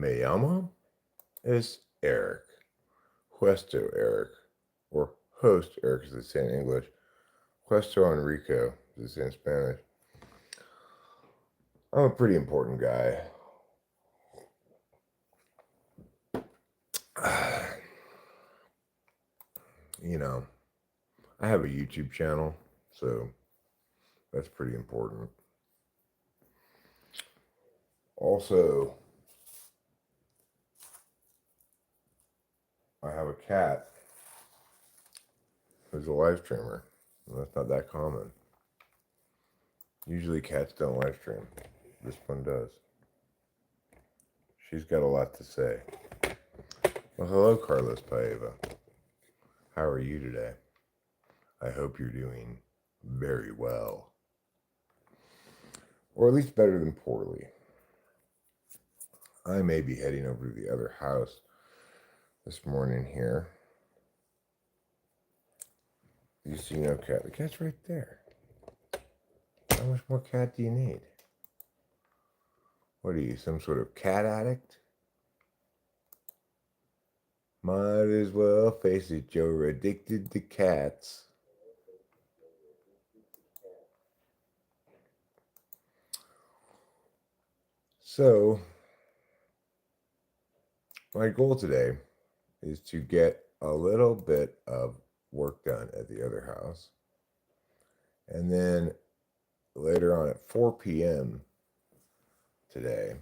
Me llamo es Eric. Puesto Eric. Or host Eric, as they say in English. Puesto Enrico, as they say in Spanish. I'm a pretty important guy. You know, I have a YouTube channel, so that's pretty important. Also, I have a cat who's a live streamer. And that's not that common. Usually cats don't live stream. This one does. She's got a lot to say. Well, hello, Carlos Paeva. How are you today? I hope you're doing very well. Or at least better than poorly. I may be heading over to the other house this morning here. You see no cat. The cat's right there. How much more cat do you need? What are you, some sort of cat addict? Might as well face it, you're addicted to cats. So, my goal today is to get a little bit of work done at the other house. And then later on at 4 p.m. today,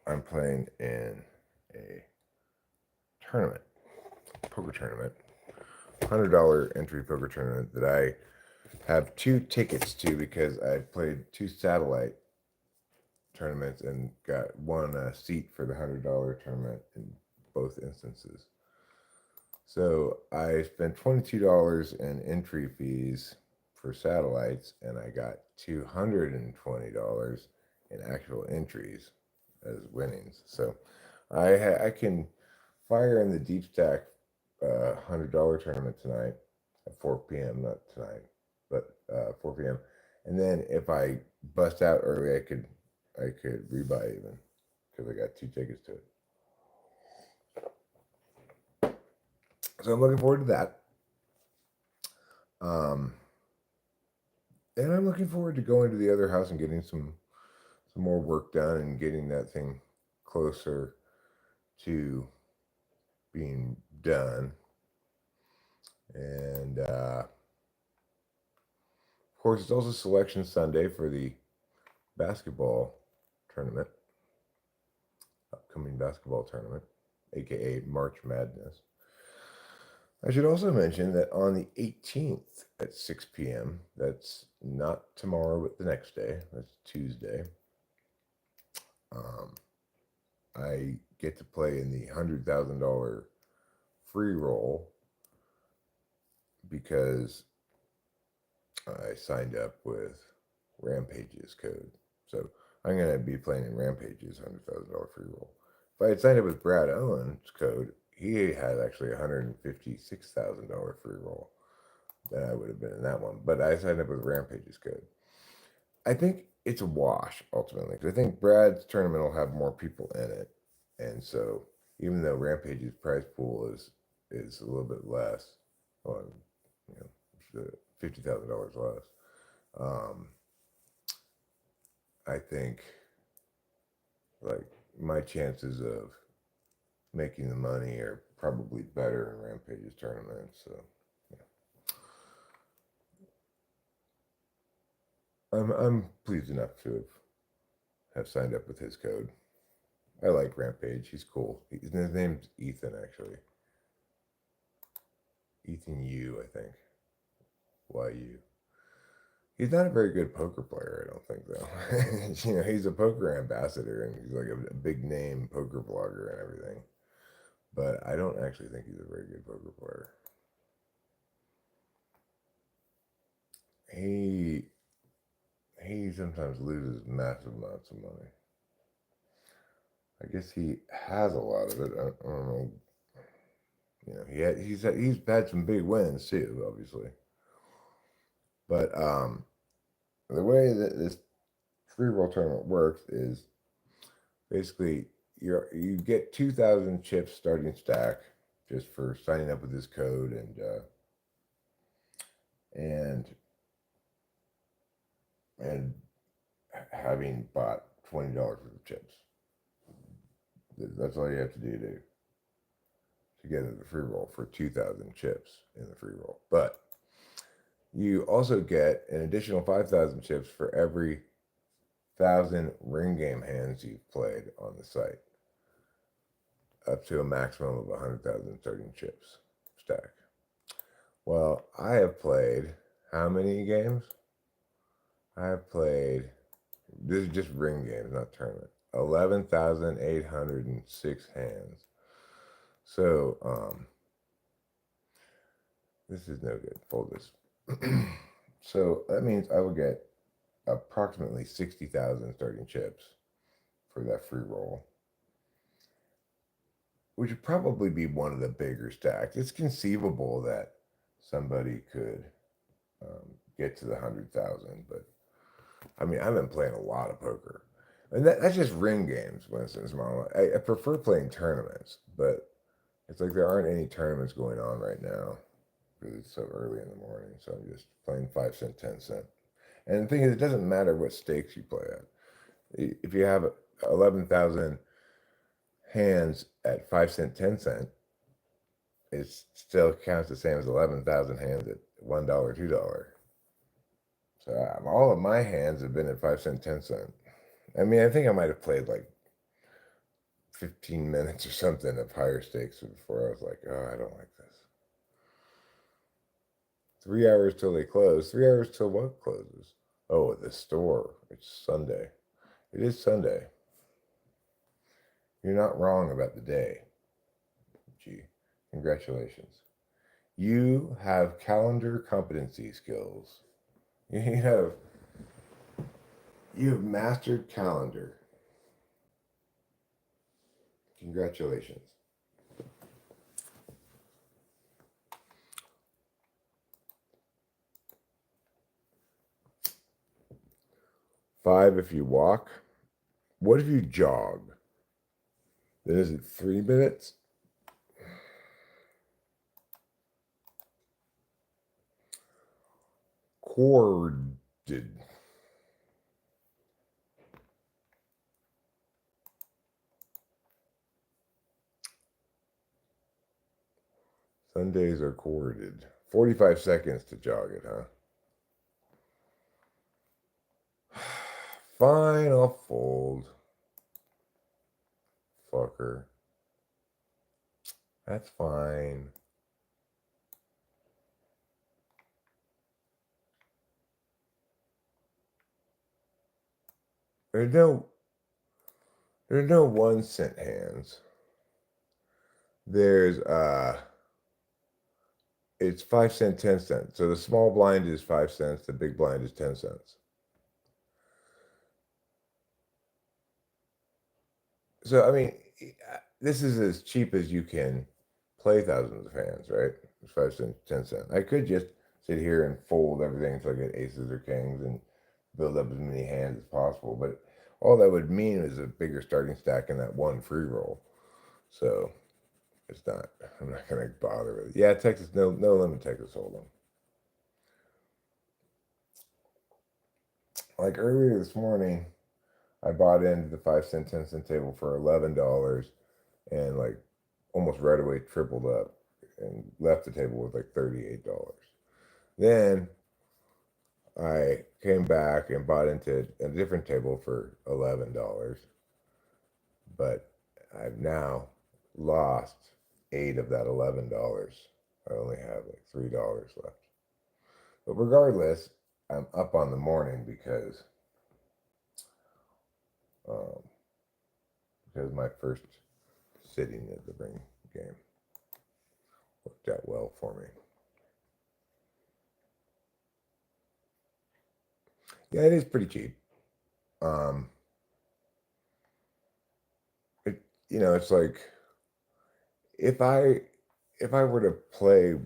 I'm playing in a tournament, poker tournament, $100 entry poker tournament that I have 2 tickets to because I played 2 satellite tournaments and got one seat for the $100 tournament in both instances. So I spent $22 in entry fees for satellites, and I got $220 in actual entries as winnings. So I can fire in the deep stack $100 tournament tonight at 4 p.m. Not tonight, but 4 p.m. And then if I bust out early, I could rebuy even because I got 2 tickets to it. So I'm looking forward to that. And I'm looking forward to going to the other house and getting some more work done and getting that thing closer to being done. And of course, it's also Selection Sunday for the basketball tournament, upcoming basketball tournament, aka March Madness. I should also mention that on the 18th at 6 p.m., that's not tomorrow, but the next day, that's Tuesday, I get to play in the $100,000 free roll because I signed up with Rampage's code. So I'm going to be playing in Rampage's $100,000 free roll. If I had signed up with Brad Owen's code, he had actually $156,000 free roll. Then I would have been in that one. But I signed up with Rampage's code. I think it's a wash ultimately. Because I think Brad's tournament will have more people in it, and so even though Rampage's prize pool is a little bit less, well, $50,000 less, I think like my chances of making the money are probably better in Rampage's tournament. So I'm pleased enough to have signed up with his code. I like Rampage. He's cool. His name's Ethan, actually. Ethan Yu, I think. YU. He's not a very good poker player, I don't think, though. He's a poker ambassador and he's like a big name poker blogger and everything. But I don't actually think he's a very good poker player. He sometimes loses massive amounts of money. I guess he has a lot of it. I don't know. He's had some big wins too, obviously. But the way that this free roll tournament works is basically you get 2,000 chips starting stack just for signing up with this code and having bought $20 worth of chips. That's all you have to do to get the free roll for 2,000 chips in the free roll. But you also get an additional 5,000 chips for every 1,000 ring game hands you've played on the site, up to a maximum of 100,000 starting chips stack. Well, I have played how many games? I have played, this is just ring games, not tournament, 11,806 hands. So, this is no good. Fold this. So that means I will get approximately 60,000 starting chips for that free roll, which would probably be one of the bigger stacks. It's conceivable that somebody could get to the 100,000, but I mean, I've been playing a lot of poker. And that's just ring games, for instance, Mama. I prefer playing tournaments, but it's like there aren't any tournaments going on right now because it's so early in the morning. So I'm just playing 5 cent, 10 cent. And the thing is, it doesn't matter what stakes you play at. If you have 11,000 hands at 5 cent, 10 cent, it still counts the same as 11,000 hands at $1, $2. So all of my hands have been at 5 cent, 10 cent. I mean, I think I might have played like 15 minutes or something of higher stakes before I was like, oh, I don't like this. 3 hours till they close. 3 hours till what closes? Oh, at the store. It's Sunday. It is Sunday. You're not wrong about the day. Gee, congratulations. You have calendar competency skills. You have mastered calendar. Congratulations. Five if you walk. What if you jog? Then is it 3 minutes? Corded. Sundays are corded. 45 seconds to jog it, huh? Fine, I'll fold. Fucker. That's fine. There's no 1 cent hands. There's it's 5 cent, 10 cent. So the small blind is 5 cents, the big blind is 10 cents. So I mean, this is as cheap as you can play thousands of hands, right? It's 5 cents, 10 cents. I could just sit here and fold everything until I get aces or kings and build up as many hands as possible. But all that would mean is a bigger starting stack in that one free roll. So it's not. I'm not gonna bother with it. Yeah, Texas, no limit Texas Hold'em. Like earlier this morning, I bought into the 5 cent, 10 cent table for $11 and like almost right away tripled up and left the table with like $38. Then I came back and bought into a different table for $11, but I've now lost 8 of that $11. I only have like $3 left. But regardless, I'm up on the morning because my first sitting at the ring game worked out well for me. Yeah, it is pretty cheap. It's like if I were to play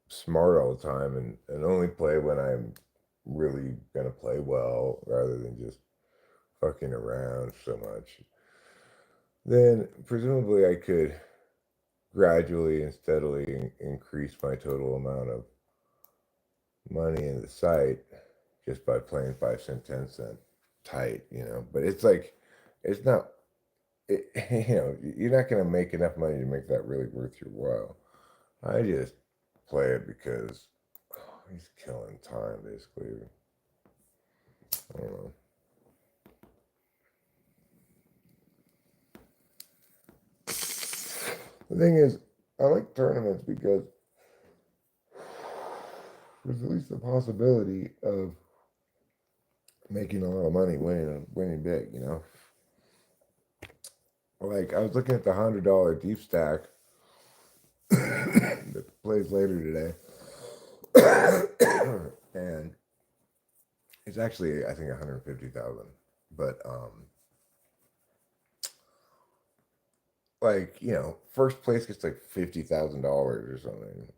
smart all the time and only play when I'm really gonna play well rather than just fucking around so much, then presumably I could gradually and steadily increase my total amount of money in the site just by playing 5 cent, 10 cent tight, But it's like, it's not, you're not going to make enough money to make that really worth your while. I just play it because he's killing time, basically. I don't know. The thing is, I like tournaments because there's at least the possibility of making a lot of money, winning big. Like I was looking at the $100 deep stack that plays later today, and it's actually I think 150,000. But like first place gets like $50,000 or something.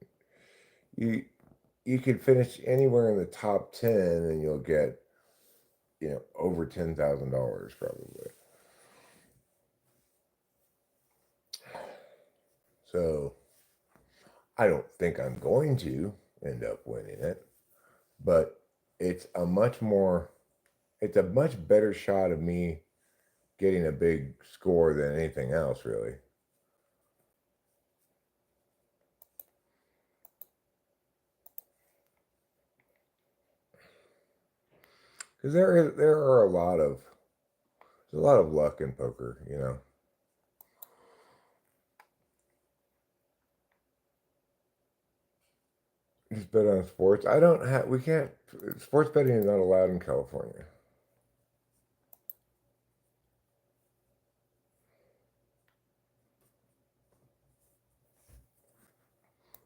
You you could finish anywhere in the top 10, and you'll get over $10,000 probably. So I don't think I'm going to end up winning it, but it's a much more, it's a much better shot of me getting a big score than anything else, really. Because there are a lot of there's a lot of luck in poker. Just bet on sports. I don't have. We can't. Sports betting is not allowed in California.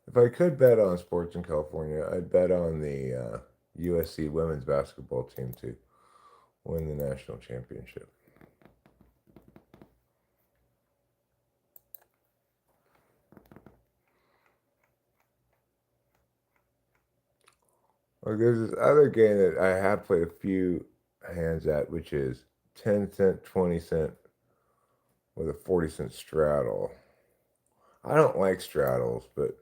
If I could bet on sports in California, I'd bet on the USC women's basketball team to win the national championship. Like there's this other game that I have played a few hands at, which is 10 cent, 20 cent with a 40 cent straddle. I don't like straddles, but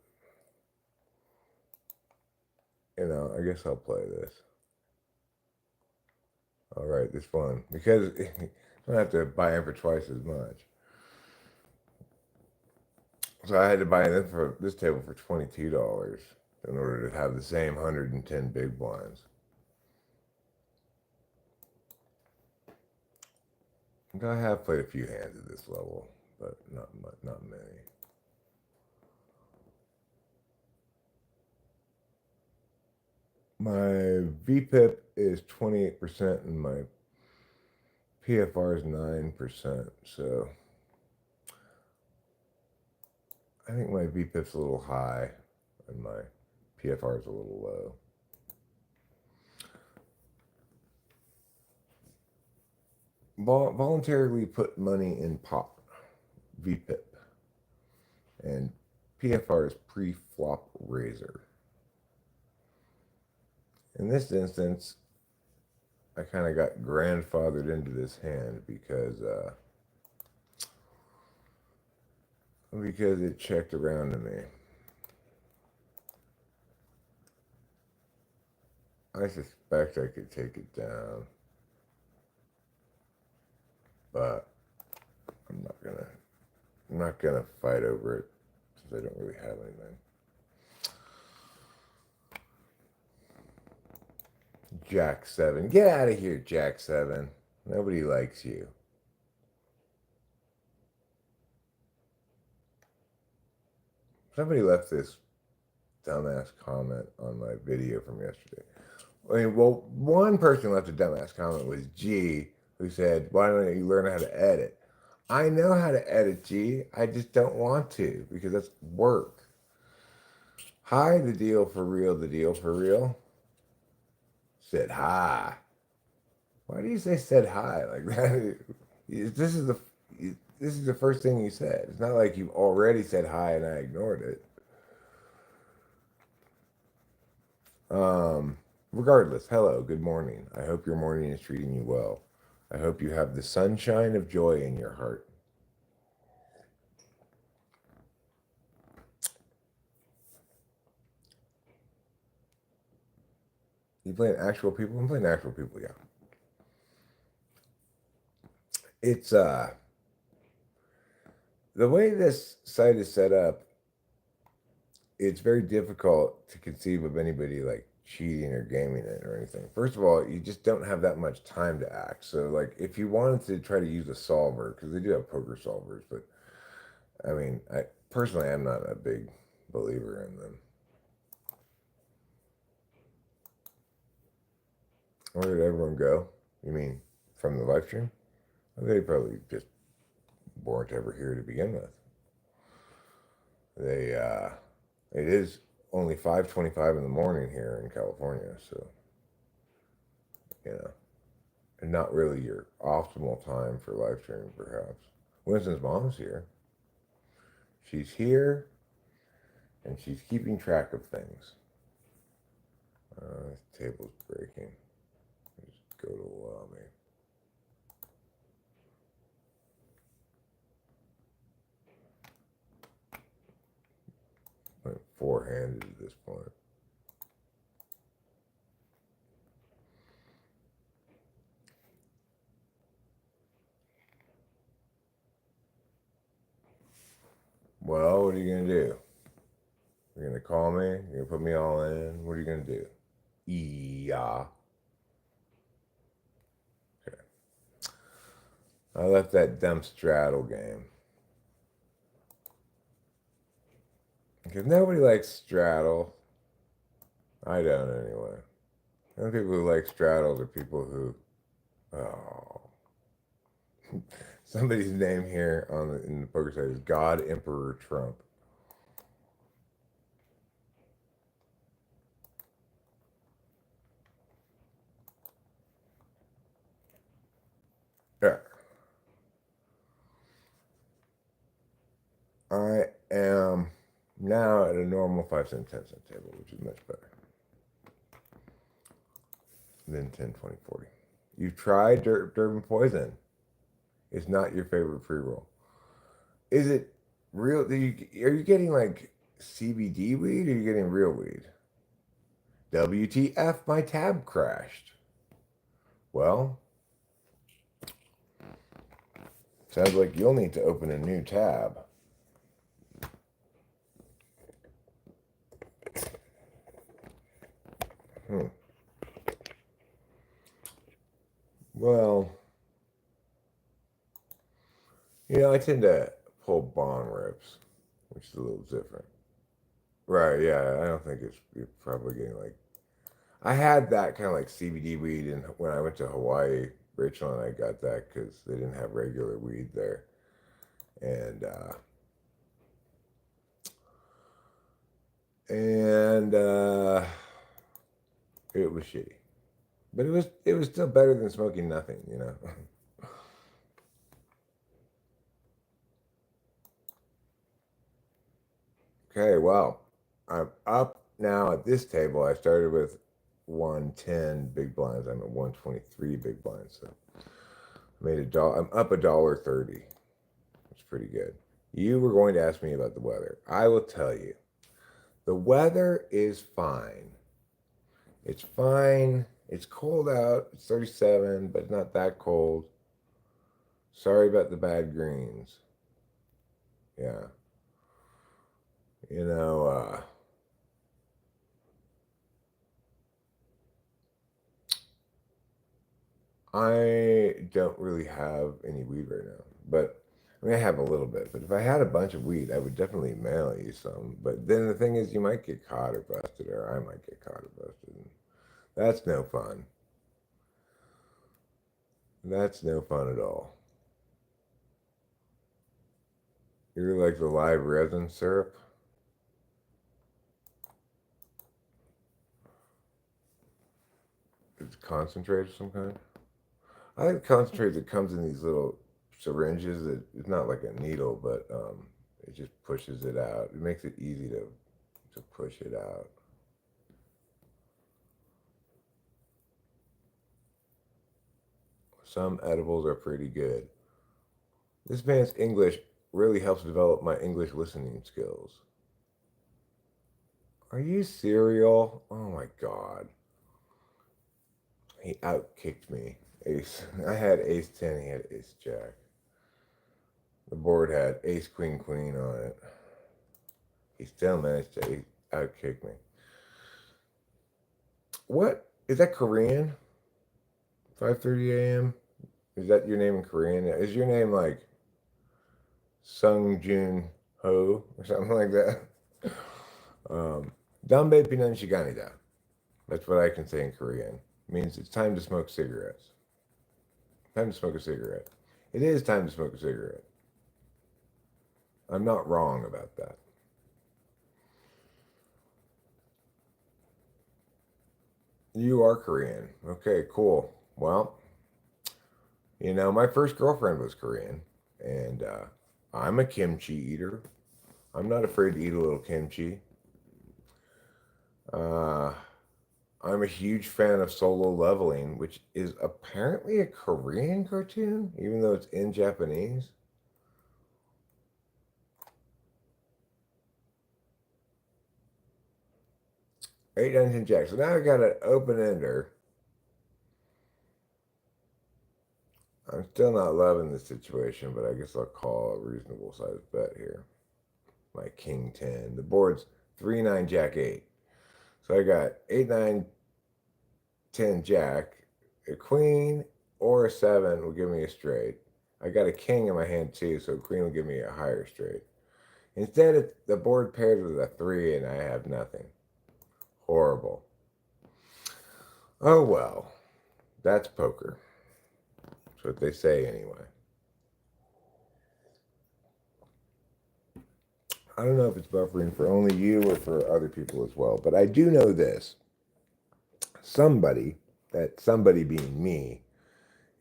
I guess I'll play this. All right, this fun because I don't have to buy in for twice as much. So I had to buy this table for $22 in order to have the same 110 big blinds. I have played a few hands at this level, but not many. My VPIP is 28% and my PFR is 9%. So I think my VPIP's a little high and my PFR is a little low. Voluntarily put money in pot, VPIP, and PFR is pre-flop raiser. In this instance, I kind of got grandfathered into this hand because it checked around to me. I suspect I could take it down, but I'm not gonna fight over it since I don't really have anything. Jack 7. Get out of here, Jack 7. Nobody likes you. Somebody left this dumbass comment on my video from yesterday. Well, one person left a dumbass comment was G, who said, "Why don't you learn how to edit?" I know how to edit, G. I just don't want to because that's work. Hi, the deal for real, the deal for real. Said hi. Why do you say said hi like that? This is the first thing you said. It's not like you've already said hi and I ignored it. Regardless, hello, good morning. I hope your morning is treating you well. I hope you have the sunshine of joy in your heart. You playing actual people? I'm playing actual people, yeah. It's the way this site is set up, it's very difficult to conceive of anybody like cheating or gaming it or anything. First of all, you just don't have that much time to act. So, like, if you wanted to try to use a solver, because they do have poker solvers, but I mean, I personally, I'm not a big believer in them. Where did everyone go? You mean from the live stream? They probably just weren't ever here to begin with. They, it is only 5:25 in the morning here in California, so you know, and not really your optimal time for live streaming, perhaps. Winston's mom's here. She's here, and she's keeping track of things. This table's breaking. Just go to allow me. Went four-handed at this point. Well, what are you gonna do? You're gonna call me? You're gonna put me all in? What are you gonna do? Yeah. Okay. I left that dumb straddle game. Because nobody likes straddle. I don't anyway. The only people who like straddles are people who, oh, somebody's name here in the poker site is God Emperor Trump. Yeah. I am now at a normal 5 cent, 10 cent table, which is much better than 10, 20, 40. You've tried Durban Poison. It's not your favorite pre roll. Is it real? Are you getting like CBD weed or are you getting real weed? WTF, my tab crashed. Well, sounds like you'll need to open a new tab. Well, I tend to pull bong rips, which is a little different. Right, yeah, I don't think you're probably getting like. I had that kind of like CBD weed when I went to Hawaii. Rachel and I got that because they didn't have regular weed there. And it was shitty. But it was still better than smoking nothing. Okay, well, I'm up now at this table. I started with 110 big blinds. I'm at 123 big blinds. So I made $1. I'm up $1.30. It's pretty good. You were going to ask me about the weather. I will tell you. The weather is fine. It's fine. It's cold out. It's 37, but not that cold. Sorry about the bad greens. Yeah. You know, I don't really have any weed right now, but I mean, I have a little bit. But if I had a bunch of weed, I would definitely mail you some. But then the thing is, you might get caught or busted, or I might get caught or busted. And that's no fun. That's no fun at all. You're like the live resin syrup. It's concentrate of some kind. I like concentrate that comes in these little syringes. It's not like a needle, but it just pushes it out. It makes it easy to push it out. Some edibles are pretty good. This man's English really helps develop my English listening skills. Are you serial? Oh my god. He outkicked me. Ace. I had ace 10, he had ace jack. The board had ace queen queen on it. He still managed to outkick me. What? Is that Korean? 5:30 a.m.? Is that your name in Korean? Is your name like Sung Jun Ho or something like that? Dambe pinan shiganida. That's what I can say in Korean. It means it's time to smoke cigarettes. Time to smoke a cigarette. It is time to smoke a cigarette. I'm not wrong about that. You are Korean. Okay, cool. Well, my first girlfriend was Korean, and I'm a kimchi eater. I'm not afraid to eat a little kimchi. Uh, I'm a huge fan of Solo Leveling, which is apparently a Korean cartoon, even though it's in Japanese. Eight, nine, 10 jack. So now I got an open ender. I'm still not loving the situation, but I guess I'll call a reasonable sized bet here. My king 10. The board's 3, 9, jack 8. So I got 8, 9, 10 jack. A queen or a 7 will give me a straight. I got a king in my hand too, so queen will give me a higher straight. Instead, the board pairs with a 3 and I have nothing. Horrible. Oh well. That's poker. That's what they say anyway. I don't know if it's buffering for only you or for other people as well, but I do know this. That somebody being me,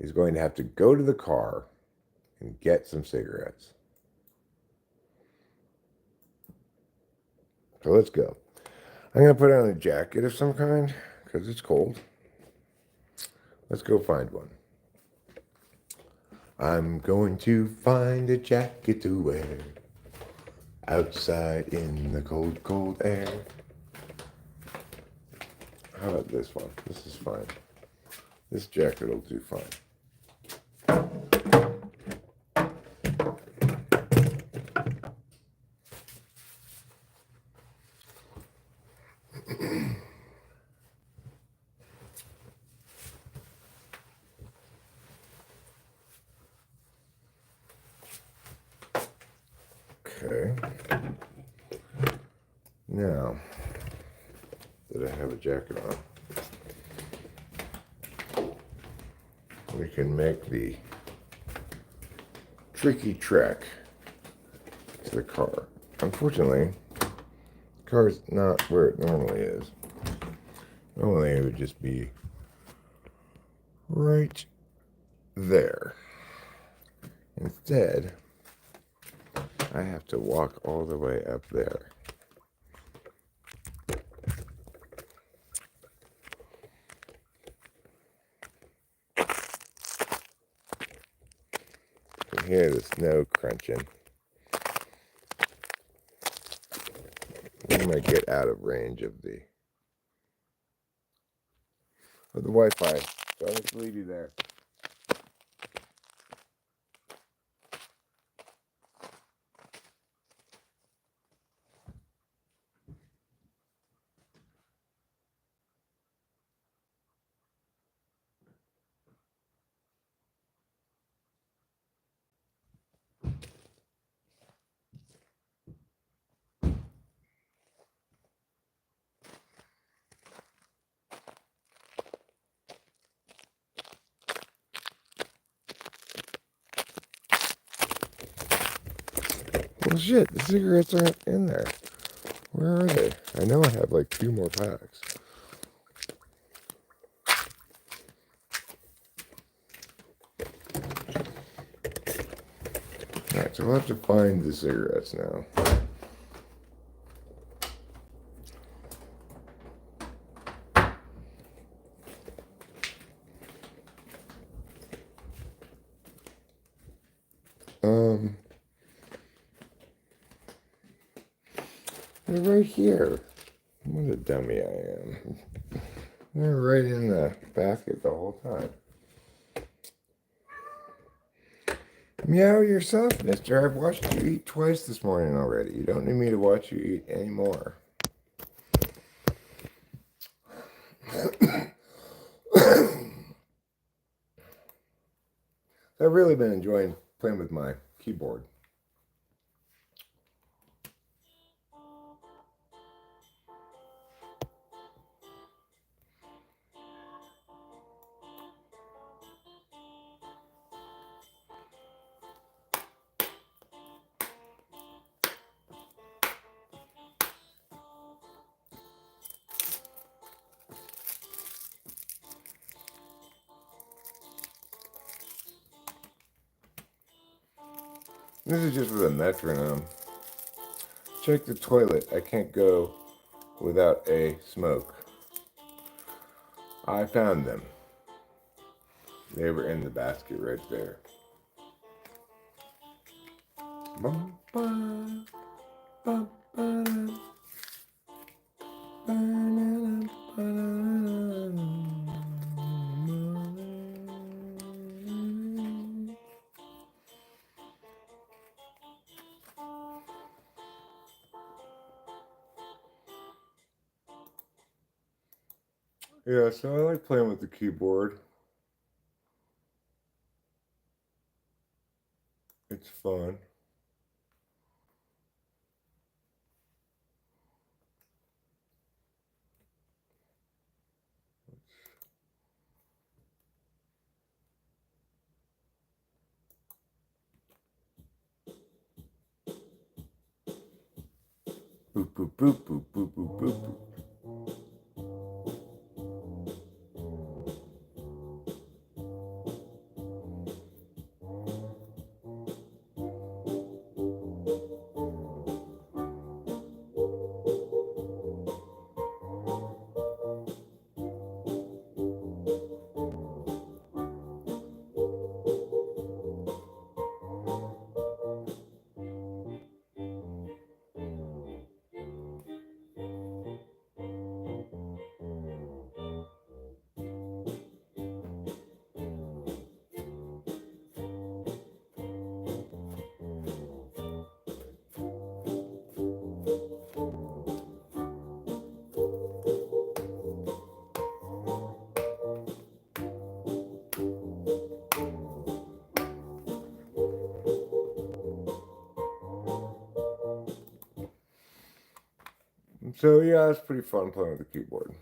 is going to have to go to the car and get some cigarettes. So let's go. I'm going to put on a jacket of some kind because it's cold. Let's go find one. I'm going to find a jacket to wear outside in the cold, cold air. How about this one? This is fine. This jacket will do fine. Okay. Now that I have a jacket on, we can make the tricky trek to the car. Unfortunately, the car's not where it normally is. Normally it would just be right there. Instead, I have to walk all the way up there. You can hear the snow crunching. We might get out of range of the Wi-Fi. So I'll just leave you there. Well, shit, the cigarettes aren't in there. Where are they? I know I have like 2 more packs. Alright, so we'll have to find the cigarettes now. They're right here. What a dummy I am. They're right in the basket the whole time. Meow yourself, mister. I've watched you eat twice this morning already. You don't need me to watch you eat anymore. I've really been enjoying playing with my keyboard. This is just with a metronome. Check the toilet. I can't go without a smoke. I found them. They were in the basket right there. Bum, bum, bum, bum, bum, yeah, so I like playing with the keyboard. It's fun. Boop, boop, boop, boop, boop, boop, boop, boop. So yeah, it's pretty fun playing with the keyboard.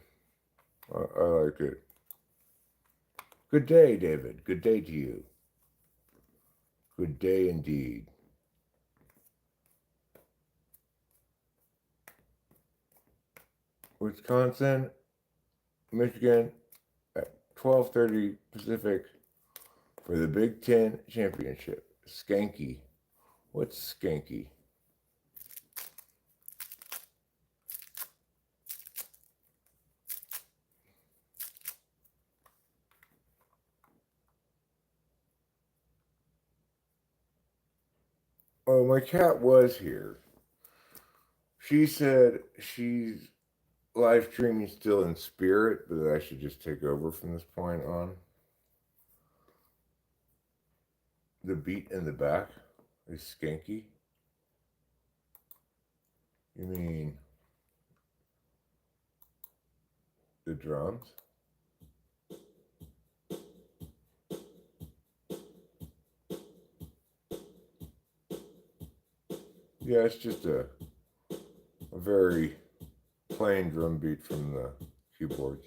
I like it. Good day, David. Good day to you. Good day indeed. Wisconsin, Michigan at 12:30 Pacific for the Big Ten Championship. Skanky. What's skanky? Oh, my cat was here. She said she's live streaming still in spirit, but that I should just take over from this point on. The beat in the back is skanky. You mean the drums? Yeah, it's just a very plain drum beat from the keyboards.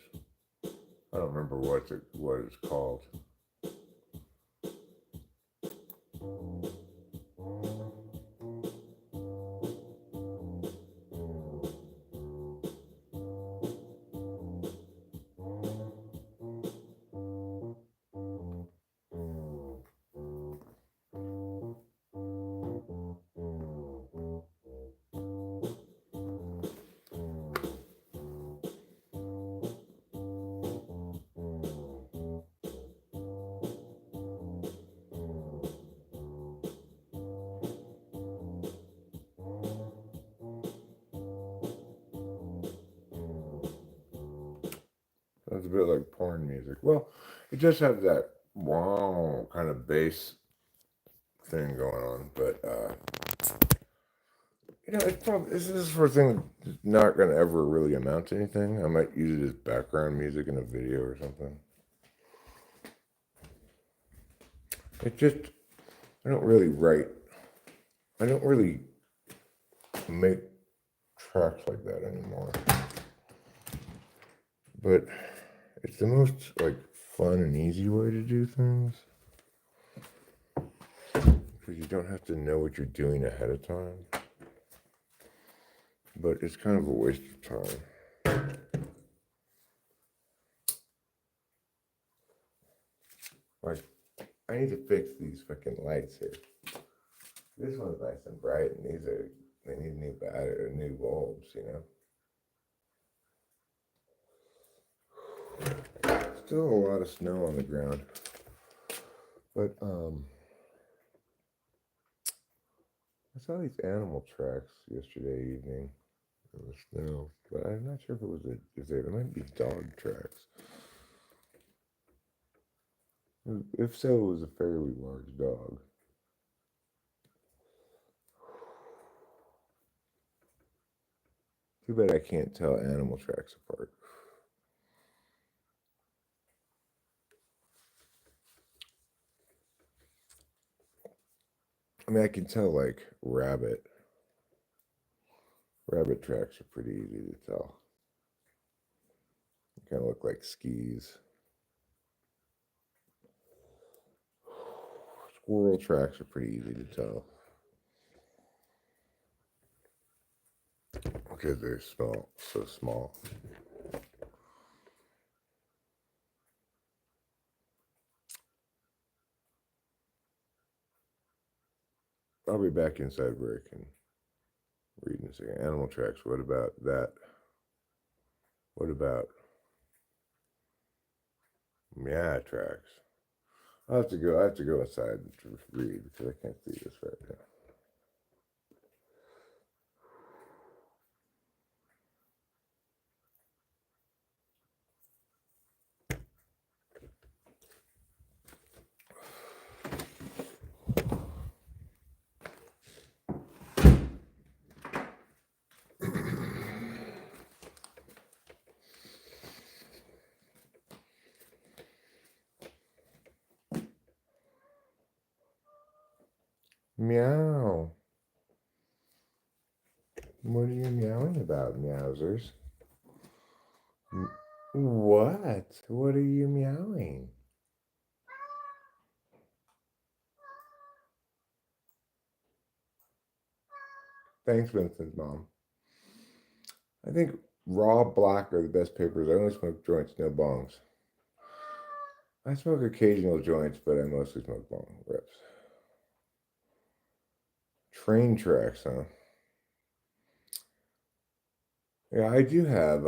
I don't remember what it's called. That's a bit like porn music. Well, it just has that wow kind of bass thing going on, but it's probably this is for a thing that's not gonna ever really amount to anything. I might use it as background music in a video or something. It just I don't really write. I don't really make tracks like that anymore. But it's the most like fun and easy way to do things. Because you don't have to know what you're doing ahead of time. But it's kind of a waste of time. Like, I need to fix these fucking lights here. This one's nice and bright, and they need new battery, new bulbs, you know. Still a lot of snow on the ground, but I saw these animal tracks yesterday evening in the snow, but I'm not sure if it was there might be dog tracks. If so, it was a fairly large dog. Too bad I can't tell animal tracks apart. I mean, I can tell like rabbit. Rabbit tracks are pretty easy to tell. They kind of look like skis. Squirrel tracks are pretty easy to tell. Because they're small, so small. I'll be back inside where I can read in a second. Animal tracks. What about that? What about meow tracks? I have to go outside to read because I can't see this right now. Meow. What are you meowing about, meowsers? What? What are you meowing? Thanks, Vincent's mom. I think raw black are the best papers. I only smoke joints, no bongs. I smoke occasional joints, but I mostly smoke bong rips. Train tracks, huh? Yeah, I do have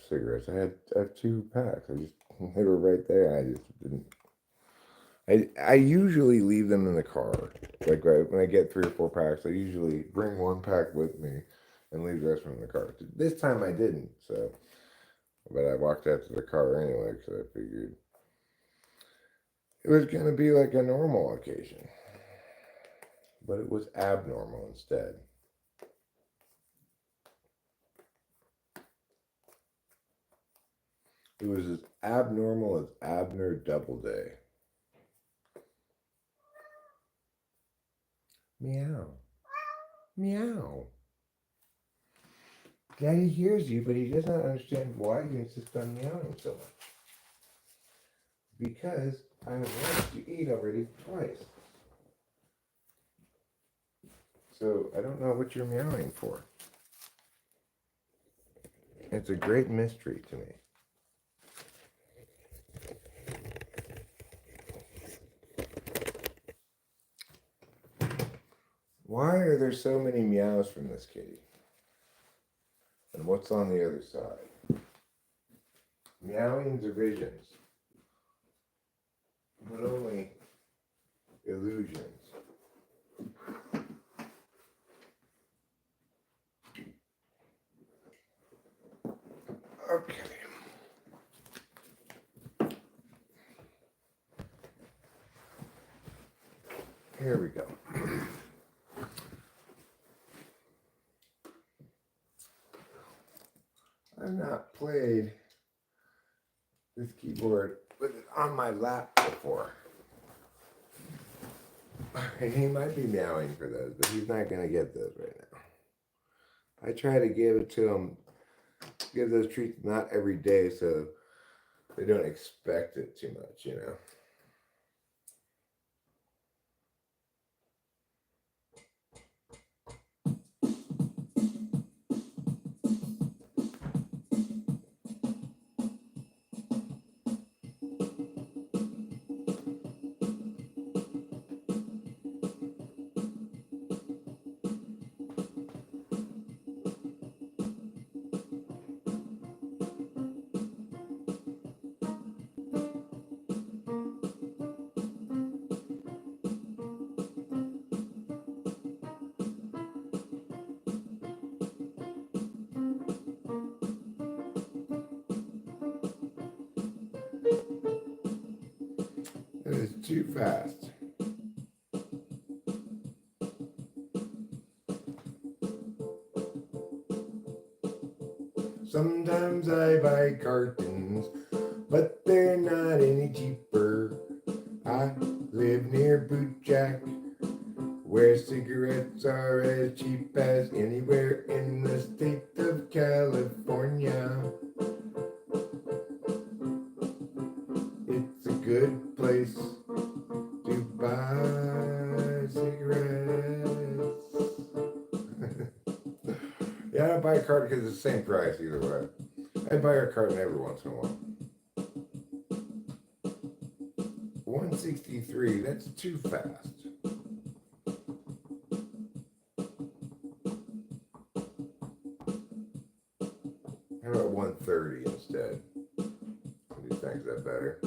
cigarettes. I have 2 packs. They were right there. I just didn't. I usually leave them in the car. Like when I get 3 or 4 packs, I usually bring 1 pack with me and leave the rest of them in the car. This time I didn't. So, but I walked out to the car anyway because I figured it was gonna be like a normal occasion, but it was abnormal instead. It was as abnormal as Abner Doubleday. Meow. Meow. Daddy hears you, but he does not understand why you insist on meowing so much. Because I have watched you eat already twice. So I don't know what you're meowing for. It's a great mystery to me. Why are there so many meows from this kitty? And what's on the other side? Meowings are visions, but only illusions. Here we go. I've not played this keyboard with it on my lap before. He might be meowing for those, but he's not going to get those right now. I try to give it to him, give those treats not every day so they don't expect it too much, you know. It is too fast. Sometimes I buy cartons, but they're not any cheaper. I live near Boot Jack, where cigarettes are as cheap as anywhere in the state of California. It's a good place to buy cigarettes. Yeah, I buy a carton because it's the same price either way. I buy a carton every once in a while. 163, that's too fast. How about 130 instead? What do you think? Is that better?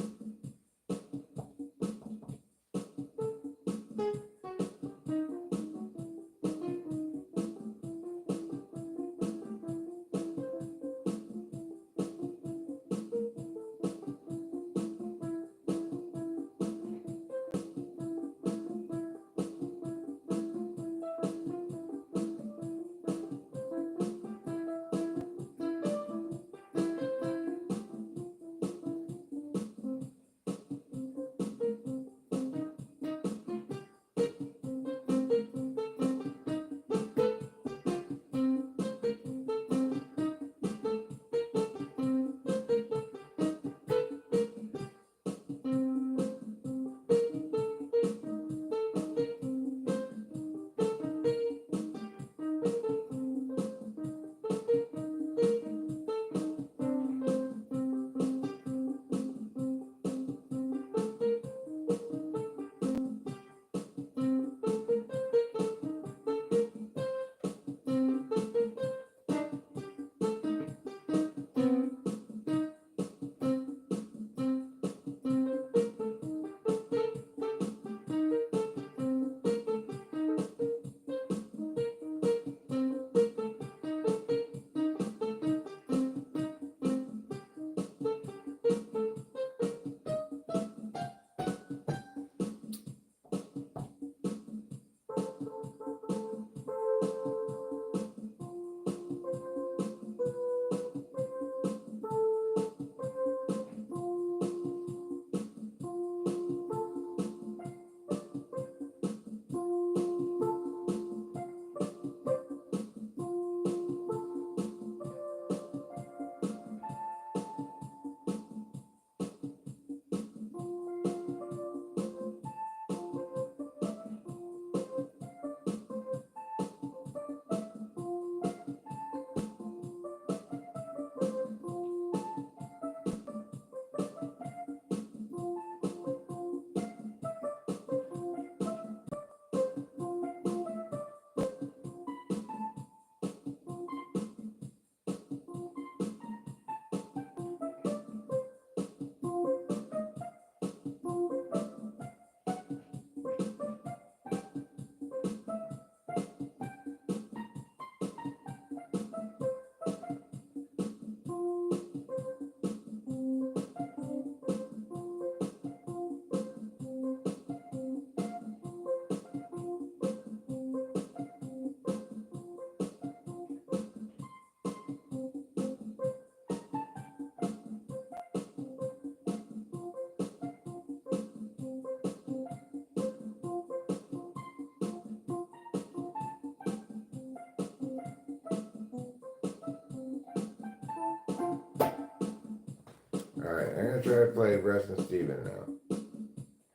Alright, I'm gonna try to play Russ and Steven now.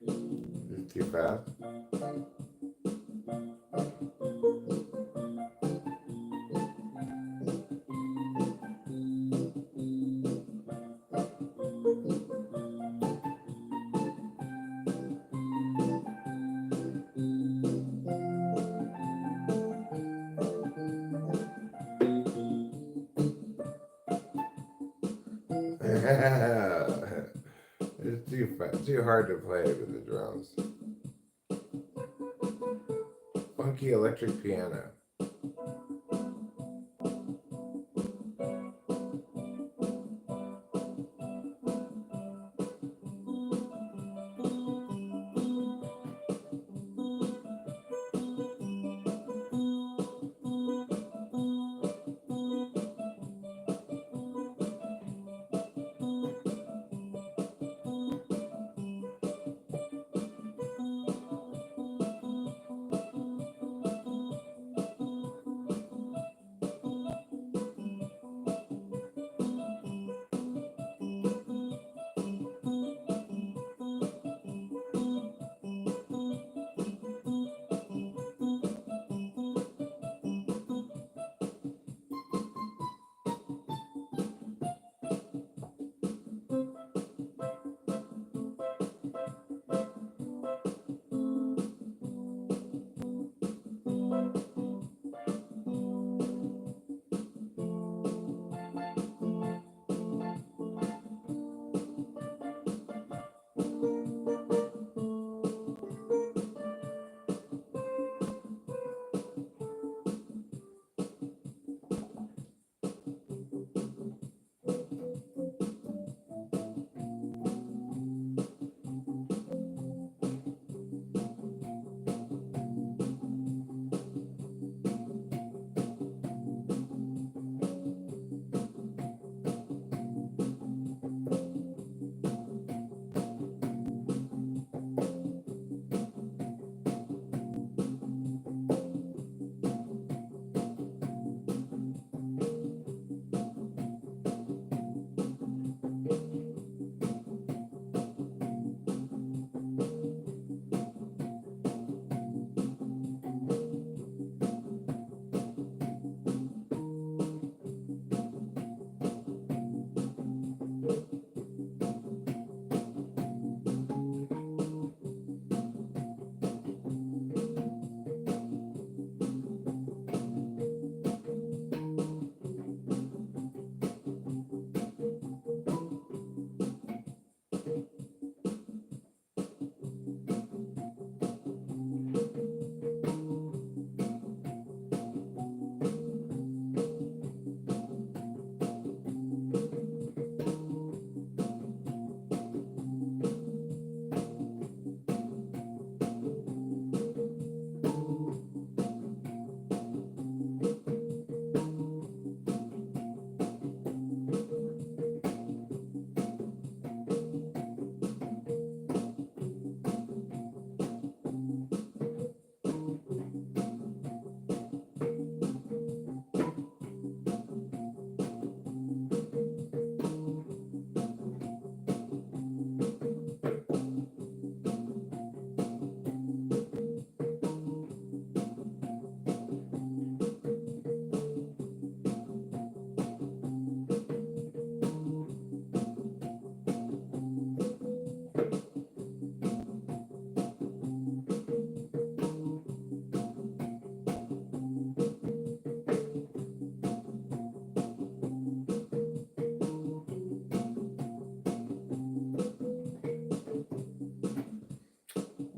Is it too fast? It's too hard to play with the drums. Funky electric piano.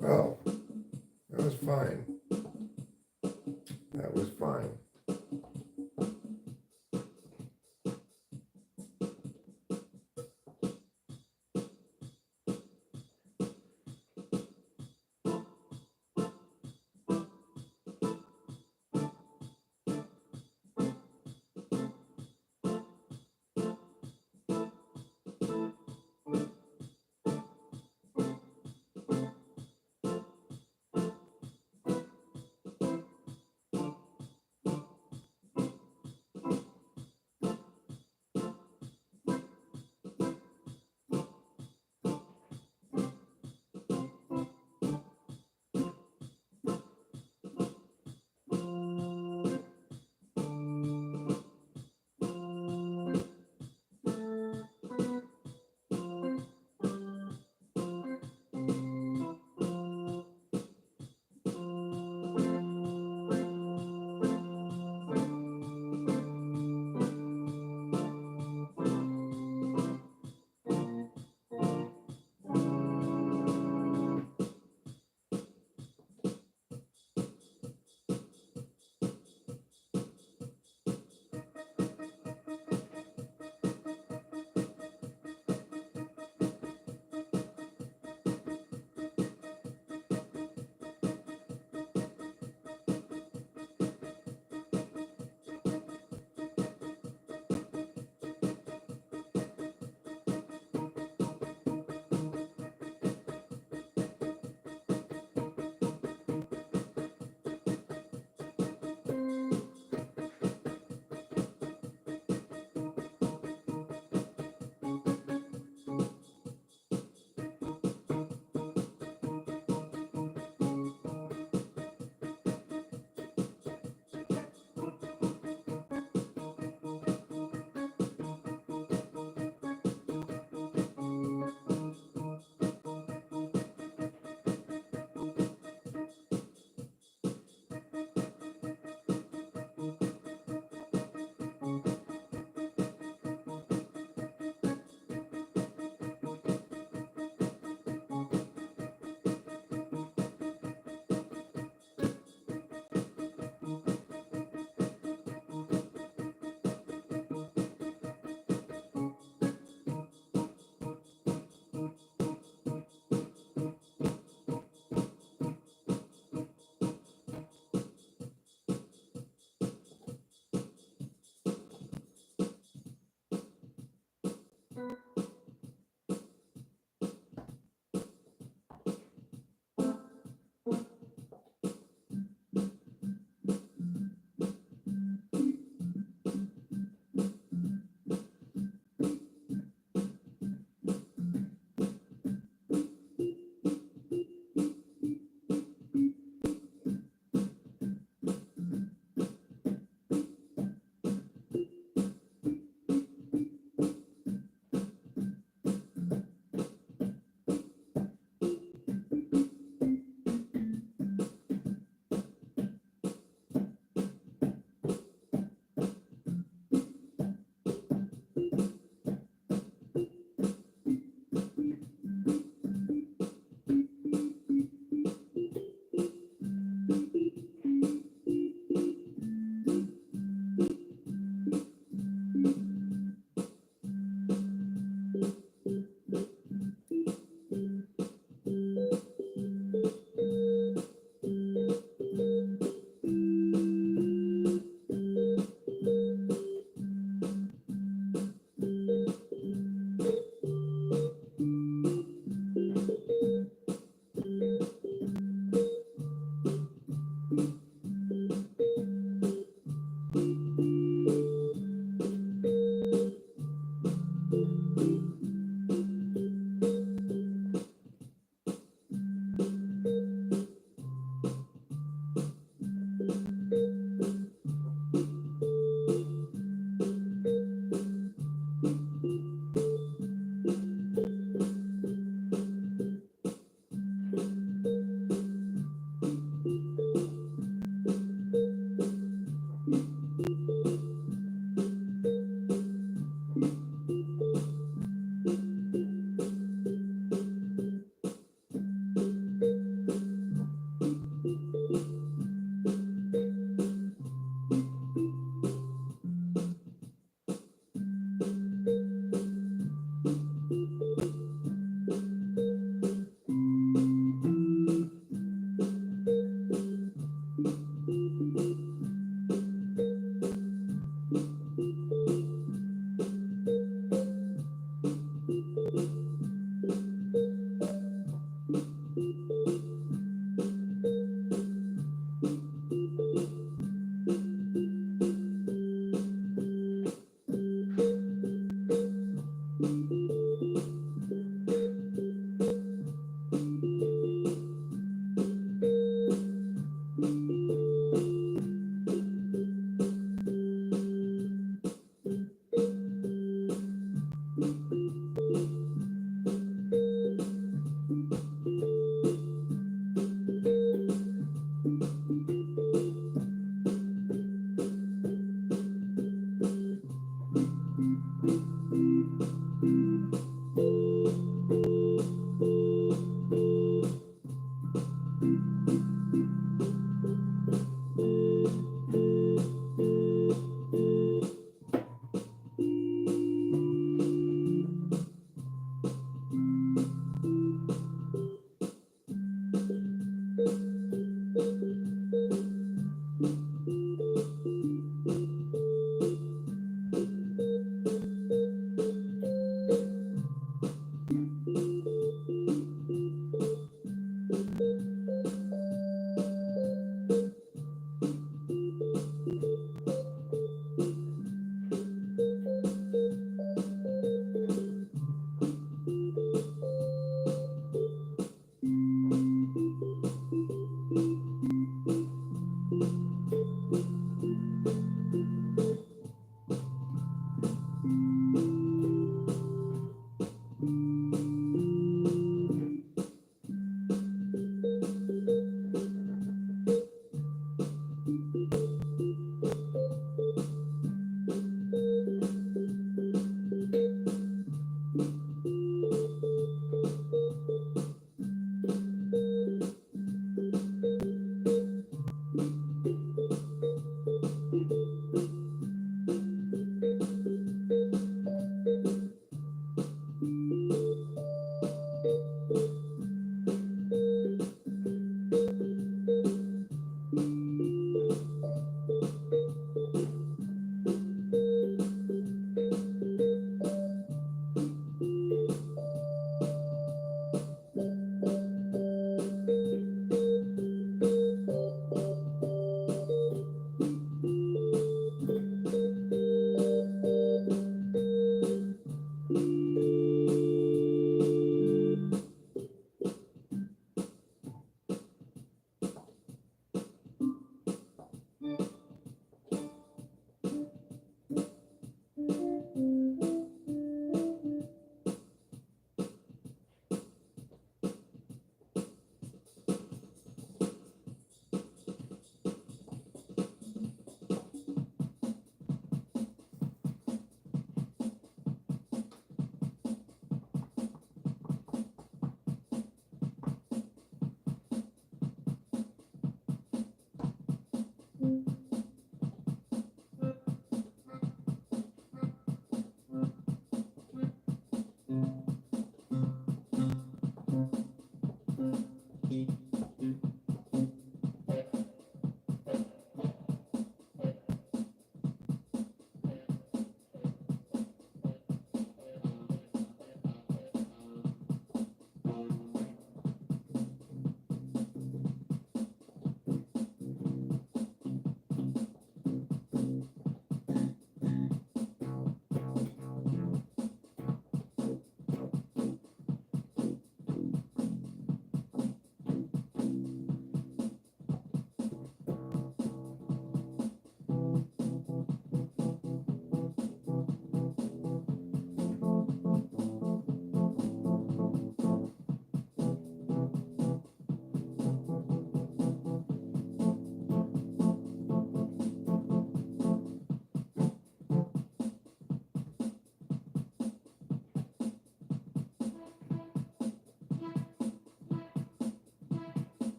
Well, that was fine. That was fine.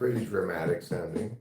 pretty dramatic sounding.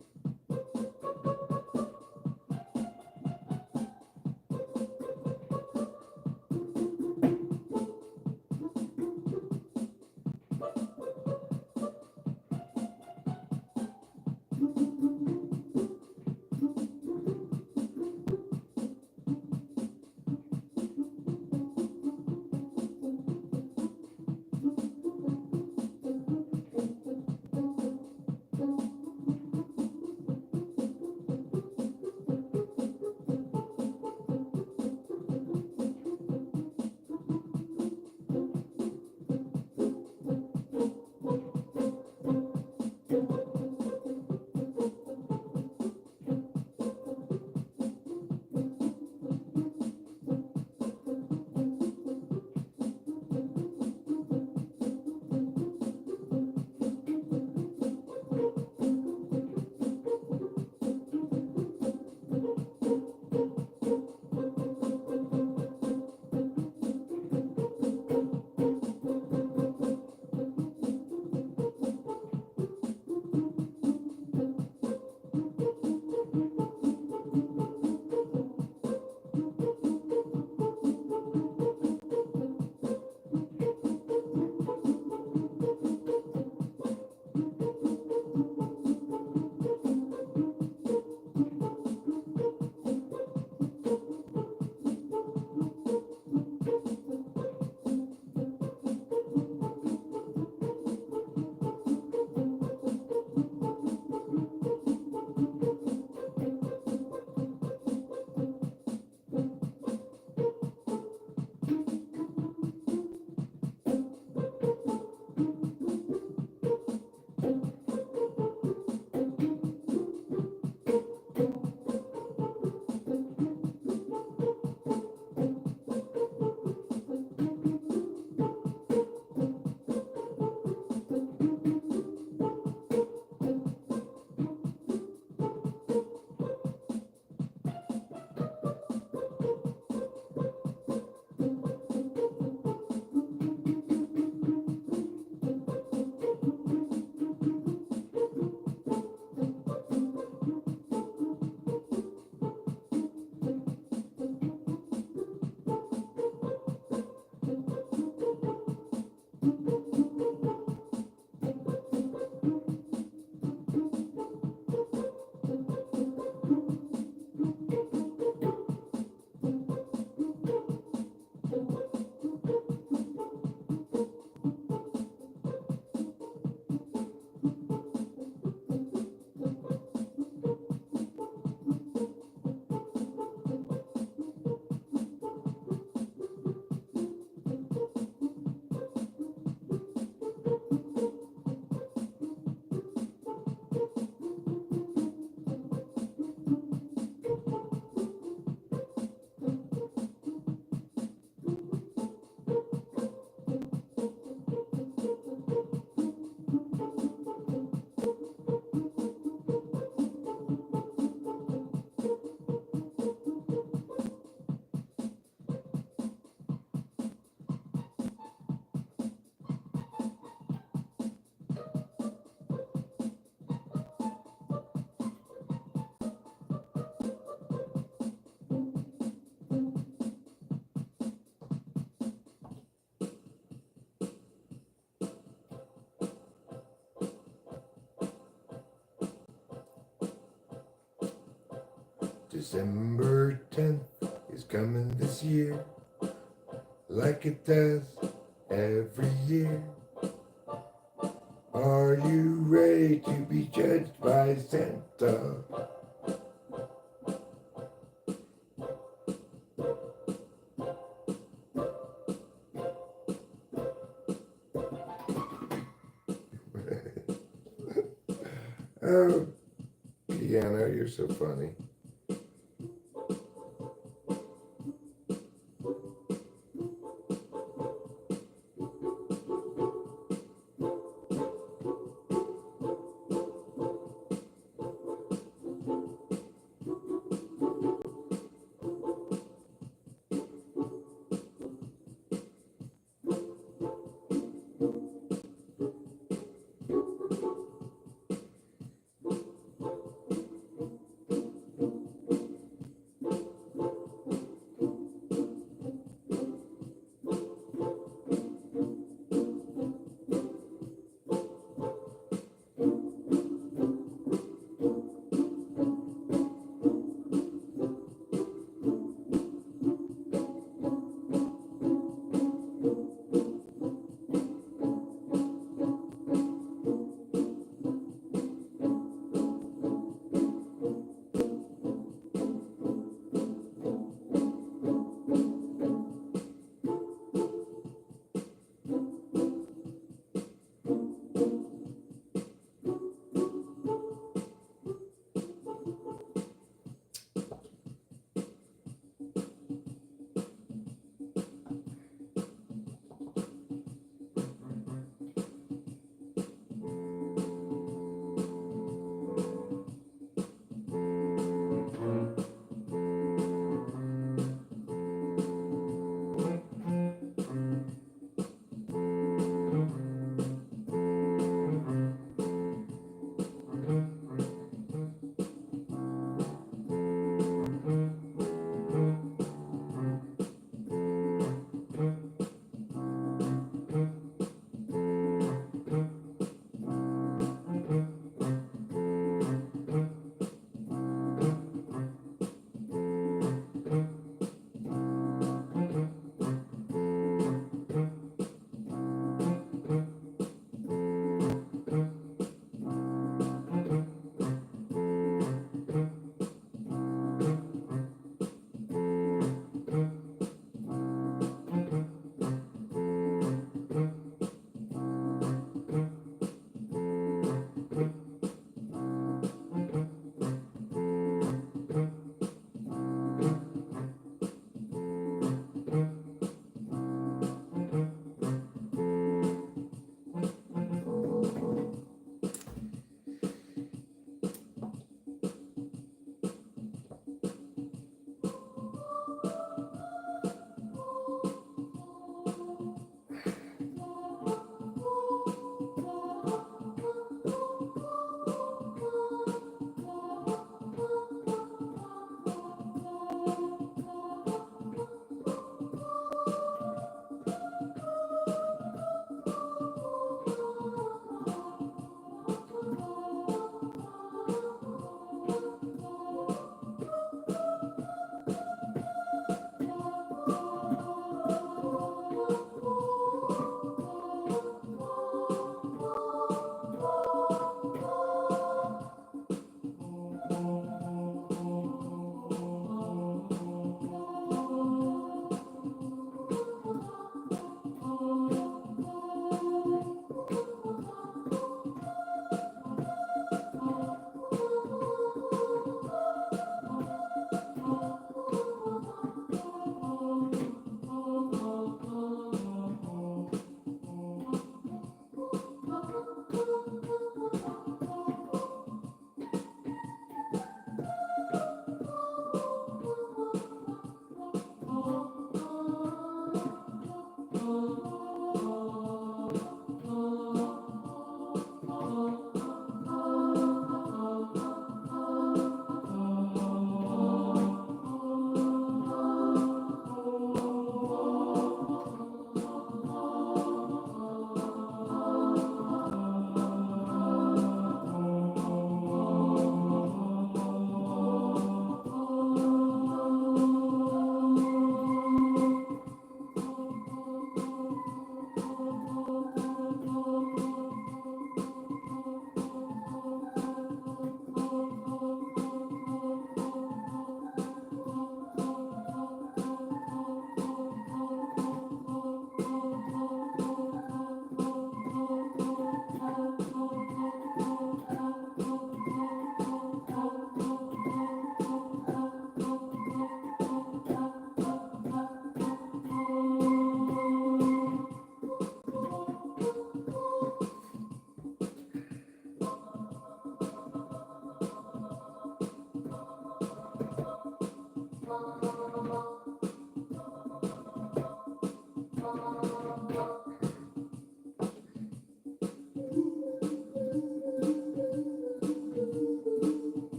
December 10th is coming this year, like it does every year. Are you ready to be judged by Santa? Oh, piano, you're so funny.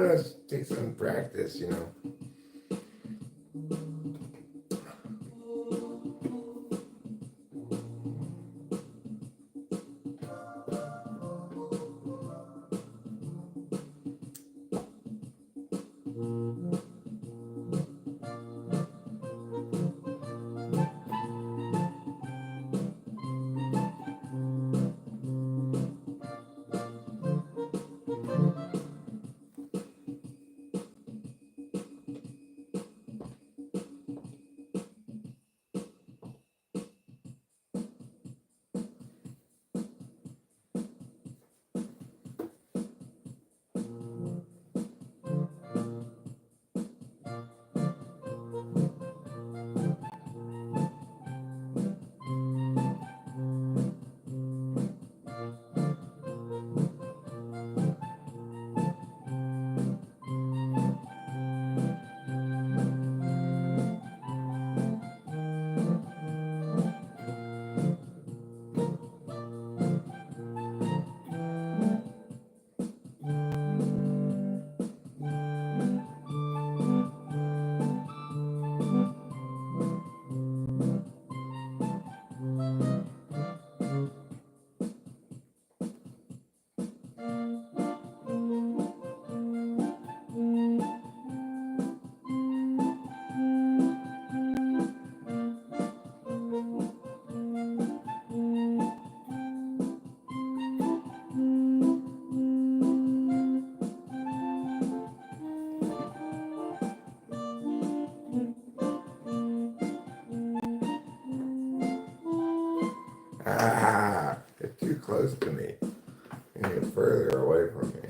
let's take some practice, Ah, you're too close to me. You get further away from me.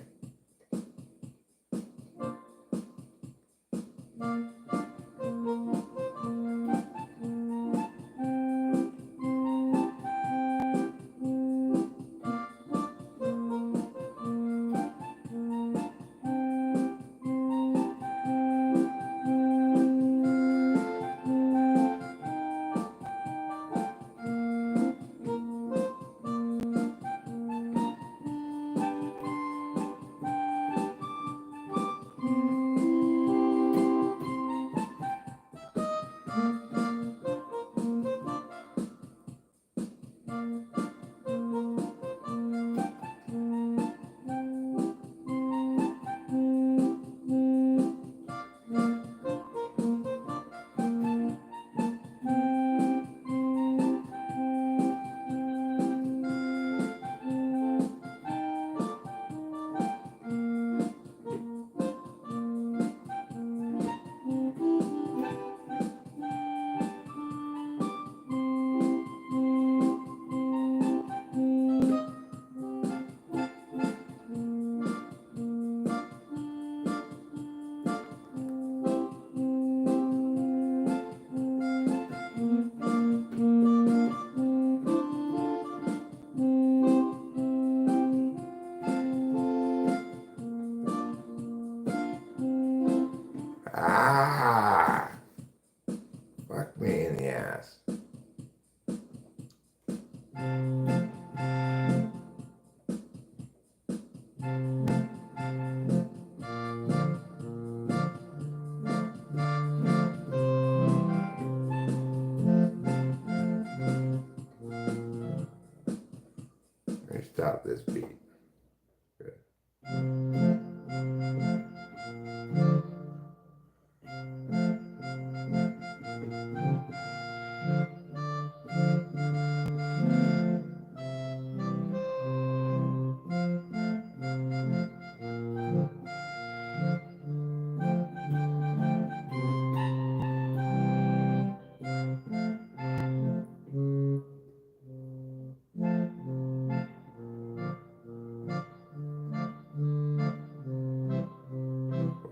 Ah, fuck me in the ass. Let me stop this beat. Good.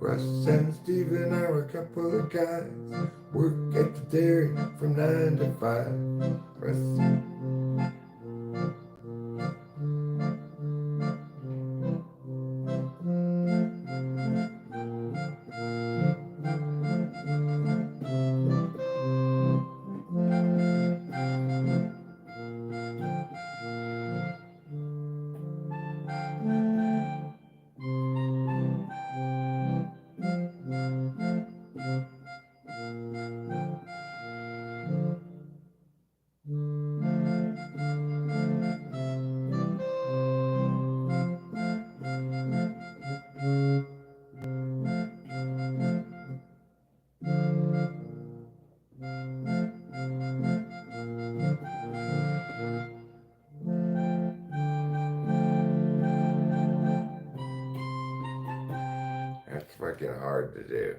Russ and Steve and I were a couple of guys. Work at the dairy from 9 to 5. Russ. fucking hard to do.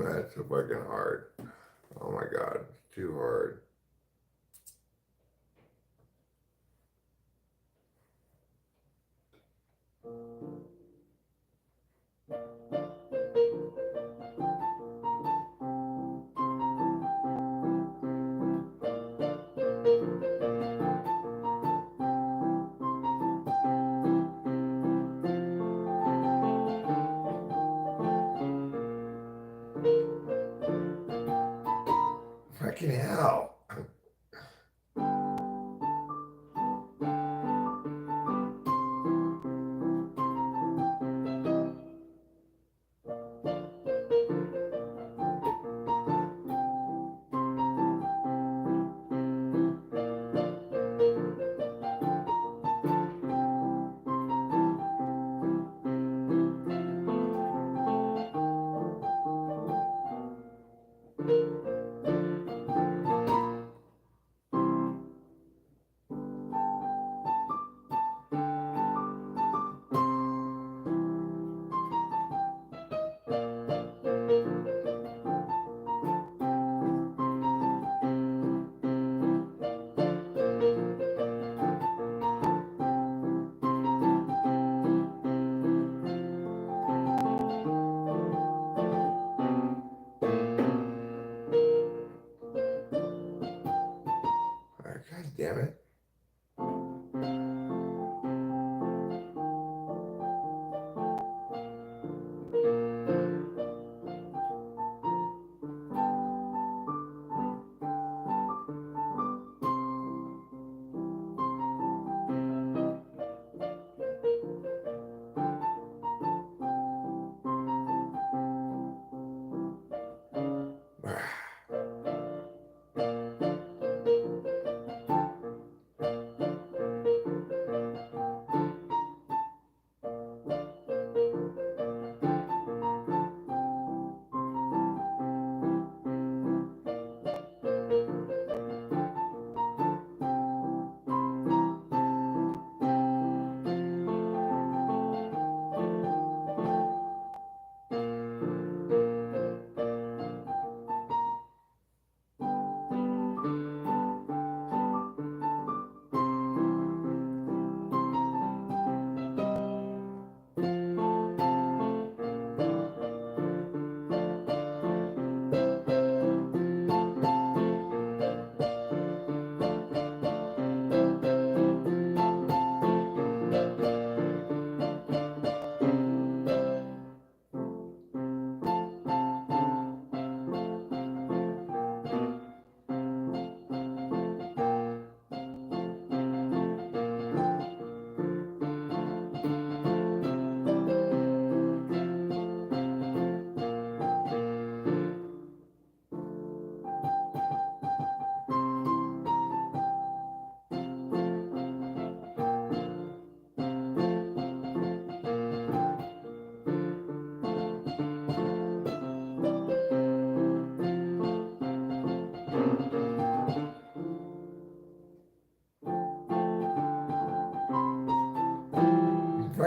That's so fucking hard. Oh my god, it's too hard.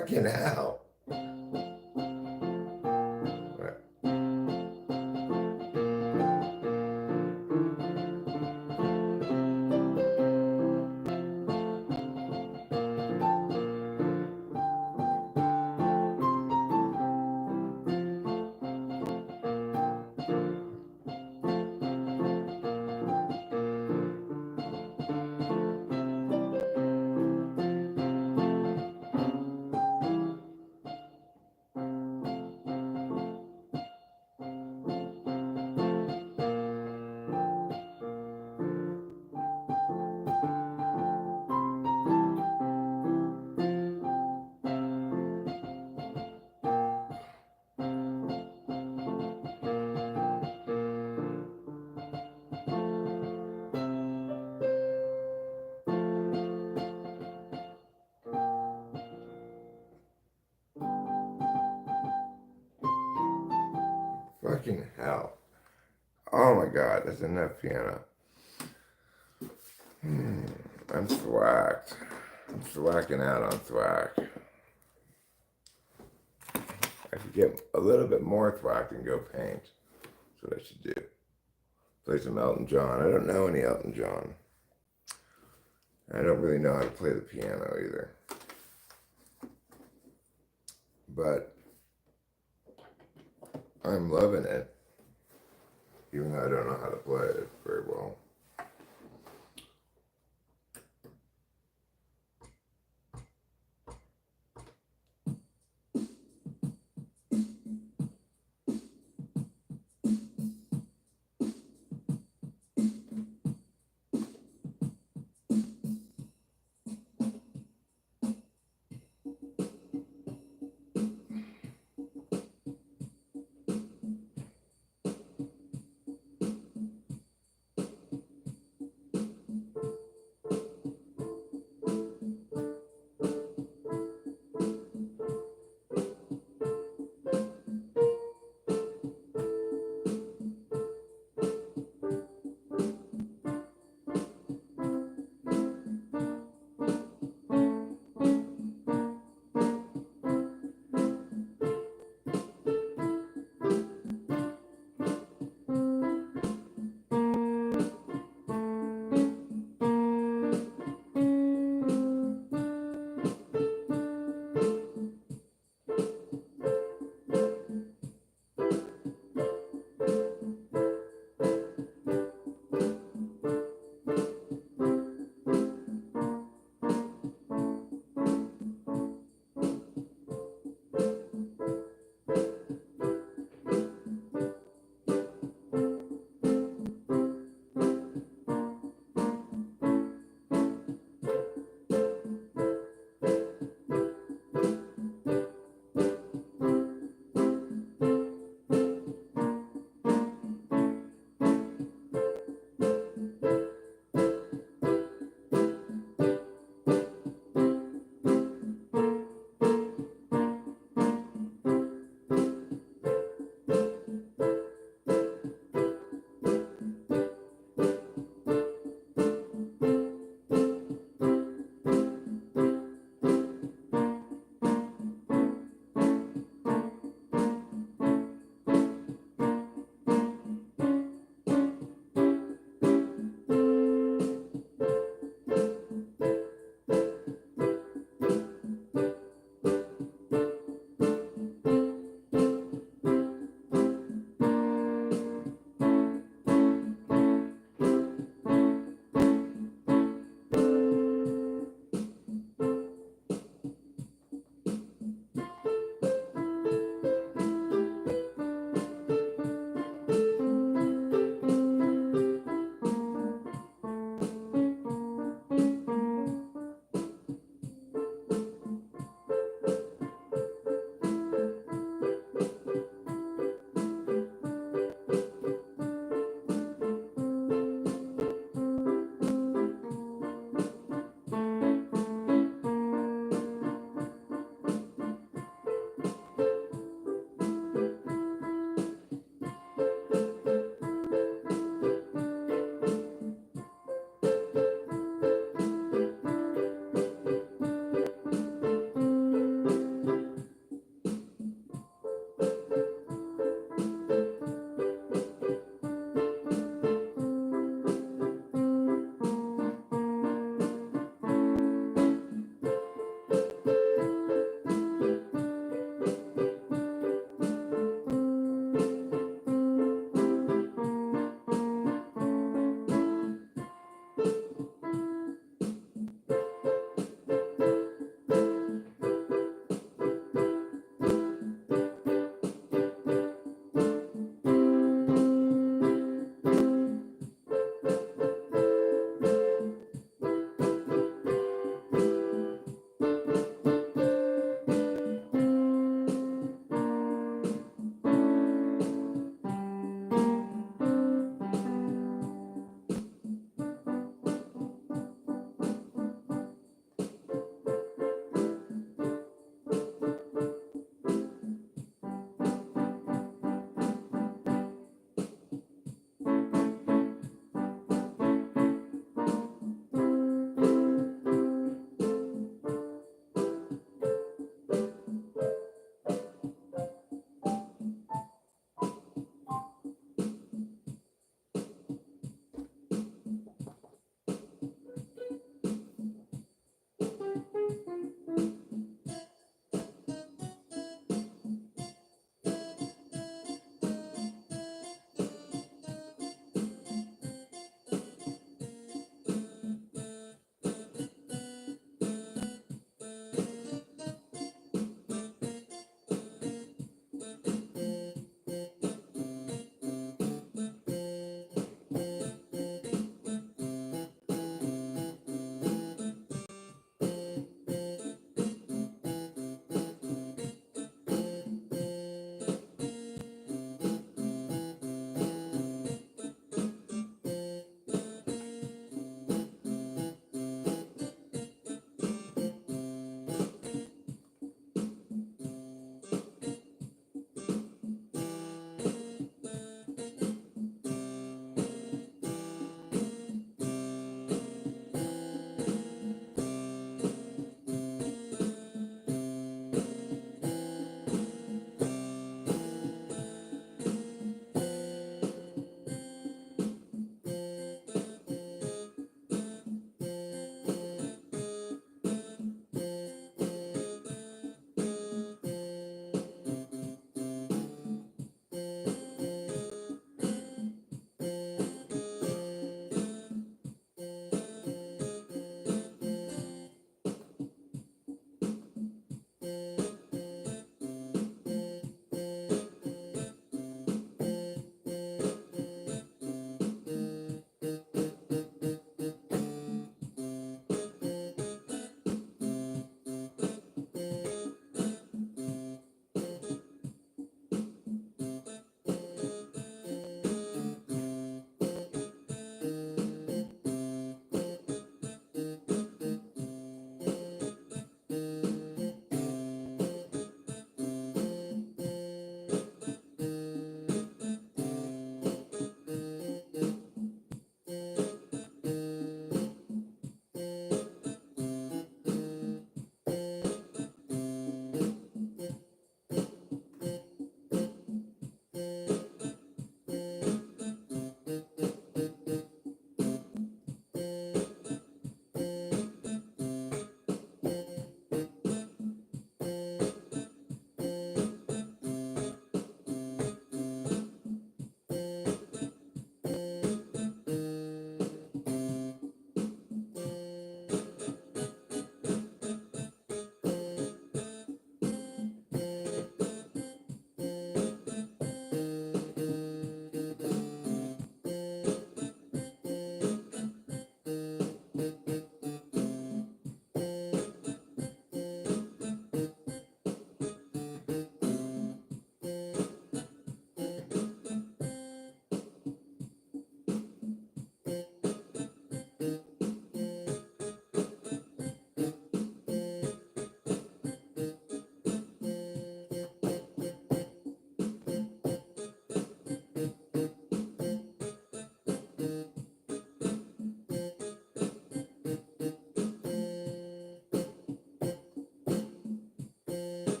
Fucking hell. Fucking hell. Oh my god, that's enough piano. I'm thwacked. I'm thwacking out on thwack. I could get a little bit more thwack and go paint. That's what I should do. Play some Elton John. I don't know any Elton John. I don't really know how to play the piano either. But I'm loving it. Even though I don't know how to play it very well.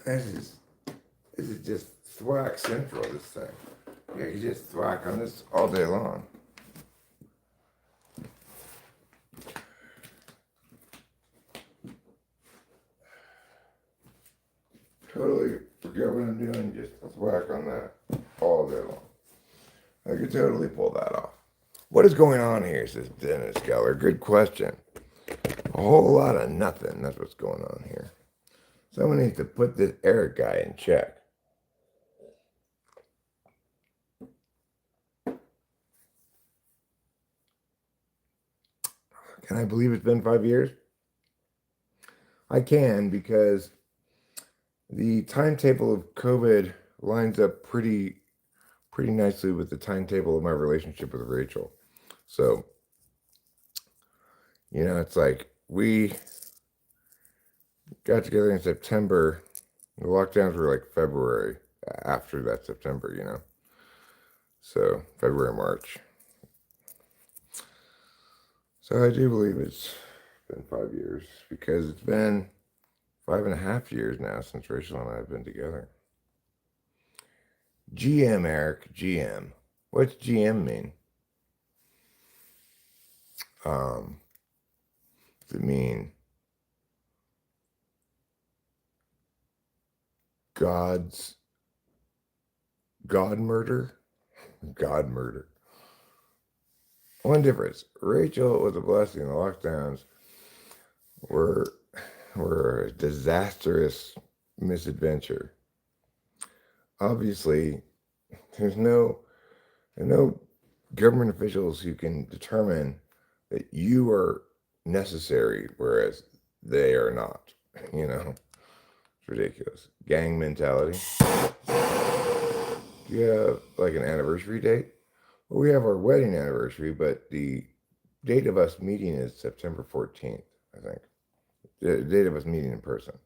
This is just thwack central, this thing. Yeah, you just thwack on this all day long. Totally forget what I'm doing, just thwack on that all day long. I could totally pull that off. What is going on here, says Dennis Geller. Good question. A whole lot of nothing. That's what's going on here. Someone needs to put this Eric guy in check. Can I believe it's been 5 years? I can, because the timetable of COVID lines up pretty nicely with the timetable of my relationship with Rachel. So, it's like we got together in September. The lockdowns were like February, after that September, So, February, March. So I do believe it's been 5 years, because it's been 5.5 years now since Rachel and I have been together. GM, Eric, GM. What's GM mean? Does it mean God murder? God murder. One difference. Rachel was a blessing. The lockdowns were a disastrous misadventure. Obviously, there's no government officials who can determine that you are necessary, whereas they are not. It's ridiculous. Gang mentality. Do you have like an anniversary date? Well, we have our wedding anniversary, but the date of us meeting is September 14th, I think. The date of us meeting in person.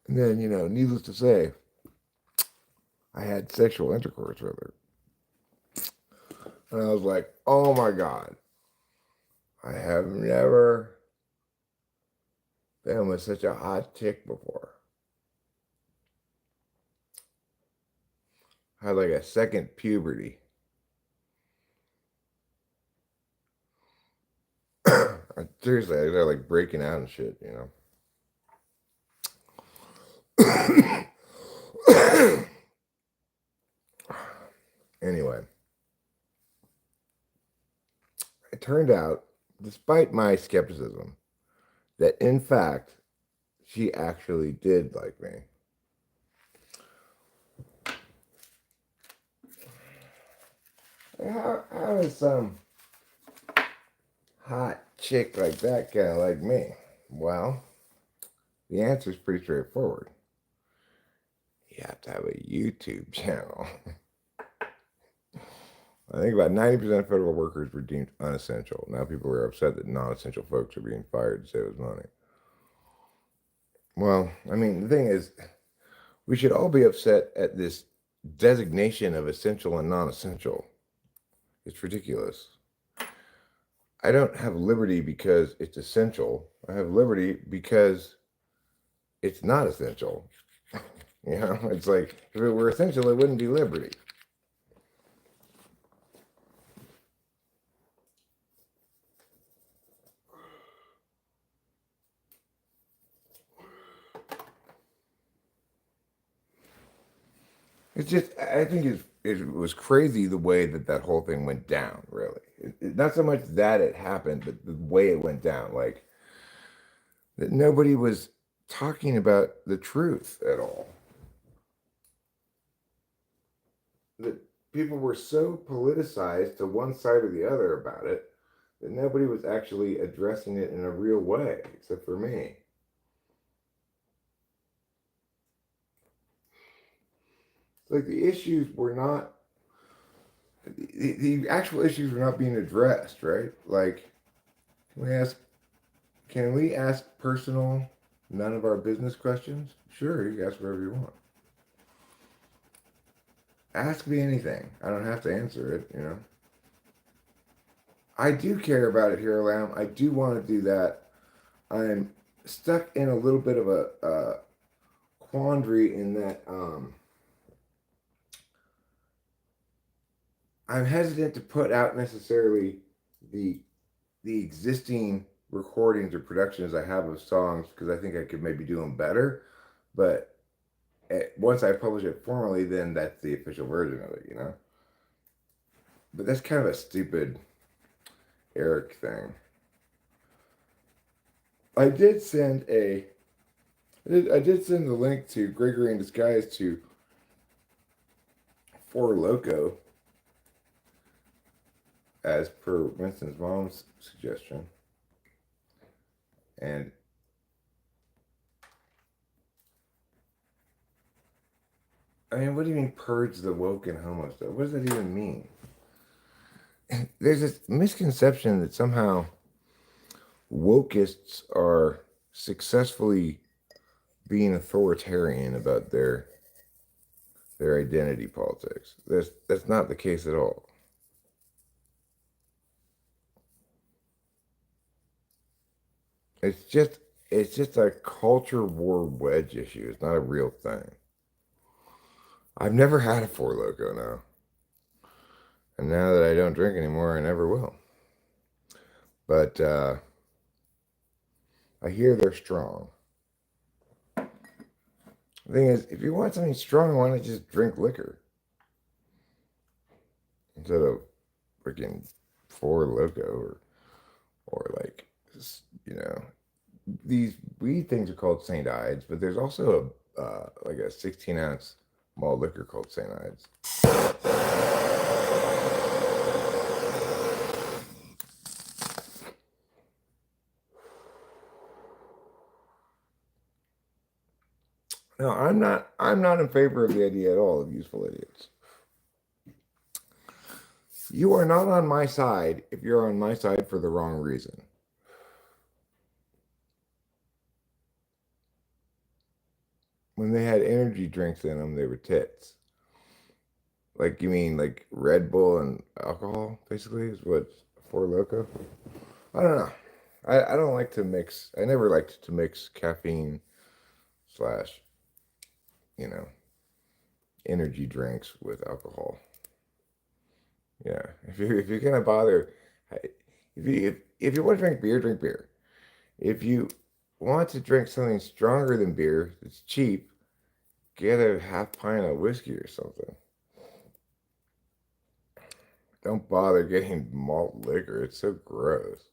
And then, needless to say, I had sexual intercourse with her. And I was like, oh my God, I have never been with such a hot chick before. I had like a second puberty. Seriously, I was like breaking out and shit. Anyway, it turned out, despite my skepticism, that in fact, she actually did like me. How is some hot chick like that kind of like me? Well, the answer is pretty straightforward. You have to have a YouTube channel. I think about 90% of federal workers were deemed unessential. Now people are upset that non-essential folks are being fired to save us money. Well, I mean, the thing is, we should all be upset at this designation of essential and non-essential. It's ridiculous. I don't have liberty because it's essential. I have liberty because it's not essential. It's like, if it were essential, it wouldn't be liberty. It's just, I think it was crazy the way that whole thing went down, really. Not so much that it happened, but the way it went down. Like, that nobody was talking about the truth at all. That people were so politicized to one side or the other about it that nobody was actually addressing it in a real way, except for me. Like, the issues were not, the actual issues were not being addressed, right? Like, can we ask personal, none of our business questions? Sure, you can ask whatever you want. Ask me anything. I don't have to answer it, you know. I do care about it here, Lamb. I do want to do that. I'm stuck in a little bit of a quandary in that I'm hesitant to put out necessarily the existing recordings or productions I have of songs because I think I could maybe do them better. But once I publish it formally, then that's the official version of it, you know. But that's kind of a stupid Eric thing. I did send a I did send the link to Gregory in Disguise to Four Loco as per Winston's mom's suggestion. And I mean, what do you mean purge the woke and homo stuff? What does that even mean? There's this misconception that somehow wokeists are successfully being authoritarian about their identity politics. That's not the case at all. It's just it's just a culture war wedge issue. It's not a real thing. I've never had a Four Loco now. And now that I don't drink anymore, I never will. But I hear they're strong. The thing is, if you want something strong, why not just drink liquor instead of freaking Four Loco or like you know these weed things are called Saint Ides, but there's also a like a 16-ounce malt liquor called Saint Ides. No, I'm not. I'm not in favor of the idea at all of useful idiots. You are not on my side if you're on my side for the wrong reason. When they had energy drinks in them, they were tits. Like you mean like Red Bull and alcohol, basically, is what Four Loco? I don't know. I don't like to mix. I never liked to mix caffeine slash, you know, energy drinks with alcohol. Yeah, if you're gonna bother, if you want to drink beer, drink beer. If you want to drink something stronger than beer that's cheap, get a half pint of whiskey or something. Don't bother getting malt liquor. It's so gross.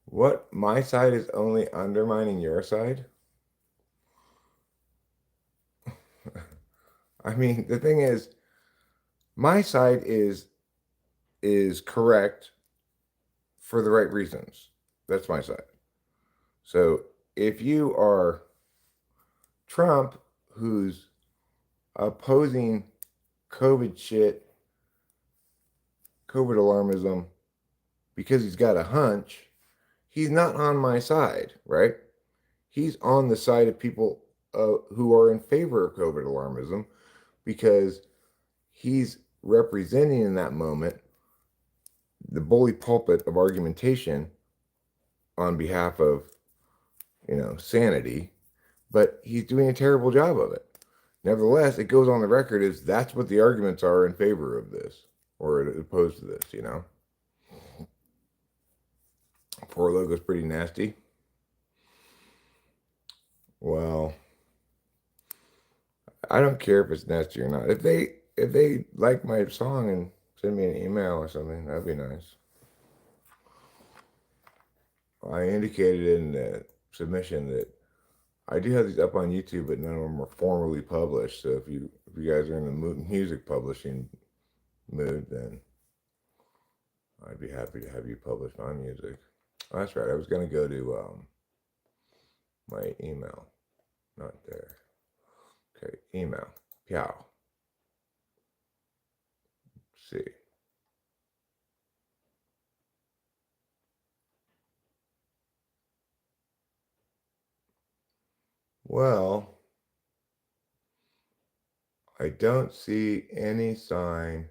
What? My side is only undermining your side? I mean, the thing is, my side is correct for the right reasons. That's my side. So if you are Trump, who's opposing COVID shit, COVID alarmism, because he's got a hunch, he's not on my side, right? He's on the side of people who are in favor of COVID alarmism because he's representing in that moment the bully pulpit of argumentation on behalf of, sanity, but he's doing a terrible job of it. Nevertheless, it goes on the record as that's what the arguments are in favor of this or opposed to this, Four Logo's pretty nasty. Well, I don't care if it's nasty or not. If they like my song and send me an email or something, that'd be nice. I indicated in the submission that I do have these up on YouTube, but none of them are formally published. So if you guys are in the music publishing mood, then I'd be happy to have you publish my music. Oh, that's right. I was gonna go to my email. Not there. Okay, email. Pio. See. Well, I don't see any sign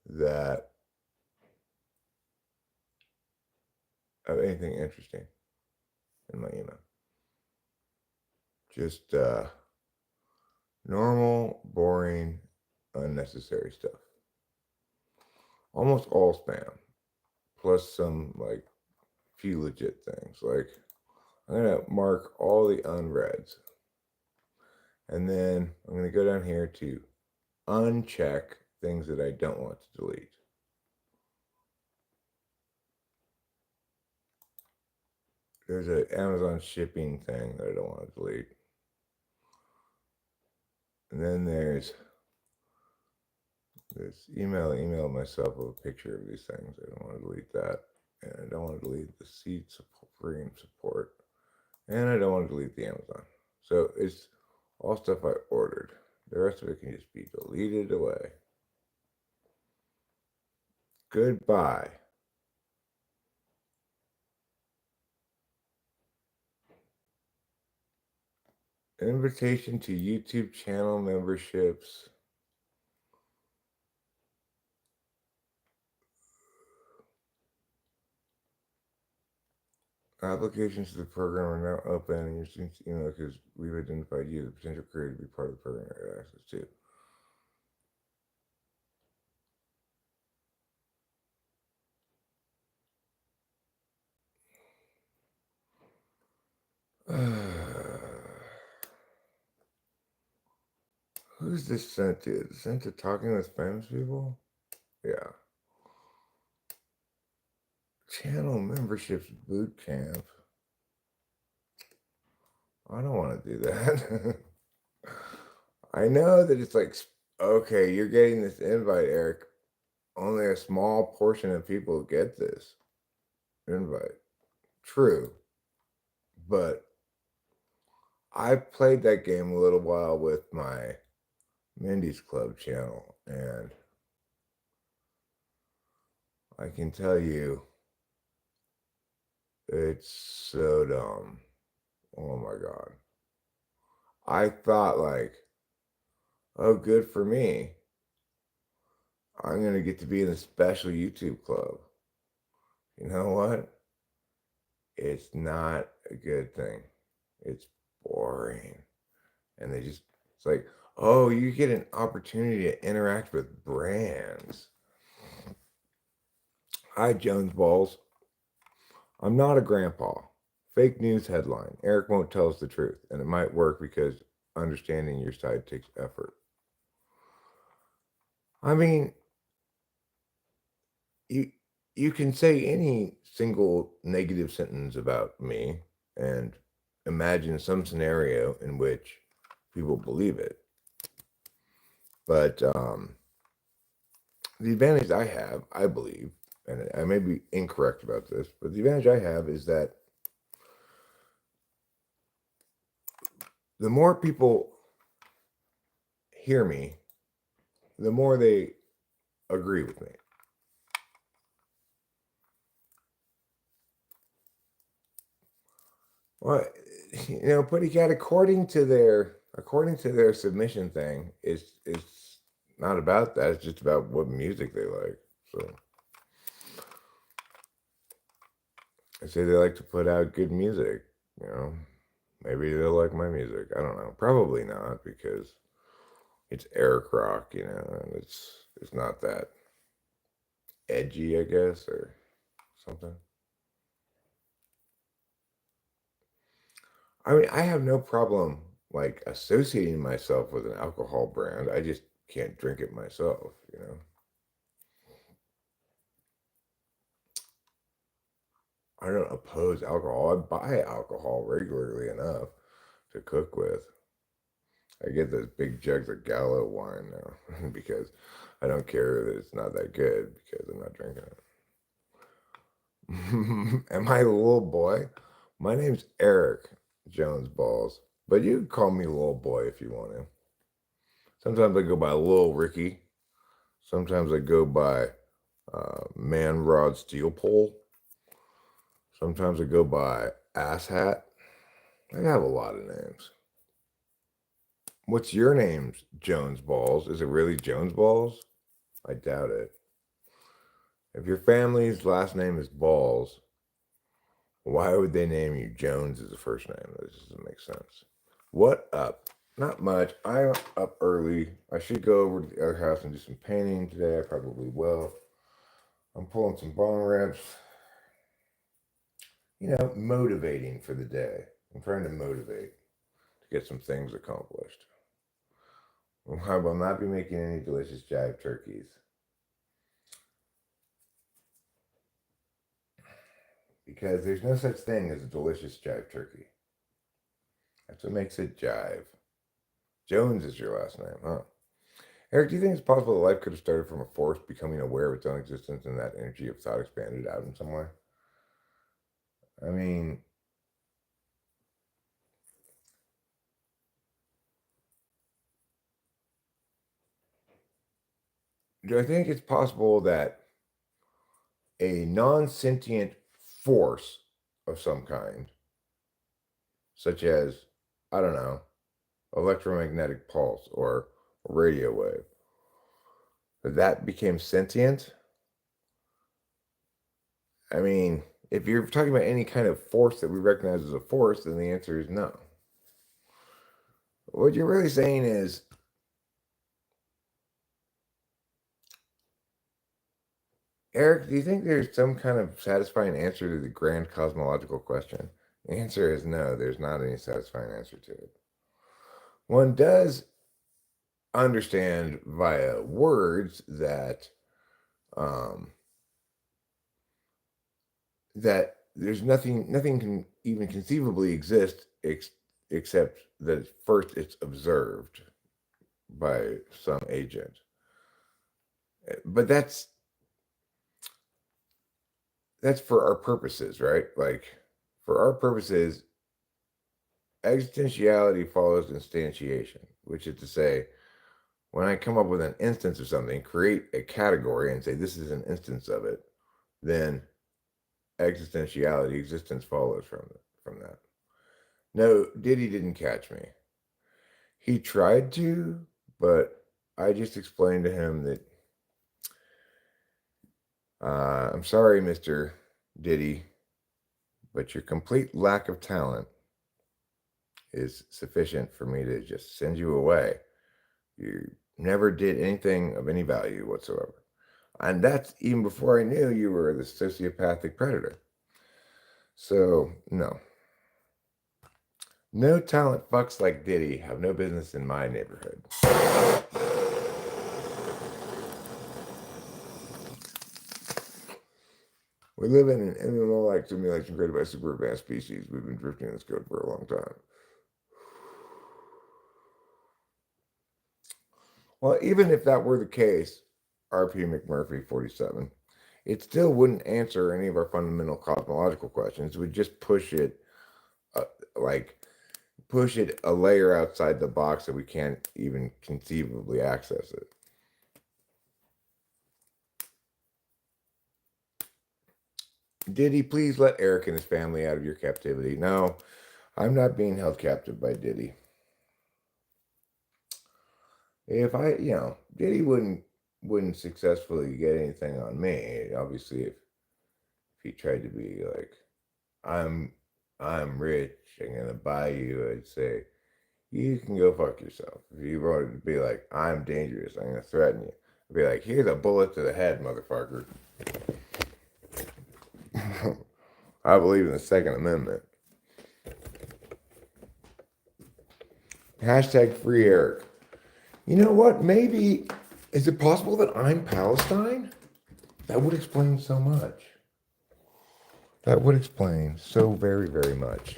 that of anything interesting in my email. Just normal, boring, unnecessary stuff. Almost all spam, plus some like few legit things. Like I'm gonna mark all the unreads, and then I'm gonna go down here to uncheck things that I don't want to delete. There's an Amazon shipping thing that I don't want to delete. And then there's this email myself with a picture of these things. I don't want to delete that. And I don't want to delete the seed support. And I don't want to delete the Amazon. So it's all stuff I ordered. The rest of it can just be deleted away. Goodbye. Invitation to YouTube channel memberships. Applications to the program are now open, and your students email because we've identified you as a potential creator to be part of the program you have access to. Who's this sent to? Is it sent to Talking with Famous People? Yeah. Channel memberships boot camp. I don't want to do that. I know that it's like, okay, you're getting this invite, Eric. Only a small portion of people get this invite. True. But I played that game a little while with my Mindy's Club channel, and I can tell you it's so dumb. Oh my God. I thought like, oh, good for me. I'm going to get to be in a special YouTube club. You know what? It's not a good thing. It's boring. And it's like, oh, you get an opportunity to interact with brands. Hi, Jones Balls. I'm not a grandpa. Fake news headline. Eric won't tell us the truth, and it might work because understanding your side takes effort. I mean, you can say any single negative sentence about me and imagine some scenario in which people believe it. But the advantage I have, I believe, and I may be incorrect about this, but the advantage I have is that the more people hear me, the more they agree with me. Well, Putty Cat, according to their submission thing, it's not about that. It's just about what music they like. So I say they like to put out good music. Maybe they'll like my music. I don't know. Probably not because it's Eric rock. And it's not that edgy, I guess, or something. I mean, I have no problem like associating myself with an alcohol brand. I just can't drink it myself. I don't oppose alcohol. I buy alcohol regularly enough to cook with. I get those big jugs of Gallo wine now because I don't care that it's not that good because I'm not drinking it. Am I a little boy? My name's Eric Jones Balls, but you can call me little boy if you want to. Sometimes I go by Little Ricky. Sometimes I go by Man Rod Steel Pole. Sometimes I go by Ass Hat. I have a lot of names. What's your name, Jones Balls? Is it really Jones Balls? I doubt it. If your family's last name is Balls, why would they name you Jones as a first name? That doesn't make sense. What up? Not much. I'm up early. I should go over to the other house and do some painting today. I probably will. I'm pulling some bong rips. Motivating for the day. I'm trying to motivate to get some things accomplished. I will not be making any delicious jive turkeys. Because there's no such thing as a delicious jive turkey. That's what makes it jive. Jones is your last name, huh? Eric, do you think it's possible that life could have started from a force becoming aware of its own existence and that energy of thought expanded out in some way? I mean, do I think it's possible that a non sentient force of some kind, such as, I don't know, electromagnetic pulse or a radio wave, that became sentient? I mean, if you're talking about any kind of force that we recognize as a force, then the answer is no. What you're really saying is, Eric, do you think there's some kind of satisfying answer to the grand cosmological question? The answer is no, there's not any satisfying answer to it. One does understand via words that that there's nothing can even conceivably exist except that first it's observed by some agent. But that's for our purposes, right? Like, for our purposes, existentiality follows instantiation, which is to say, when I come up with an instance of something, create a category and say this is an instance of it, then existentiality, existence follows from that. No, Diddy didn't catch me. He tried to, but I just explained to him that I'm sorry, Mr. Diddy, but your complete lack of talent is sufficient for me to just send you away. You never did anything of any value whatsoever. And that's even before I knew you were the sociopathic predator. So, no. No talent fucks like Diddy have no business in my neighborhood. We live in an MMO-like simulation created by super advanced species. We've been drifting in this code for a long time. Well, even if that were the case, RP McMurphy 47, it still wouldn't answer any of our fundamental cosmological questions. It would just push it, push it a layer outside the box that we can't even conceivably access it. Diddy, please let Eric and his family out of your captivity. No, I'm not being held captive by Diddy. If Diddy wouldn't successfully get anything on me. Obviously, if he tried to be like, I'm rich, I'm gonna buy you, I'd say, you can go fuck yourself. If you wanted to be like, I'm dangerous, I'm gonna threaten you, I'd be like, here's a bullet to the head, motherfucker. I believe in the Second Amendment. Hashtag free Eric. You know what? Maybe, is it possible that I'm Palestine? That would explain so much. That would explain so very, very much.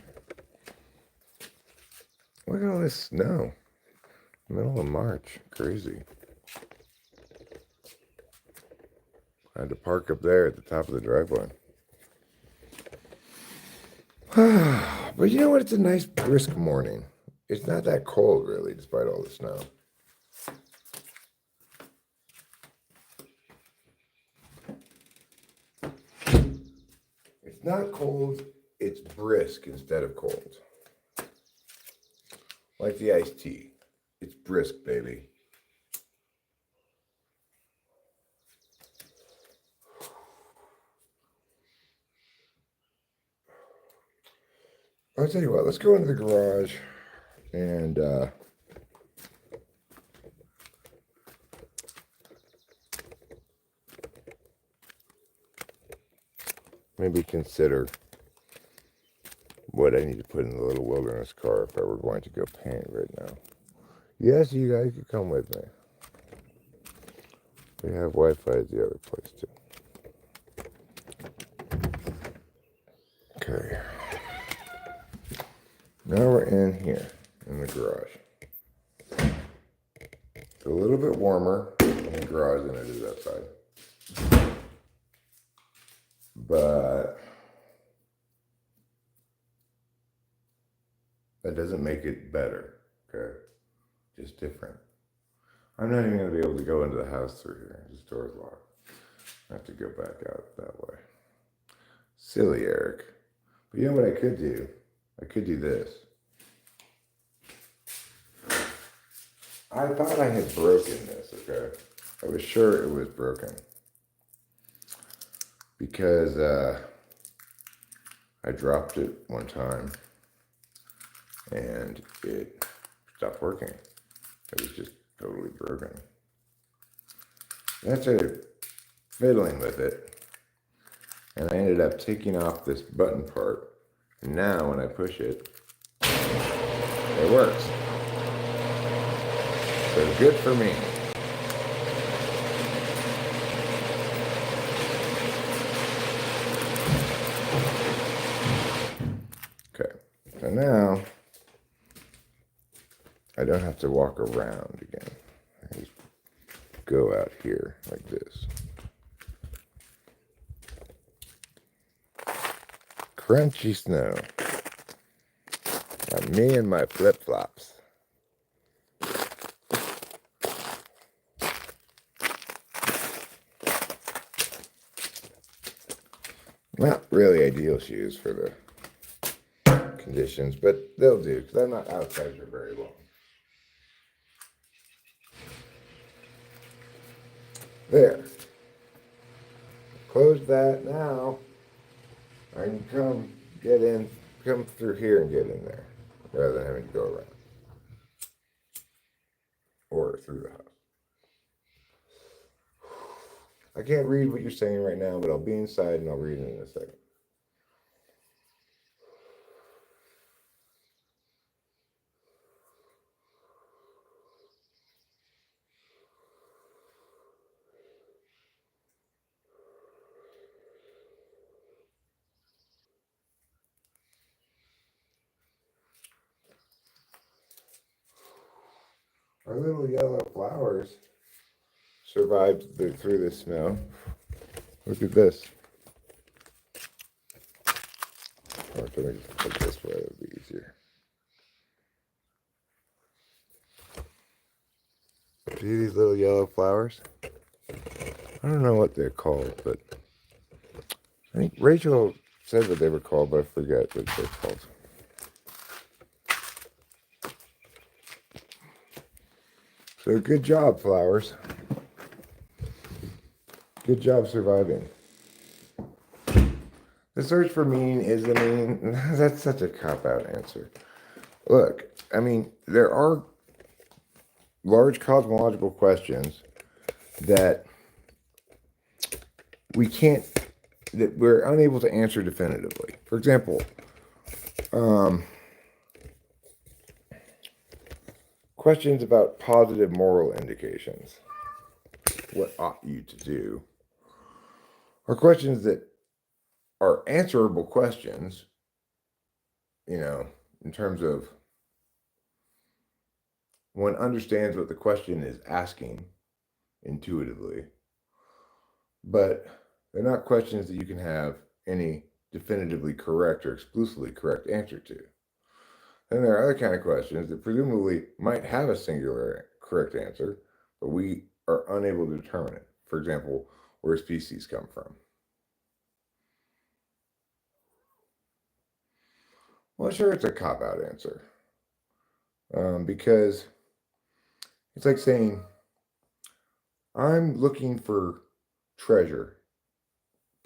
Look at all this snow. Middle of March. Crazy. I had to park up there at the top of the driveway. But you know what? It's a nice brisk morning. It's not that cold, really, despite all the snow. It's not cold. It's brisk instead of cold. Like the iced tea. It's brisk, baby. I'll tell you what, let's go into the garage and maybe consider what I need to put in the little wilderness car if I were going to go paint right now. Yes, you guys could come with me. We have Wi-Fi at the other place too. Okay. Now we're in here, in the garage. It's a little bit warmer in the garage than it is outside. But that doesn't make it better, okay? Just different. I'm not even going to be able to go into the house through here. This door's locked. I have to go back out that way. Silly Eric. But you know what I could do? I could do this. I thought I had broken this, okay? I was sure it was broken. Because I dropped it one time and it stopped working. It was just totally broken. And I started fiddling with it, and I ended up taking off this button part. And now when I push it, it works. So good for me. Okay, so now I don't have to walk around again. I just go out here like this. Crunchy snow. Like me and my flip-flops. Not really ideal shoes for the conditions, but they'll do because I'm not outside for very long. There. Close that now. I can come through here and get in there rather than having to go around or through the house. I can't read what you're saying right now, but I'll be inside and I'll read it in a second. Our little yellow flowers survived through the snow. Look at this. Or let me just put this way, it'll be easier. See these little yellow flowers? I don't know what they're called, but I think Rachel said what they were called, but I forget what they're called. So good job, flowers. Good job surviving. The search for meaning is the meaning. That's such a cop-out answer. Look, I mean, there are large cosmological questions that we're unable to answer definitively. For example, questions about positive moral indications. What ought you to do? Are questions that are answerable questions, in terms of one understands what the question is asking intuitively, but they're not questions that you can have any definitively correct or exclusively correct answer to. Then there are other kind of questions that presumably might have a singular correct answer, but we are unable to determine it. For example, where species come from. Well, sure, it's a cop-out answer. Because it's like saying, I'm looking for treasure,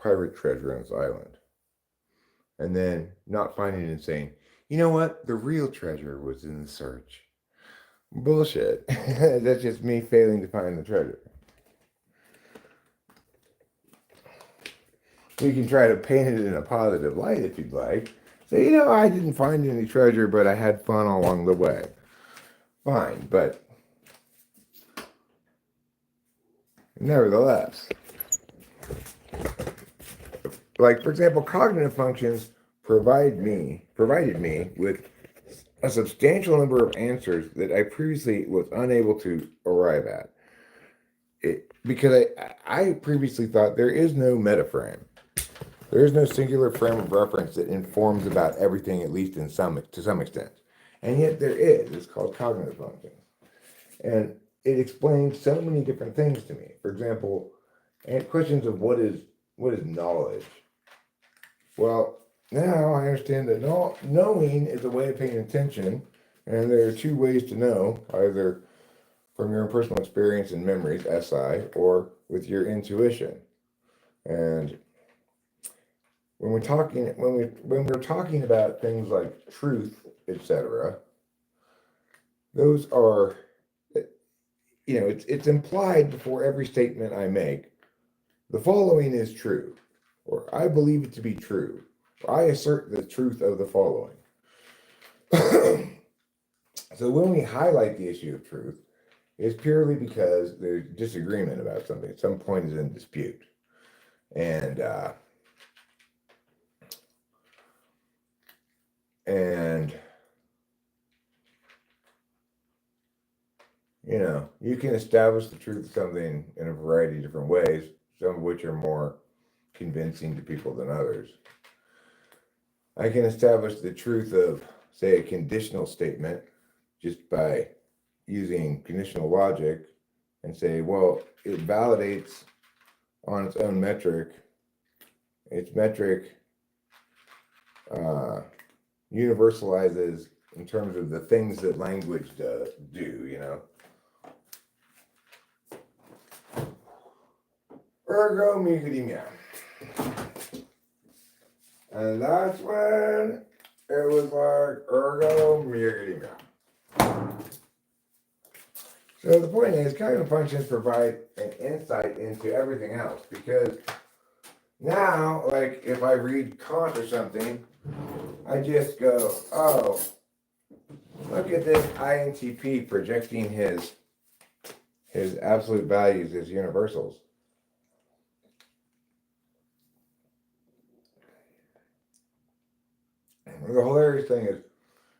pirate treasure on this island, and then not finding it and saying, you know what? The real treasure was in the search. Bullshit. That's just me failing to find the treasure. You can try to paint it in a positive light if you'd like. Say, I didn't find any treasure, but I had fun along the way. Fine, but nevertheless, like for example, cognitive functions provided me with a substantial number of answers that I previously was unable to arrive at. Because I previously thought there is no metaframe. There is no singular frame of reference that informs about everything, at least to some extent. And yet there is. It's called cognitive functions. And it explains so many different things to me. For example, questions of what is knowledge. Well, now I understand that knowing is a way of paying attention, and there are two ways to know, either from your own personal experience and memories, SI, or with your intuition. And when we're talking about things like truth, etc., those are, it's implied before every statement I make. The following is true, or I believe it to be true, or I assert the truth of the following. So when we highlight the issue of truth, it's purely because there's disagreement about something. Some point is in dispute. And you can establish the truth of something in a variety of different ways, some of which are more convincing to people than others. I can establish the truth of, say, a conditional statement just by using conditional logic and say, well, it validates on its own metric. Its metric universalizes in terms of the things that language do, Ergo mucity meow. And that's when it was like ergo mucity meow. So the point is, cognitive functions provide an insight into everything else, because now, like if I read Kant or something, I just go, oh, look at this INTP projecting his absolute values as universals. The hilarious thing is,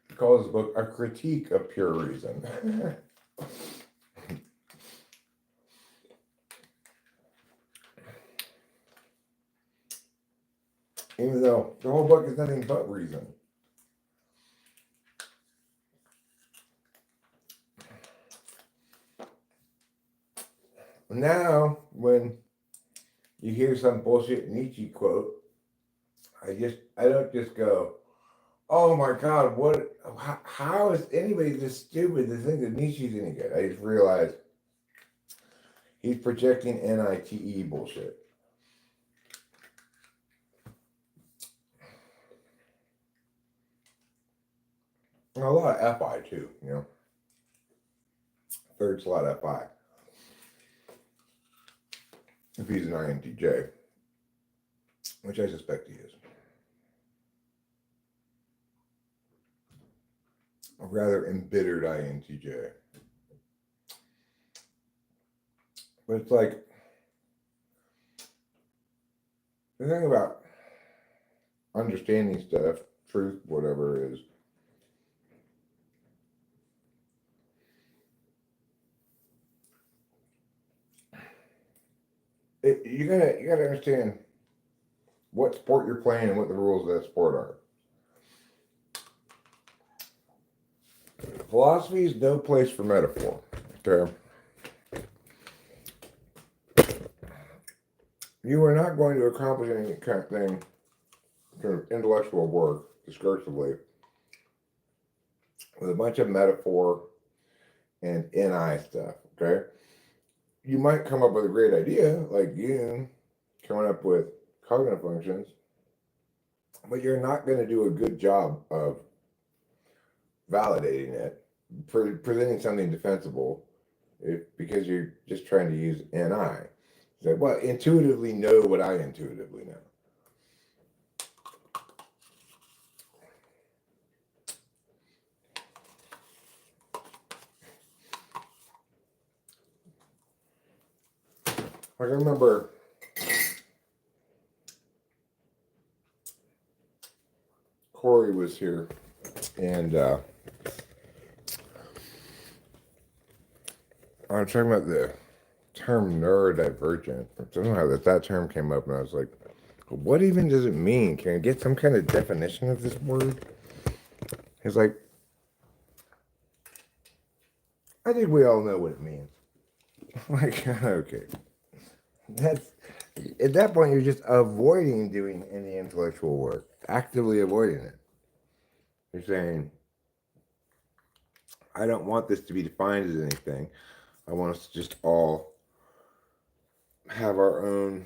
he calls his book a critique of pure reason. Even though the whole book is nothing but reason. Now, when you hear some bullshit Nietzsche quote, I don't just go, oh my God, how is anybody this stupid to think that Nietzsche's any good? I just realize he's projecting NITE bullshit. And a lot of FI too, Third's a lot of FI. If he's an INTJ, which I suspect he is. A rather embittered INTJ. But it's like, the thing about understanding stuff, truth, whatever it is, you gotta understand what sport you're playing and what the rules of that sport are. Philosophy is no place for metaphor. Okay. You are not going to accomplish any kind of thing, kind of intellectual work, discursively, with a bunch of metaphor and NI stuff, okay? You might come up with a great idea, like you coming up with cognitive functions, but you're not going to do a good job of validating it, presenting something defensible, because you're just trying to use NI. So, well, intuitively know what I intuitively know. Like I remember Corey was here, and I was talking about the term neurodivergent. Somehow that term came up, and I was like, what even does it mean? Can I get some kind of definition of this word? He's like, I think we all know what it means. Like, okay. That's at that point you're just avoiding doing any intellectual work, actively avoiding it. You're saying, I don't want this to be defined as anything. I want us to just all have our own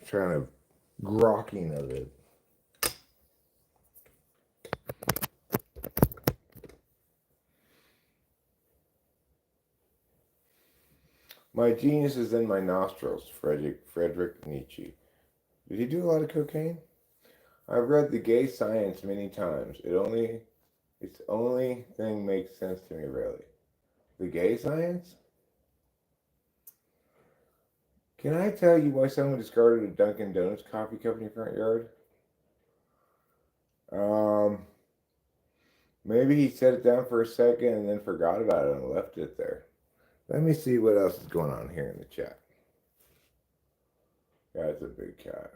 kind of grokking of it. My genius is in my nostrils, Friedrich Nietzsche. Did he do a lot of cocaine? I've read The Gay Science many times. Its only thing makes sense to me, really. The Gay Science? Can I tell you why someone discarded a Dunkin' Donuts coffee cup in your front yard? Maybe he set it down for a second and then forgot about it and left it there. Let me see what else is going on here in the chat. That's a big cat.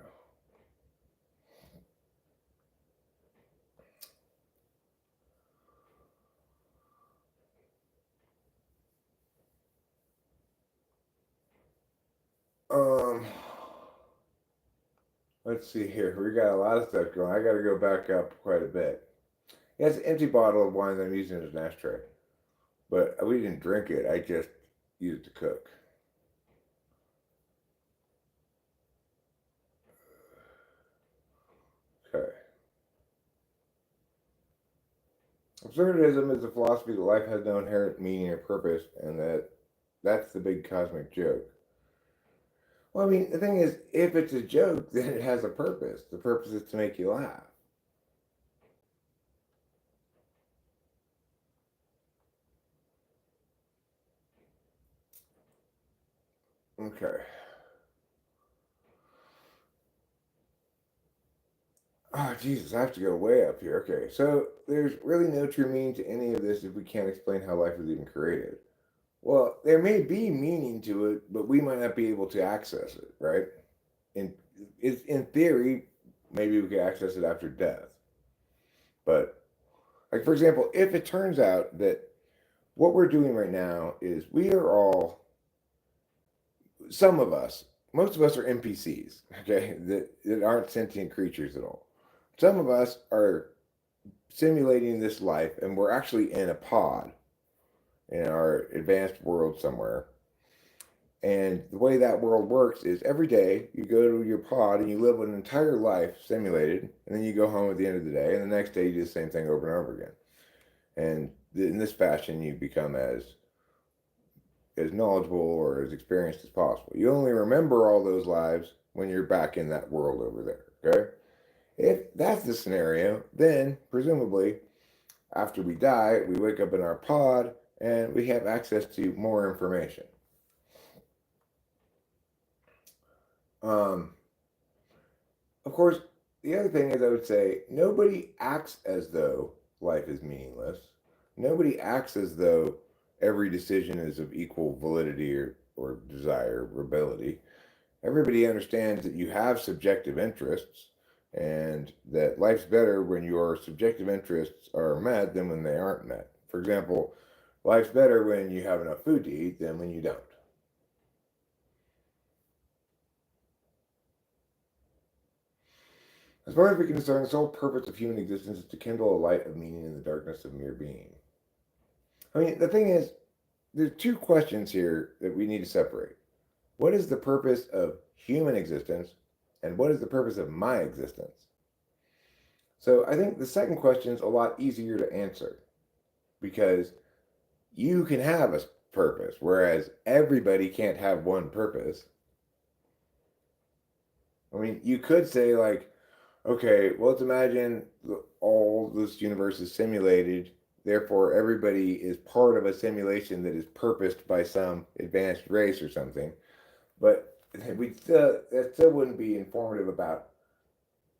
Let's see here. We got a lot of stuff going. I got to go back up quite a bit. Yeah, it's an empty bottle of wine that I'm using as an ashtray. But we didn't drink it. I just used it to cook. Okay. Absurdism is the philosophy that life has no inherent meaning or purpose, and that's the big cosmic joke. Well, I mean, the thing is, if it's a joke, then it has a purpose. The purpose is to make you laugh. Okay. Oh, Jesus, I have to go way up here. Okay, so there's really no true meaning to any of this if we can't explain how life was even created. Well, there may be meaning to it, but we might not be able to access it, right? In, in theory, maybe we could access it after death. But, like, for example, if it turns out that what we're doing right now is we are all, some of us, most of us are NPCs, okay, that aren't sentient creatures at all. Some of us are simulating this life, and we're actually in a pod in our advanced world somewhere. And the way that world works is every day you go to your pod and you live an entire life simulated, and then you go home at the end of the day, and the next day you do the same thing over and over again. And in this fashion, you become as knowledgeable or as experienced as possible. You only remember all those lives when you're back in that world over there. Okay, if that's the scenario, then presumably after we die, we wake up in our pod and we have access to more information. Of course, the other thing is, I would say nobody acts as though life is meaningless. Nobody acts as though every decision is of equal validity or desire or ability. Everybody understands that you have subjective interests and that life's better when your subjective interests are met than when they aren't met. For example, life's better when you have enough food to eat than when you don't. As far as we can discern, the sole purpose of human existence is to kindle a light of meaning in the darkness of mere being. I mean, the thing is, there's two questions here that we need to separate. What is the purpose of human existence, and what is the purpose of my existence? So I think the second question is a lot easier to answer because you can have a purpose, whereas everybody can't have one purpose. I mean, you could say, like, okay, well, let's imagine all this universe is simulated. Therefore, everybody is part of a simulation that is purposed by some advanced race or something. But that still wouldn't be informative about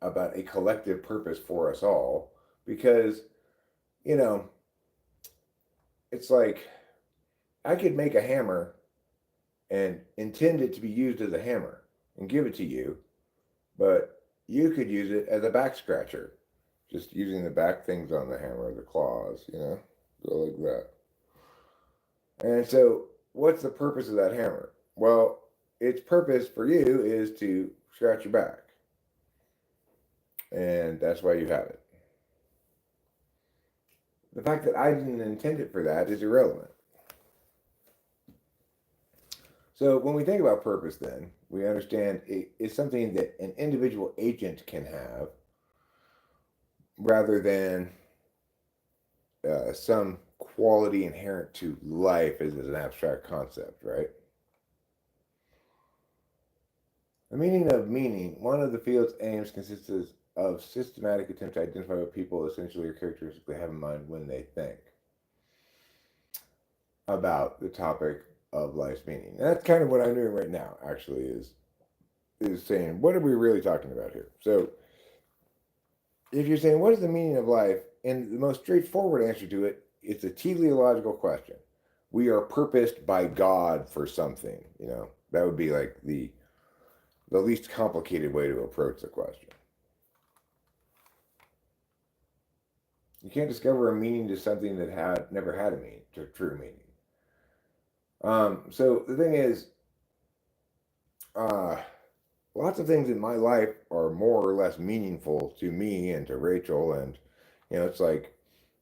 a collective purpose for us all, because you know it's like I could make a hammer and intend it to be used as a hammer and give it to you, but you could use it as a back scratcher, just using the back things on the hammer, the claws, go like that. And so, what's the purpose of that hammer? Well, its purpose for you is to scratch your back, and that's why you have it. The fact that I didn't intend it for that is irrelevant. So when we think about purpose, then we understand it is something that an individual agent can have rather than some quality inherent to life as an abstract concept, right? The meaning of meaning, one of the field's aims consists of systematic attempt to identify what people essentially or characteristically have in mind when they think about the topic of life's meaning. And that's kind of what I'm doing right now, actually, is saying, what are we really talking about here? So if you're saying, what is the meaning of life? And the most straightforward answer to it, it's a teleological question. We are purposed by God for something, That would be like the least complicated way to approach the question. You can't discover a meaning to something that had never had a meaning, to true meaning. So the thing is, lots of things in my life are more or less meaningful to me and to Rachel, and it's like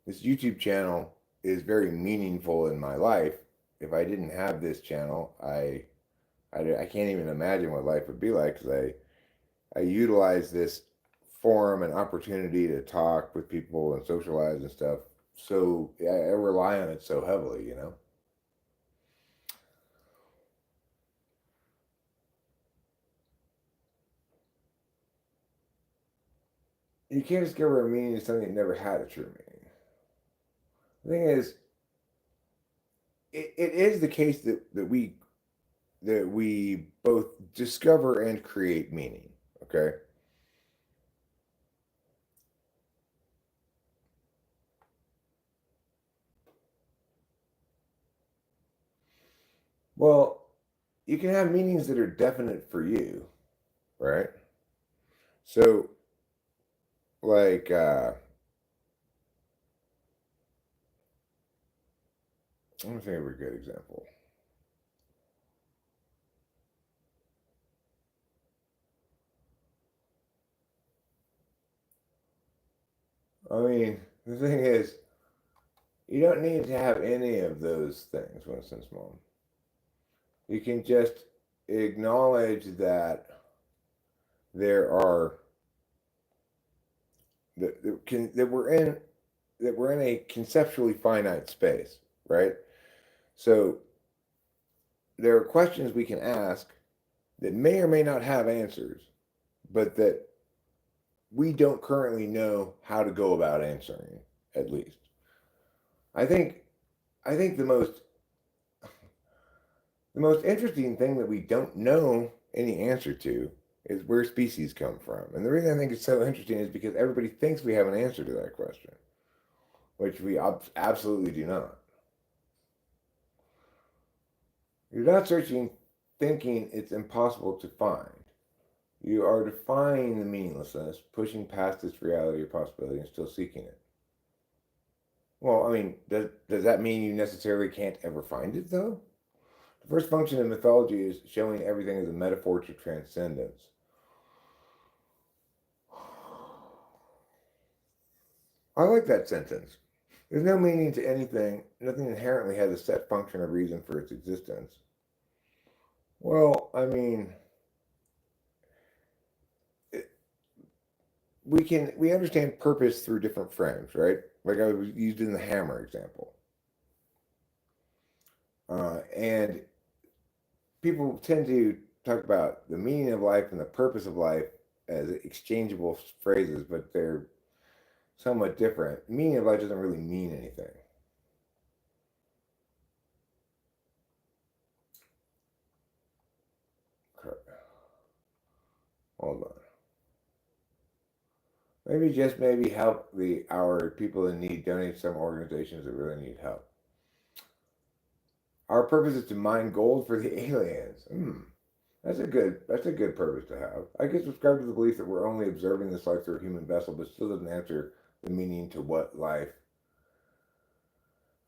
this YouTube channel is very meaningful in my life. If I didn't have this channel, I can't even imagine what life would be like, because I utilize this forum and opportunity to talk with people and socialize and stuff. So I rely on it so heavily. You can't discover a meaning to something that never had a true meaning. The thing is, it is the case that we both discover and create meaning. Okay. Well, you can have meanings that are definite for you, right? So, like, let me think of a good example. I mean, the thing is, you don't need to have any of those things, Winston Small. You can just acknowledge that there are that we're in a conceptually finite space, right? So there are questions we can ask that may or may not have answers, but that we don't currently know how to go about answering, at least. I think I think the most interesting thing that we don't know any answer to is where species come from. And the reason I think it's so interesting is because everybody thinks we have an answer to that question, which we absolutely do not. You're not searching thinking it's impossible to find. You are defying the meaninglessness, pushing past this reality or possibility, and still seeking it. Well, I mean, does that mean you necessarily can't ever find it, though? The first function of mythology is showing everything as a metaphor to transcendence. I like that sentence. There's no meaning to anything. Nothing inherently has a set function or reason for its existence. Well, I mean, we understand purpose through different frames, right? Like I was used in the hammer example, and people tend to talk about the meaning of life and the purpose of life as exchangeable phrases, but they're somewhat different. Meaning of life doesn't really mean anything. Hold on. Maybe just maybe help our people in need, donate to some organizations that really need help. Our purpose is to mine gold for the aliens. That's a good purpose to have. I can subscribe to the belief that we're only observing this life through a human vessel, but still doesn't answer the meaning to what life.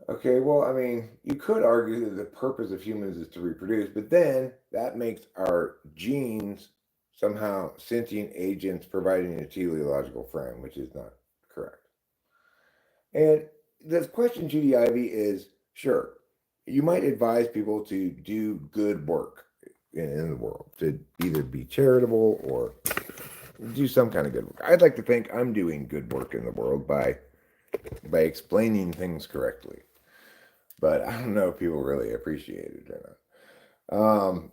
Okay, well, I mean, you could argue that the purpose of humans is to reproduce, but then that makes our genes somehow sentient agents providing a teleological frame, which is not correct. And the question, Judy Ivy, is sure, you might advise people to do good work in the world, to either be charitable or do some kind of good work. I'd like to think I'm doing good work in the world by explaining things correctly, but I don't know if people really appreciate it or not.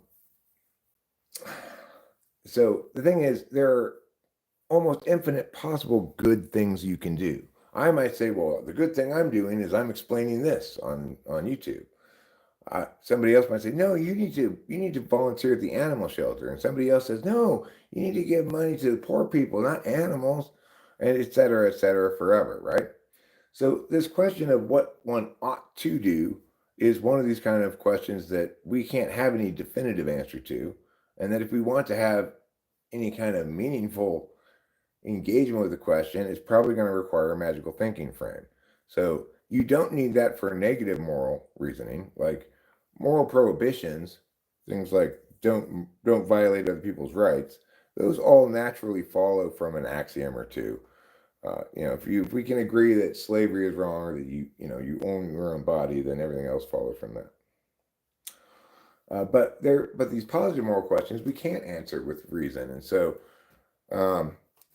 So the thing is, there are almost infinite possible good things you can do. I might say, well, the good thing I'm doing is I'm explaining this on YouTube. Somebody else might say, no, you need to volunteer at the animal shelter, and somebody else says, no, you need to give money to the poor people, not animals, and et cetera, forever, right? So this question of what one ought to do is one of these kind of questions that we can't have any definitive answer to, and that if we want to have any kind of meaningful engagement with the question, it's probably going to require a magical thinking frame. So you don't need that for negative moral reasoning, like moral prohibitions, things like don't violate other people's rights. Those all naturally follow from an axiom or two. If we can agree that slavery is wrong or that you own your own body, then everything else follows from that. But these positive moral questions we can't answer with reason, and so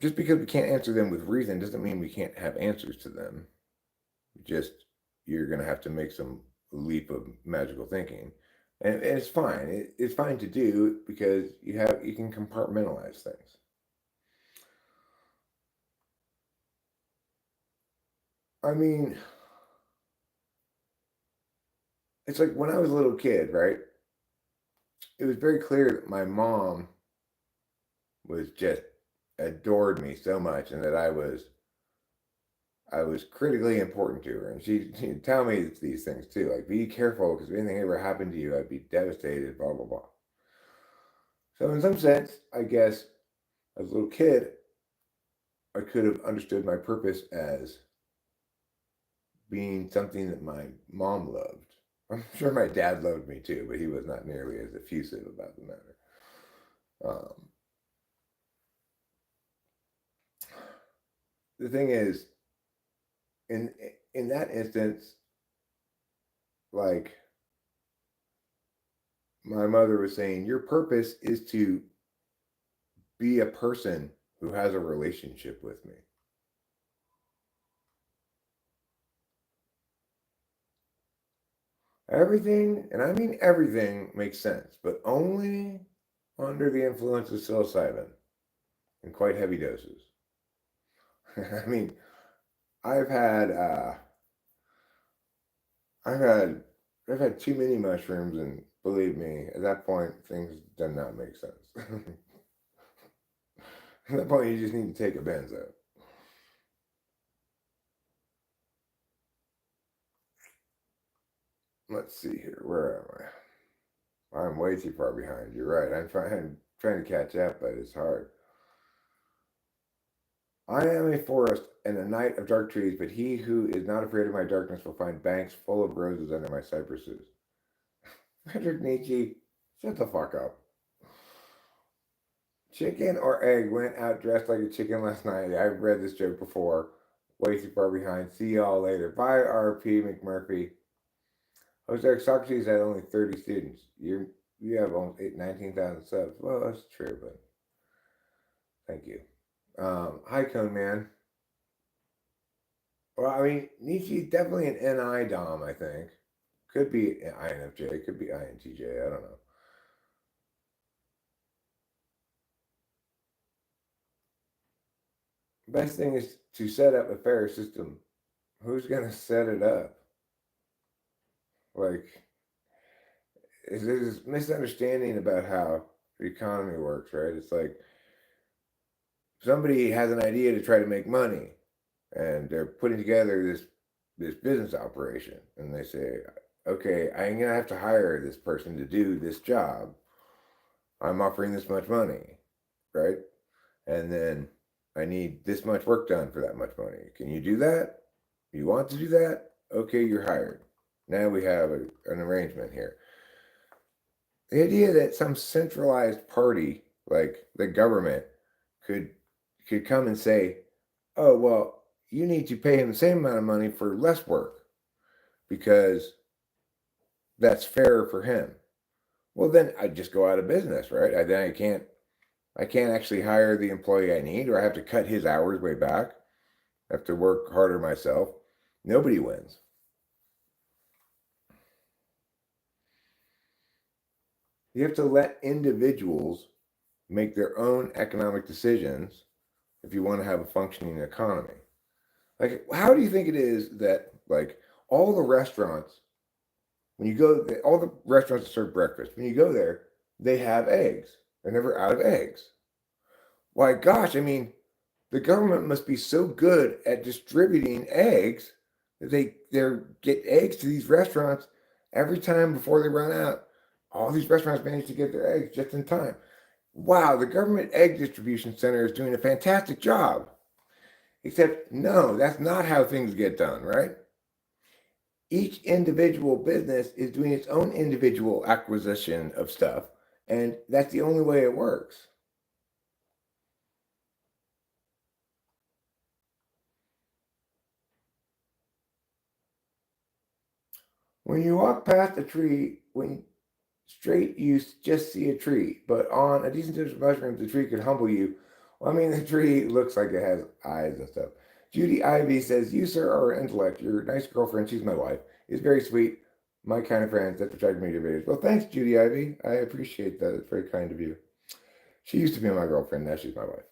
just because we can't answer them with reason doesn't mean we can't have answers to them. Just you're going to have to make some leap of magical thinking, and it's fine. It's fine to do because you can compartmentalize things. I mean, it's like when I was a little kid, right? It was very clear that my mom was just adored me so much, and that I was critically important to her, and she'd tell me these things too, like be careful because if anything ever happened to you, I'd be devastated. Blah blah blah. So in some sense, I guess as a little kid, I could have understood my purpose as being something that my mom loved. I'm sure my dad loved me too, but he was not nearly as effusive about the matter. Um, the thing is, in in that instance, like my mother was saying, your purpose is to be a person who has a relationship with me. Everything, and I mean everything, makes sense, but only under the influence of psilocybin in quite heavy doses. I mean, I've had uh, I've had I've had too many mushrooms, and believe me, at that point, things do not make sense. At that point, you just need to take a benzo. Let's see here. Where am I? I'm way too far behind. You're right. I'm trying to catch up, but it's hard. I am a forest and a night of dark trees, but he who is not afraid of my darkness will find banks full of roses under my cypresses. Frederick Nietzsche, shut the fuck up. Chicken or egg went out dressed like a chicken last night. I've read this joke before. way too far behind. See y'all later. Bye, RP McMurphy. Ozark Socrates had only 30 students. You have almost 19,000 subs. Well, that's true, but thank you. Hi, Cone Man. Well, I mean, Nietzsche definitely an NI Dom, I think. Could be INFJ, could be INTJ, I don't know. Best thing is to set up a fair system. Who's going to set it up? Like, there's this misunderstanding about how the economy works, right? It's like somebody has an idea to try to make money, and they're putting together this business operation, and they say, okay, I'm gonna have to hire this person to do this job. I'm offering this much money, right? And then I need this much work done for that much money. Can you do that? You want to do that? Okay, you're hired. Now we have an arrangement here. The idea that some centralized party like the government could come and say, "Oh, well, you need to pay him the same amount of money for less work because that's fair for him." Well, then I just go out of business, right? Then I can't actually hire the employee I need, or I have to cut his hours way back. I have to work harder myself. Nobody wins. You have to let individuals make their own economic decisions if you want to have a functioning economy. Like, how do you think it is that, like, all the restaurants, when you go, all the restaurants that serve breakfast, when you go there, they have eggs. They're never out of eggs. Why, gosh, I mean, the government must be so good at distributing eggs that they get eggs to these restaurants every time before they run out. All these restaurants manage to get their eggs just in time. Wow, the government egg distribution center is doing a fantastic job. Except, no, that's not how things get done, right? Each individual business is doing its own individual acquisition of stuff, and that's the only way it works. When you walk past a tree, when straight you just see a tree, but on a decent dose of mushrooms, the tree could humble you. Well, I mean, the tree looks like it has eyes and stuff. Judy Ivy says, "You, sir, are an intellect. Your nice girlfriend, she's my wife, is very sweet. My kind of friends that attract me to videos." Well, thanks, Judy Ivy. I appreciate that. It's very kind of you. She used to be my girlfriend. Now she's my wife.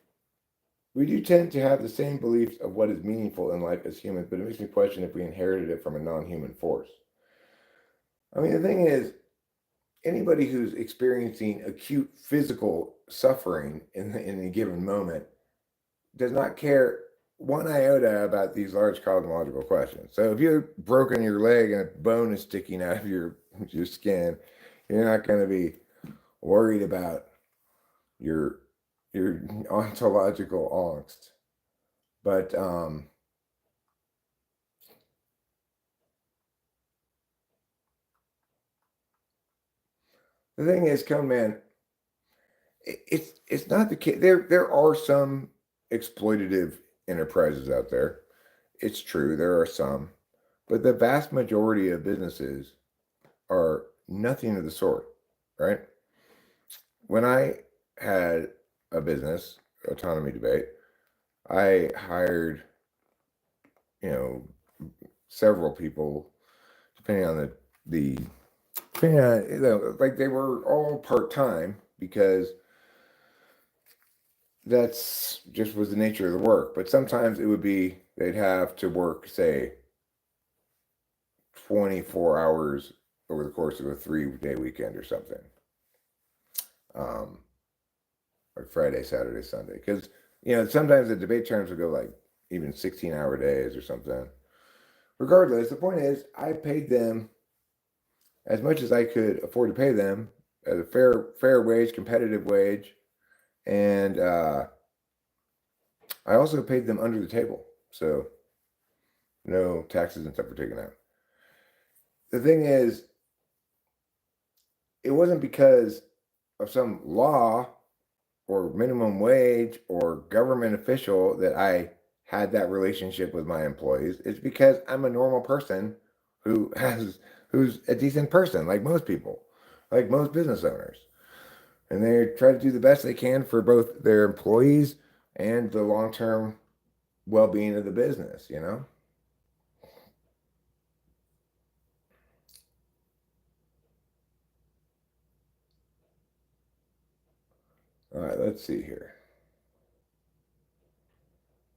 We do tend to have the same beliefs of what is meaningful in life as humans, but it makes me question if we inherited it from a non human force. I mean, the thing is, anybody who's experiencing acute physical suffering in a given moment does not care one iota about these large cosmological questions. So if you've broken your leg and a bone is sticking out of your skin, you're not going to be worried about your ontological angst. But the thing is, come man, it's not the case. There are some exploitative enterprises out there. It's true, there are some, but the vast majority of businesses are nothing of the sort, right? When I had a business, Autonomy Debate, I hired, you know, several people, depending on the depending on, like they were all part time because that's just was the nature of the work. But sometimes it would be they'd have to work, say, 24 hours over the course of a 3-day weekend or something. Um, like Friday, Saturday, Sunday. Because, sometimes the debate terms would go like even 16-hour days or something. Regardless, the point is, I paid them as much as I could afford to pay them at a fair wage, competitive wage. And I also paid them under the table. So no taxes and stuff were taken out. The thing is, it wasn't because of some law or minimum wage or government official that I had that relationship with my employees is because I'm a normal person who's a decent person, like most people, like most business owners. And they try to do the best they can for both their employees and the long-term well-being of the business, you know? All right, let's see here.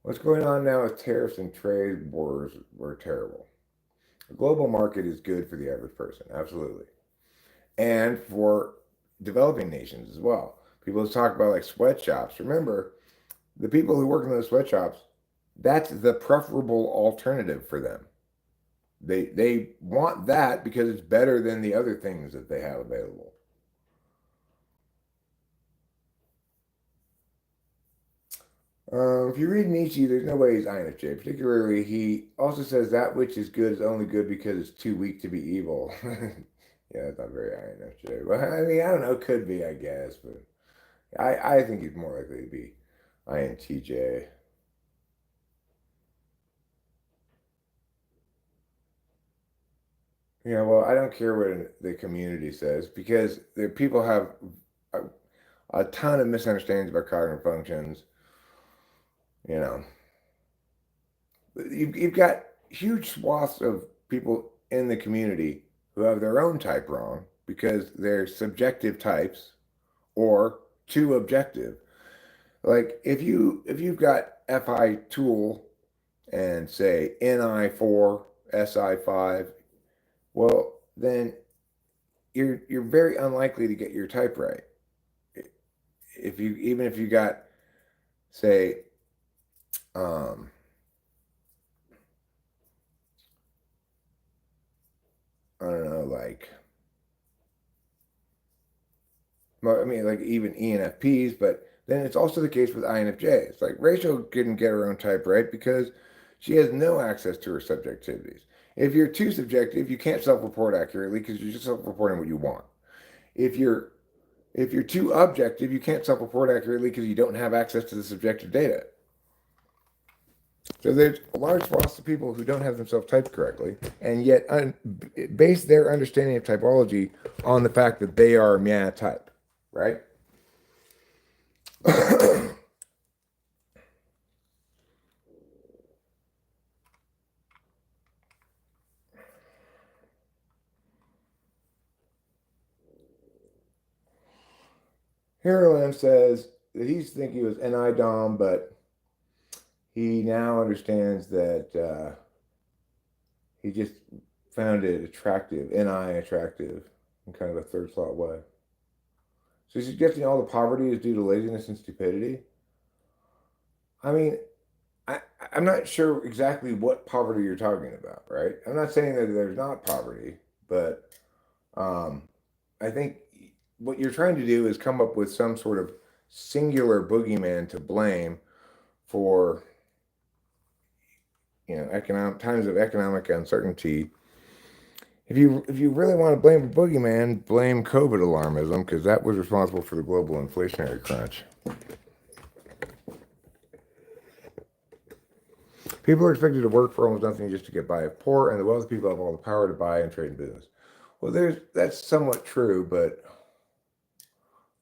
What's going on now with tariffs and trade wars were terrible. The global market is good for the average person, absolutely. And for developing nations as well. People talk about like sweatshops. Remember, the people who work in those sweatshops, that's the preferable alternative for them. They want that because it's better than the other things that they have available. If you read Nietzsche, there's no way he's INFJ. Particularly, he also says that which is good is only good because it's too weak to be evil. Yeah, that's not very INFJ. But I mean, I don't know. Could be, I guess. But I think he's more likely to be INTJ. Yeah, well, I don't care what the community says because the people have a, a ton of misunderstandings about cognitive functions. You know, you've got huge swaths of people in the community who have their own type wrong because they're subjective types or too objective. Like if you've got FI tool and say NI4 SI5, well then you're very unlikely to get your type right. If you even if you got say um I don't know like well, I mean like even ENFPs, but then it's also the case with INFJs. Like Rachel didn't get her own type right because she has no access to her subjectivities. If you're too subjective, you can't self-report accurately because you're just self-reporting what you want. If you're if you're too objective, you can't self-report accurately because you don't have access to the subjective data. So there's a large swath of people who don't have themselves typed correctly, and yet base their understanding of typology on the fact that they are meh type, right? Heroin says that he used to think he was NI Dom, but he now understands that he just found it attractive, NI attractive, in kind of a third slot way. So he's suggesting all the poverty is due to laziness and stupidity. I mean, I, I'm not sure exactly what poverty you're talking about, right? I'm not saying that there's not poverty, but um, I think what you're trying to do is come up with some sort of singular boogeyman to blame for economic times of economic uncertainty. If you really want to blame the boogeyman, blame COVID alarmism because that was responsible for the global inflationary crunch. People are expected to work for almost nothing just to get by. Poor and the wealthy people have all the power to buy and trade in business. Well, that's somewhat true, but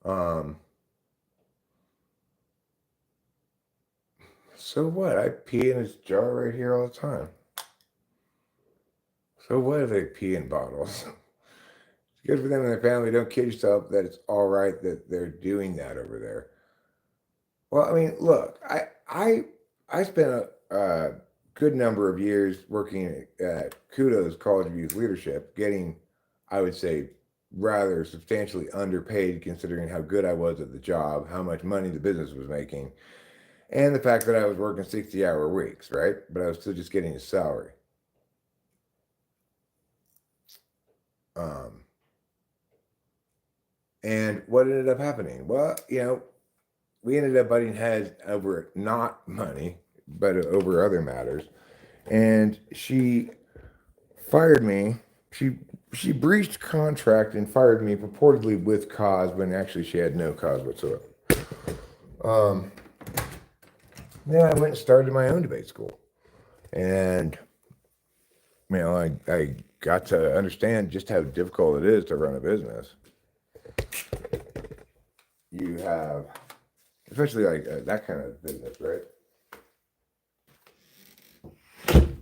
um, so what? I pee in this jar right here all the time. So what if they pee in bottles? It's good for them and their family. Don't kid yourself that it's all right that they're doing that over there. Well, I mean, look, I spent a good number of years working at Kudos College of Youth Leadership, getting, I would say, rather substantially underpaid considering how good I was at the job, how much money the business was making, and the fact that I was working 60-hour weeks, right? But I was still just getting a salary. Um, and what ended up happening? Well, we ended up butting heads over not money, but over other matters. And she fired me. She she breached contract and fired me purportedly with cause when actually she had no cause whatsoever. Um, then I went and started my own debate school. And, I got to understand just how difficult it is to run a business. You have, especially like that kind of business, right?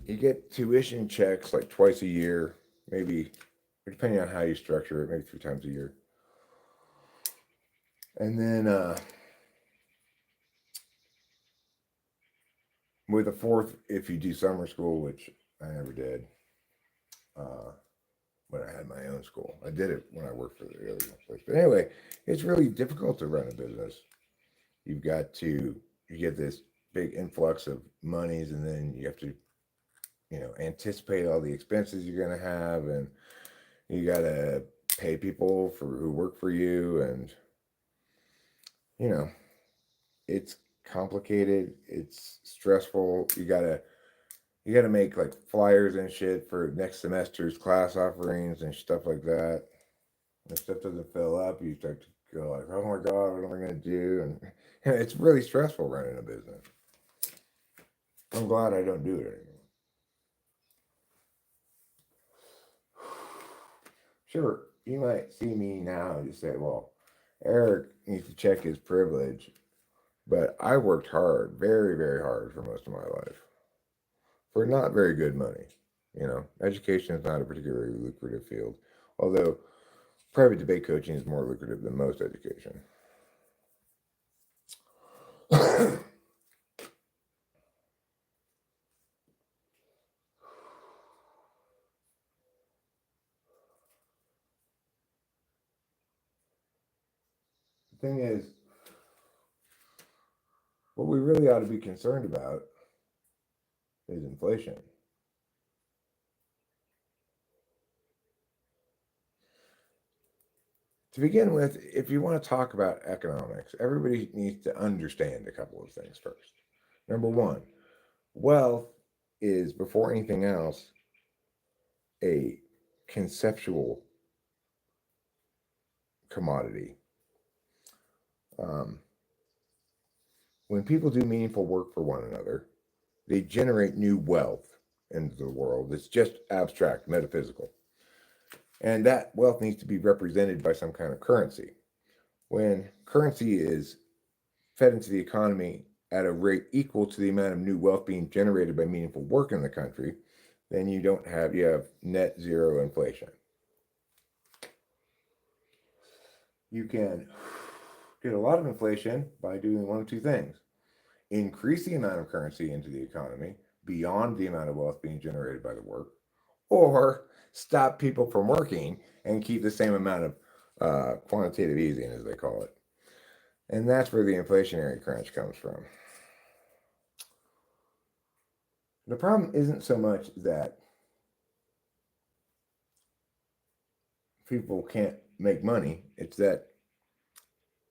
You get tuition checks like twice a year, maybe, depending on how you structure it, maybe 3 times a year. And then with a fourth, if you do summer school, which I never did when I had my own school. I did it when I worked for the other place. But anyway, it's really difficult to run a business. You've got to, you get this big influx of monies, and then you have to, anticipate all the expenses you're going to have, and you got to pay people who work for you, and you know it's complicated, it's stressful. You gotta make like flyers and shit for next semester's class offerings and stuff like that. If stuff doesn't fill up, you start to go like, oh my god, what am I gonna do? And it's really stressful running a business. I'm glad I don't do it anymore. Sure, you might see me now and just say, well, Eric needs to check his privilege. But I worked hard, very, very hard for most of my life for not very good money. Education is not a particularly lucrative field, although private debate coaching is more lucrative than most education. The thing is, what we really ought to be concerned about is inflation. To begin with, if you want to talk about economics, everybody needs to understand a couple of things first. Number one, wealth is, before anything else, a conceptual commodity. When people do meaningful work for one another, they generate new wealth into the world. It's just abstract, metaphysical. And that wealth needs to be represented by some kind of currency. When currency is fed into the economy at a rate equal to the amount of new wealth being generated by meaningful work in the country, then you have net zero inflation. You can get a lot of inflation by doing one of two things: increase the amount of currency into the economy beyond the amount of wealth being generated by the work, or stop people from working and keep the same amount of quantitative easing, as they call it. And that's where the inflationary crunch comes from. The problem isn't so much that people can't make money, it's that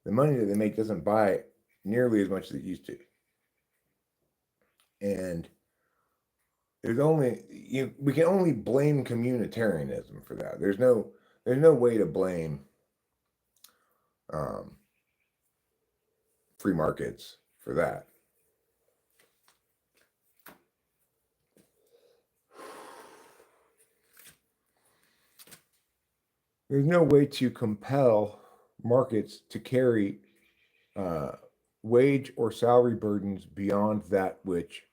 the money that they make doesn't buy nearly as much as it used to. And we can only blame communitarianism for that. There's no way to blame free markets for that. There's no way to compel markets to carry wage or salary burdens beyond that which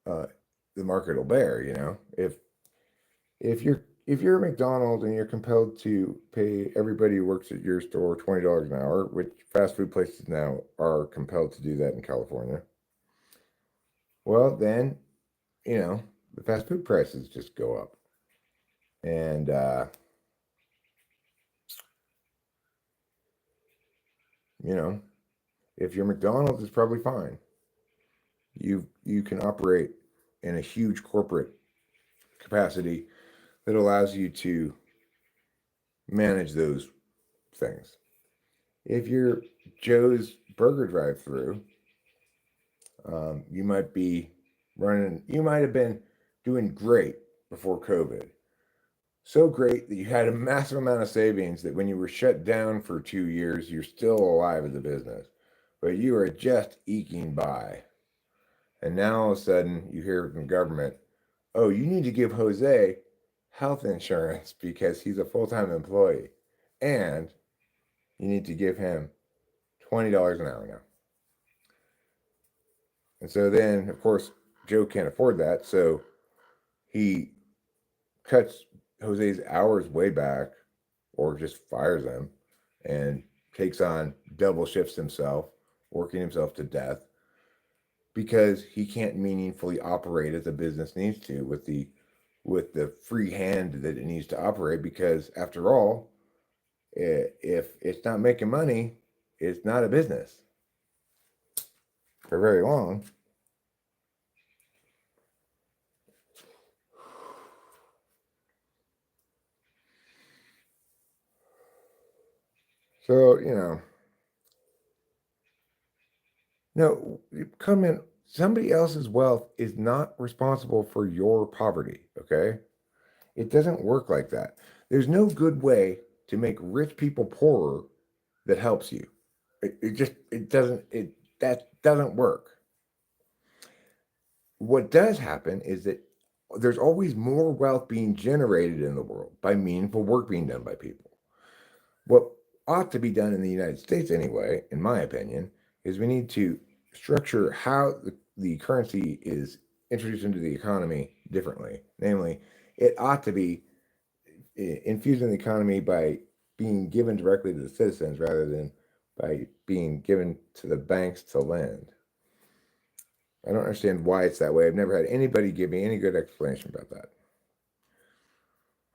the market will bear. If you're a McDonald's and you're compelled to pay everybody who works at your store $20 an hour, which fast food places now are compelled to do that in California, well then, the fast food prices just go up. And if you're McDonald's, it's probably fine. You can operate in a huge corporate capacity that allows you to manage those things. If you're Joe's Burger drive-through, you might have been doing great before COVID. So great that you had a massive amount of savings that when you were shut down for 2 years, you're still alive as a business. But you are just eking by. And now all of a sudden you hear from the government, oh, you need to give Jose health insurance because he's a full-time employee. And you need to give him $20 an hour now. And so then, of course, Joe can't afford that. So he cuts Jose's hours way back or just fires him and takes on double shifts himself, working himself to death because he can't meaningfully operate as a business needs to with the free hand that it needs to operate because after all, if it's not making money, it's not a business for very long. So, no, come in. Somebody else's wealth is not responsible for your poverty, okay? It doesn't work like that. There's no good way to make rich people poorer that helps you. That doesn't work. What does happen is that there's always more wealth being generated in the world by meaningful work being done by people. What ought to be done in the United States, anyway, in my opinion, is we need to structure how the currency is introduced into the economy differently. Namely, it ought to be infused in the economy by being given directly to the citizens rather than by being given to the banks to lend. I don't understand why it's that way. I've never had anybody give me any good explanation about that.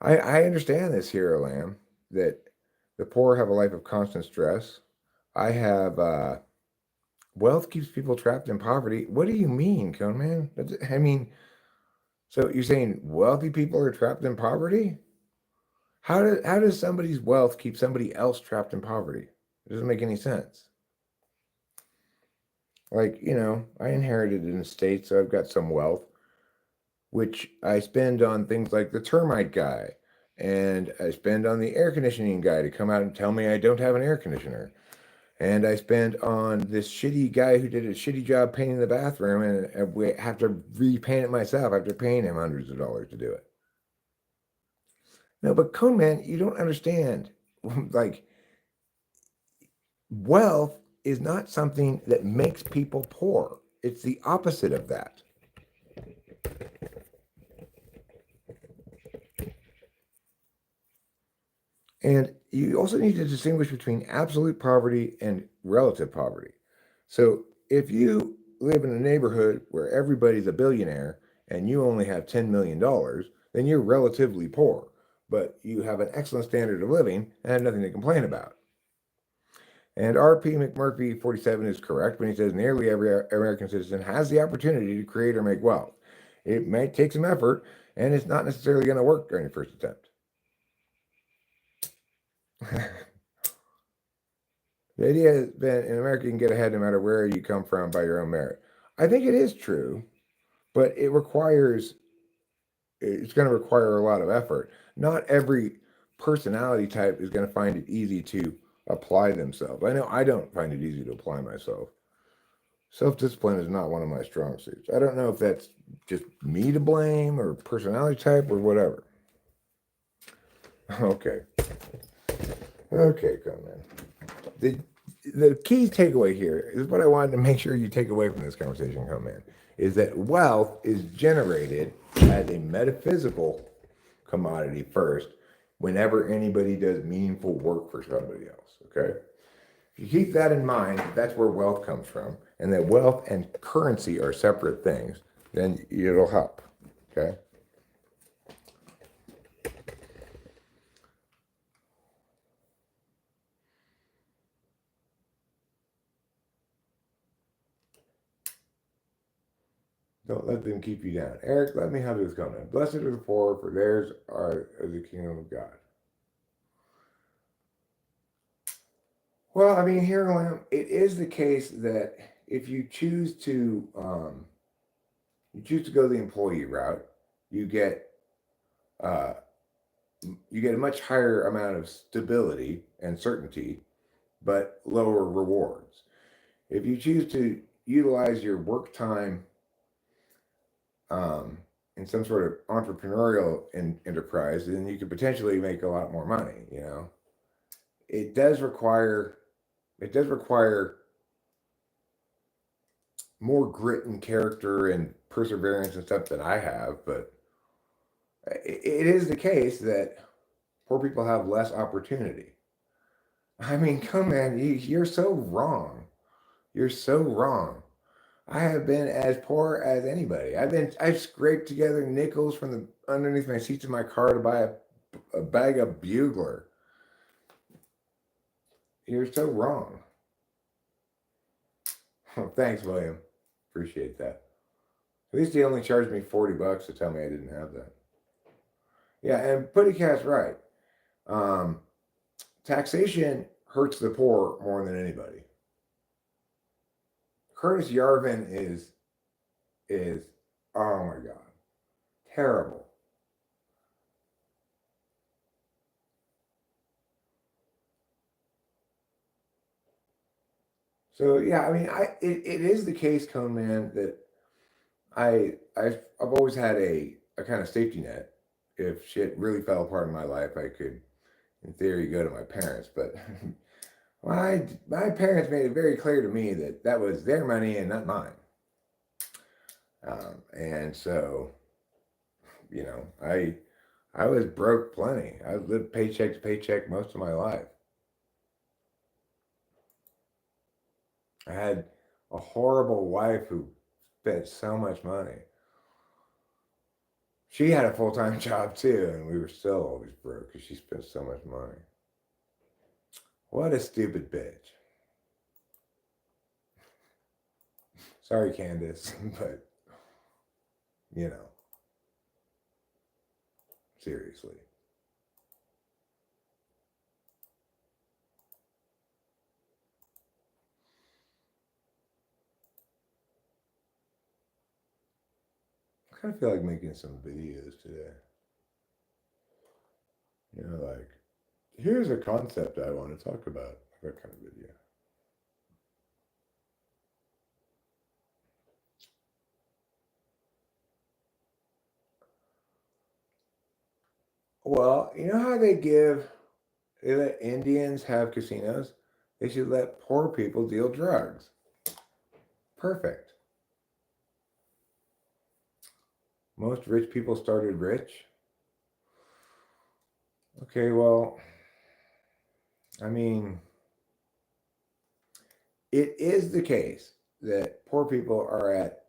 I understand this here, Lamb, that the poor have a life of constant stress. I have wealth keeps people trapped in poverty. What do you mean, Cone Man? I mean, so you're saying wealthy people are trapped in poverty? How does somebody's wealth keep somebody else trapped in poverty? It doesn't make any sense. Like, I inherited an estate, so I've got some wealth, which I spend on things like the termite guy, and I spend on the air conditioning guy to come out and tell me I don't have an air conditioner. And I spend on this shitty guy who did a shitty job painting the bathroom, and we have to repaint it myself after paying him hundreds of dollars to do it. No, but Cone Man, you don't understand. Like, wealth is not something that makes people poor. It's the opposite of that. And you also need to distinguish between absolute poverty and relative poverty. So if you live in a neighborhood where everybody's a billionaire and you only have $10 million, then you're relatively poor, but you have an excellent standard of living and have nothing to complain about. And R.P. McMurphy 47 is correct when he says nearly every American citizen has the opportunity to create or make wealth. It may take some effort, and it's not necessarily going to work during the first attempt. The idea has been in America you can get ahead no matter where you come from by your own merit. I think it is true, but it's going to require a lot of effort. Not every personality type is going to find it easy to apply themselves. I know I don't find it easy to apply myself. Self-discipline is not one of my strong suits. I don't know if that's just me to blame or personality type or whatever. Okay. Okay, come in. The key takeaway here is what I wanted to make sure you take away from this conversation, come in, is that wealth is generated as a metaphysical commodity first whenever anybody does meaningful work for somebody else, okay? If you keep that in mind, that's where wealth comes from, and that wealth and currency are separate things, then it'll help, okay? Don't let them keep you down. Eric, let me have this comment. Blessed are the poor, for theirs are the kingdom of God. Well, I mean, here, Lamb, it is the case that if you choose to go the employee route, you get uh, you get a much higher amount of stability and certainty, but lower rewards. If you choose to utilize your work time um, in some sort of entrepreneurial enterprise, then you could potentially make a lot more money. You know, it does require it does require more grit and character and perseverance and stuff that I have, but it is the case that poor people have less opportunity. I mean, come on, you're so wrong. You're so wrong. I have been as poor as anybody. I've scraped together nickels from the underneath my seats of my car to buy a bag of Bugler. You're so wrong. Oh, thanks, William. Appreciate that. At least he only charged me $40 to tell me I didn't have that. Yeah, and Putty Cat's right. Um, Taxation hurts the poor more than anybody. Curtis Yarvin is oh my god, terrible. So yeah, I mean, it is the case, Cone Man, that I've always had a kind of safety net. If shit really fell apart in my life, I could, in theory, go to my parents. But my parents made it very clear to me that that was their money and not mine. And so, you know, I was broke plenty. I lived paycheck to paycheck most of my life. I had a horrible wife who spent so much money. She had a full time job too, and we were still always broke because she spent so much money. What a stupid bitch. Sorry, Candace, but you know, seriously. I kind of feel like making some videos today. You know, like, here's a concept I want to talk about. That kind of video. Well, you know how they let Indians have casinos? They should let poor people deal drugs. Perfect. Most rich people started rich. Okay, well, I mean, it is the case that poor people are at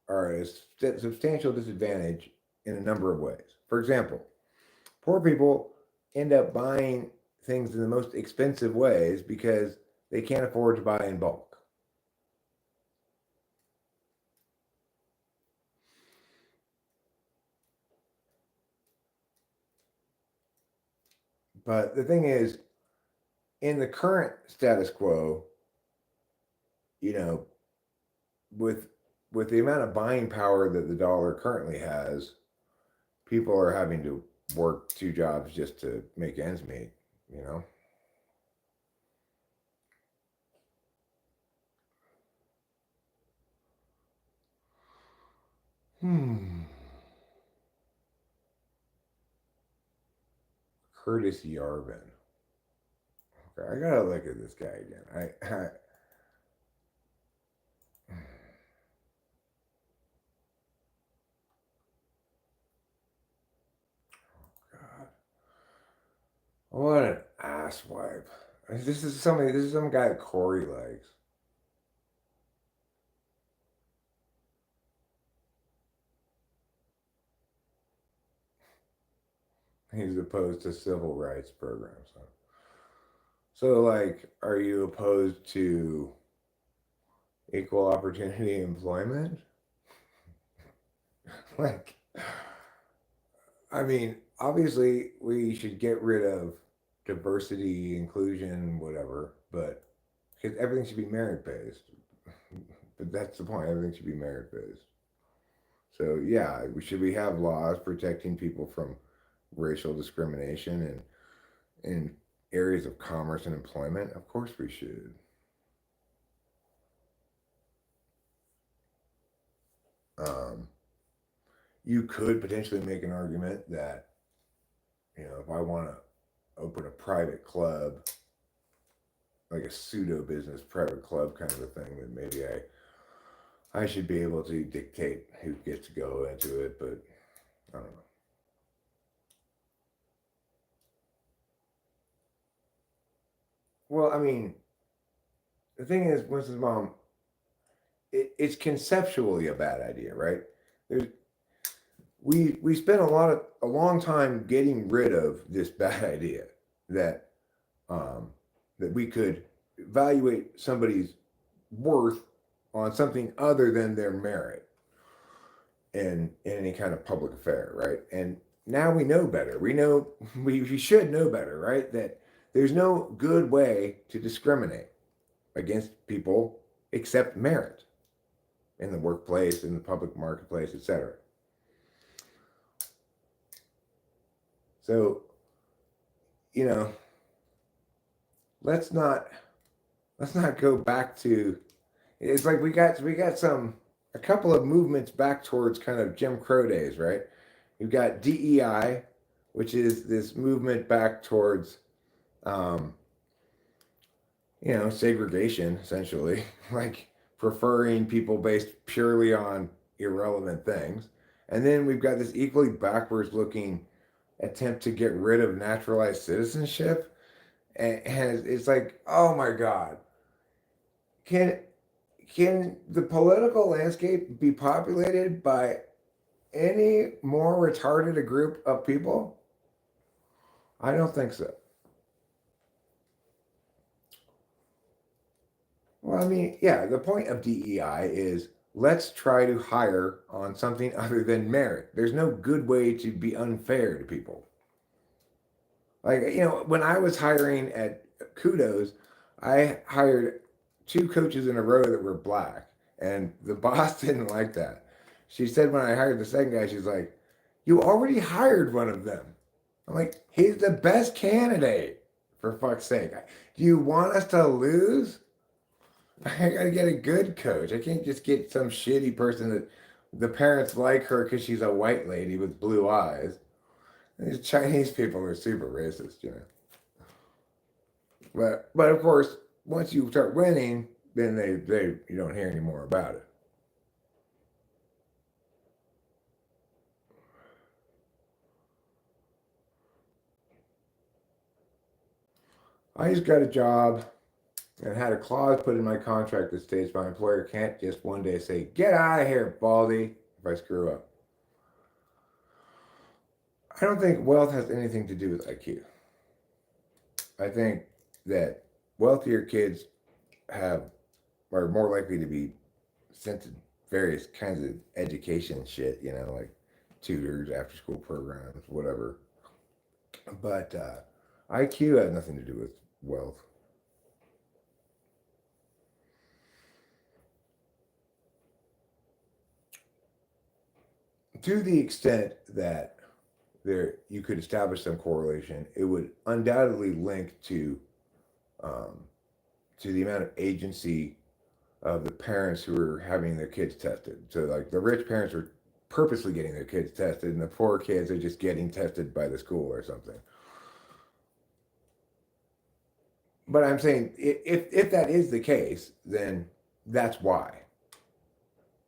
a substantial disadvantage in a number of ways. For example, poor people end up buying things in the most expensive ways because they can't afford to buy in bulk. But the thing is, in the current status quo, you know, with with the amount of buying power that the dollar currently has, people are having to work two jobs just to make ends meet, you know? Hmm. Curtis Yarvin. Okay, I gotta look at this guy again. God, what an asswipe. This is some guy that Corey likes. He's opposed to civil rights programs. So, like, are you opposed to equal opportunity employment? Like, I mean, obviously, we should get rid of diversity, inclusion, whatever, but because everything should be merit based. But that's the point. Everything should be merit based. So yeah, we have laws protecting people from racial discrimination and in areas of commerce and employment? Of course we should. Um, you could potentially make an argument that, if I want to open a private club, like a pseudo business private club kind of a thing, then maybe I should be able to dictate who gets to go into it, but I don't know. Well, I mean, the thing is, Mrs. Mom, it's conceptually a bad idea, right? There's, we spent a long time getting rid of this bad idea that um, that we could evaluate somebody's worth on something other than their merit in any kind of public affair, right? And now we know better. We know we should know better, right? That there's no good way to discriminate against people except merit in the workplace, in the public marketplace, etc. So, you know, let's not go back to. It's like we got a couple of movements back towards kind of Jim Crow days, right? You've got DEI, which is this movement back towards, um, segregation, essentially, like preferring people based purely on irrelevant things. And then we've got this equally backwards looking attempt to get rid of naturalized citizenship. And it's like, oh my God, can the political landscape be populated by any more retarded a group of people? I don't think so. Well, I mean, yeah, the point of DEI is let's try to hire on something other than merit. There's no good way to be unfair to people. Like, when I was hiring at Kudos, I hired two coaches in a row that were black, and the boss didn't like that. She said when I hired the second guy, she's like, "You already hired one of them." I'm like, "He's the best candidate, for fuck's sake. Do you want us to lose? I gotta get a good coach. I can't just get some shitty person that the parents like her because she's a white lady with blue eyes." These Chinese people are super racist. But of course, once you start winning, then they you don't hear any more about it. I just got a job and had a clause put in my contract that states my employer can't just one day say, "Get out of here, Baldy," if I screw up. I don't think wealth has anything to do with IQ. I think that wealthier kids have are more likely to be sent to various kinds of education shit, like tutors, after school programs, whatever. But IQ has nothing to do with wealth. To the extent that you could establish some correlation, it would undoubtedly link um, to the amount of agency of the parents who are having their kids tested. So, like, the rich parents are purposely getting their kids tested, and the poor kids are just getting tested by the school or something. But I'm saying if that is the case, then that's why.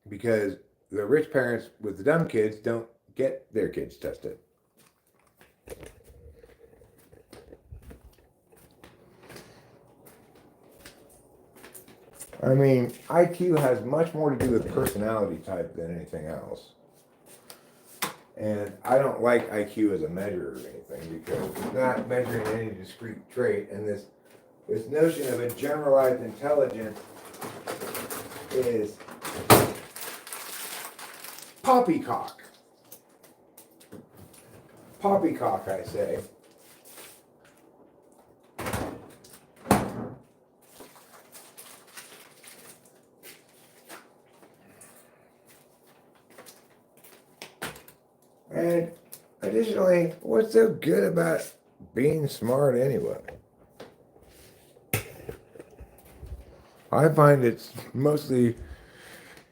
Because the rich parents with the dumb kids don't get their kids tested. I mean, IQ has much more to do with personality type than anything else. And I don't like IQ as a measure of anything because it's not measuring any discrete trait. And this notion of a generalized intelligence is poppycock. Poppycock, I say. And additionally, what's so good about being smart anyway? I find it's mostly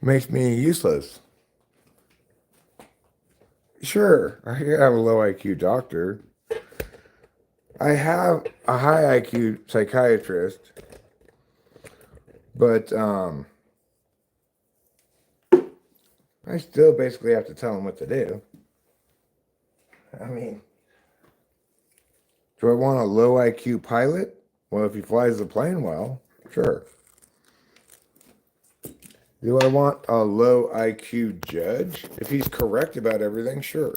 makes me useless. Sure, I have a low IQ doctor. I have a high IQ psychiatrist, but I still basically have to tell him what to do. I mean, do I want a low IQ pilot? Well, if he flies the plane well, sure. Do I want a low IQ judge? If he's correct about everything, sure.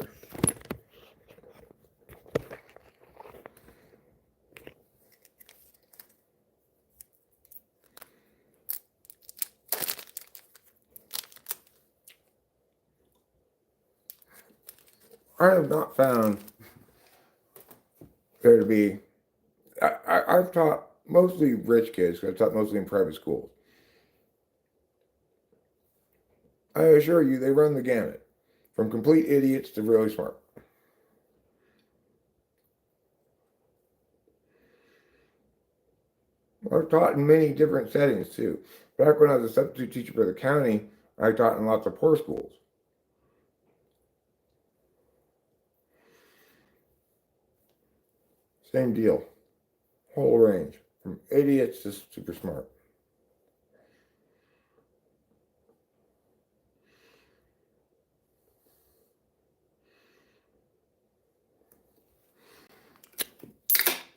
I have not found there to be. I've taught mostly rich kids. I've taught mostly in private schools. I assure you, they run the gamut, from complete idiots to really smart. I've taught in many different settings too. Back when I was a substitute teacher for the county, I taught in lots of poor schools. Same deal. Whole range. From idiots to super smart.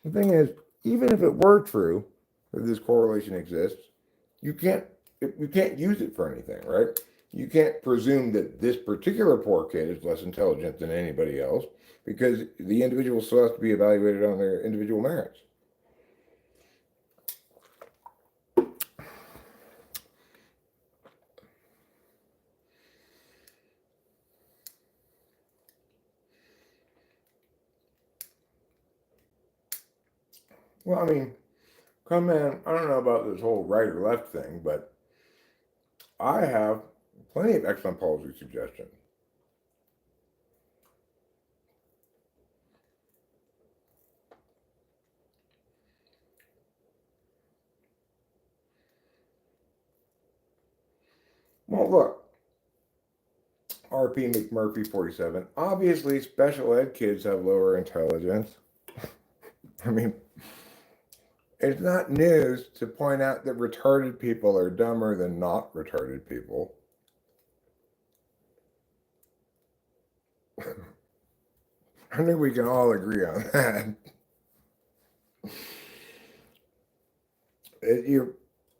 The thing is, even if it were true that this correlation exists, you can't you can't use it for anything, right? You can't presume that this particular poor kid is less intelligent than anybody else because the individual still has to be evaluated on their individual merits. Well, I mean, come in, I don't know about this whole right or left thing, but I have plenty of excellent policy suggestions. Well, look, RP McMurphy 47. Obviously, special ed kids have lower intelligence. I mean, it's not news to point out that retarded people are dumber than not retarded people. I think we can all agree on that. You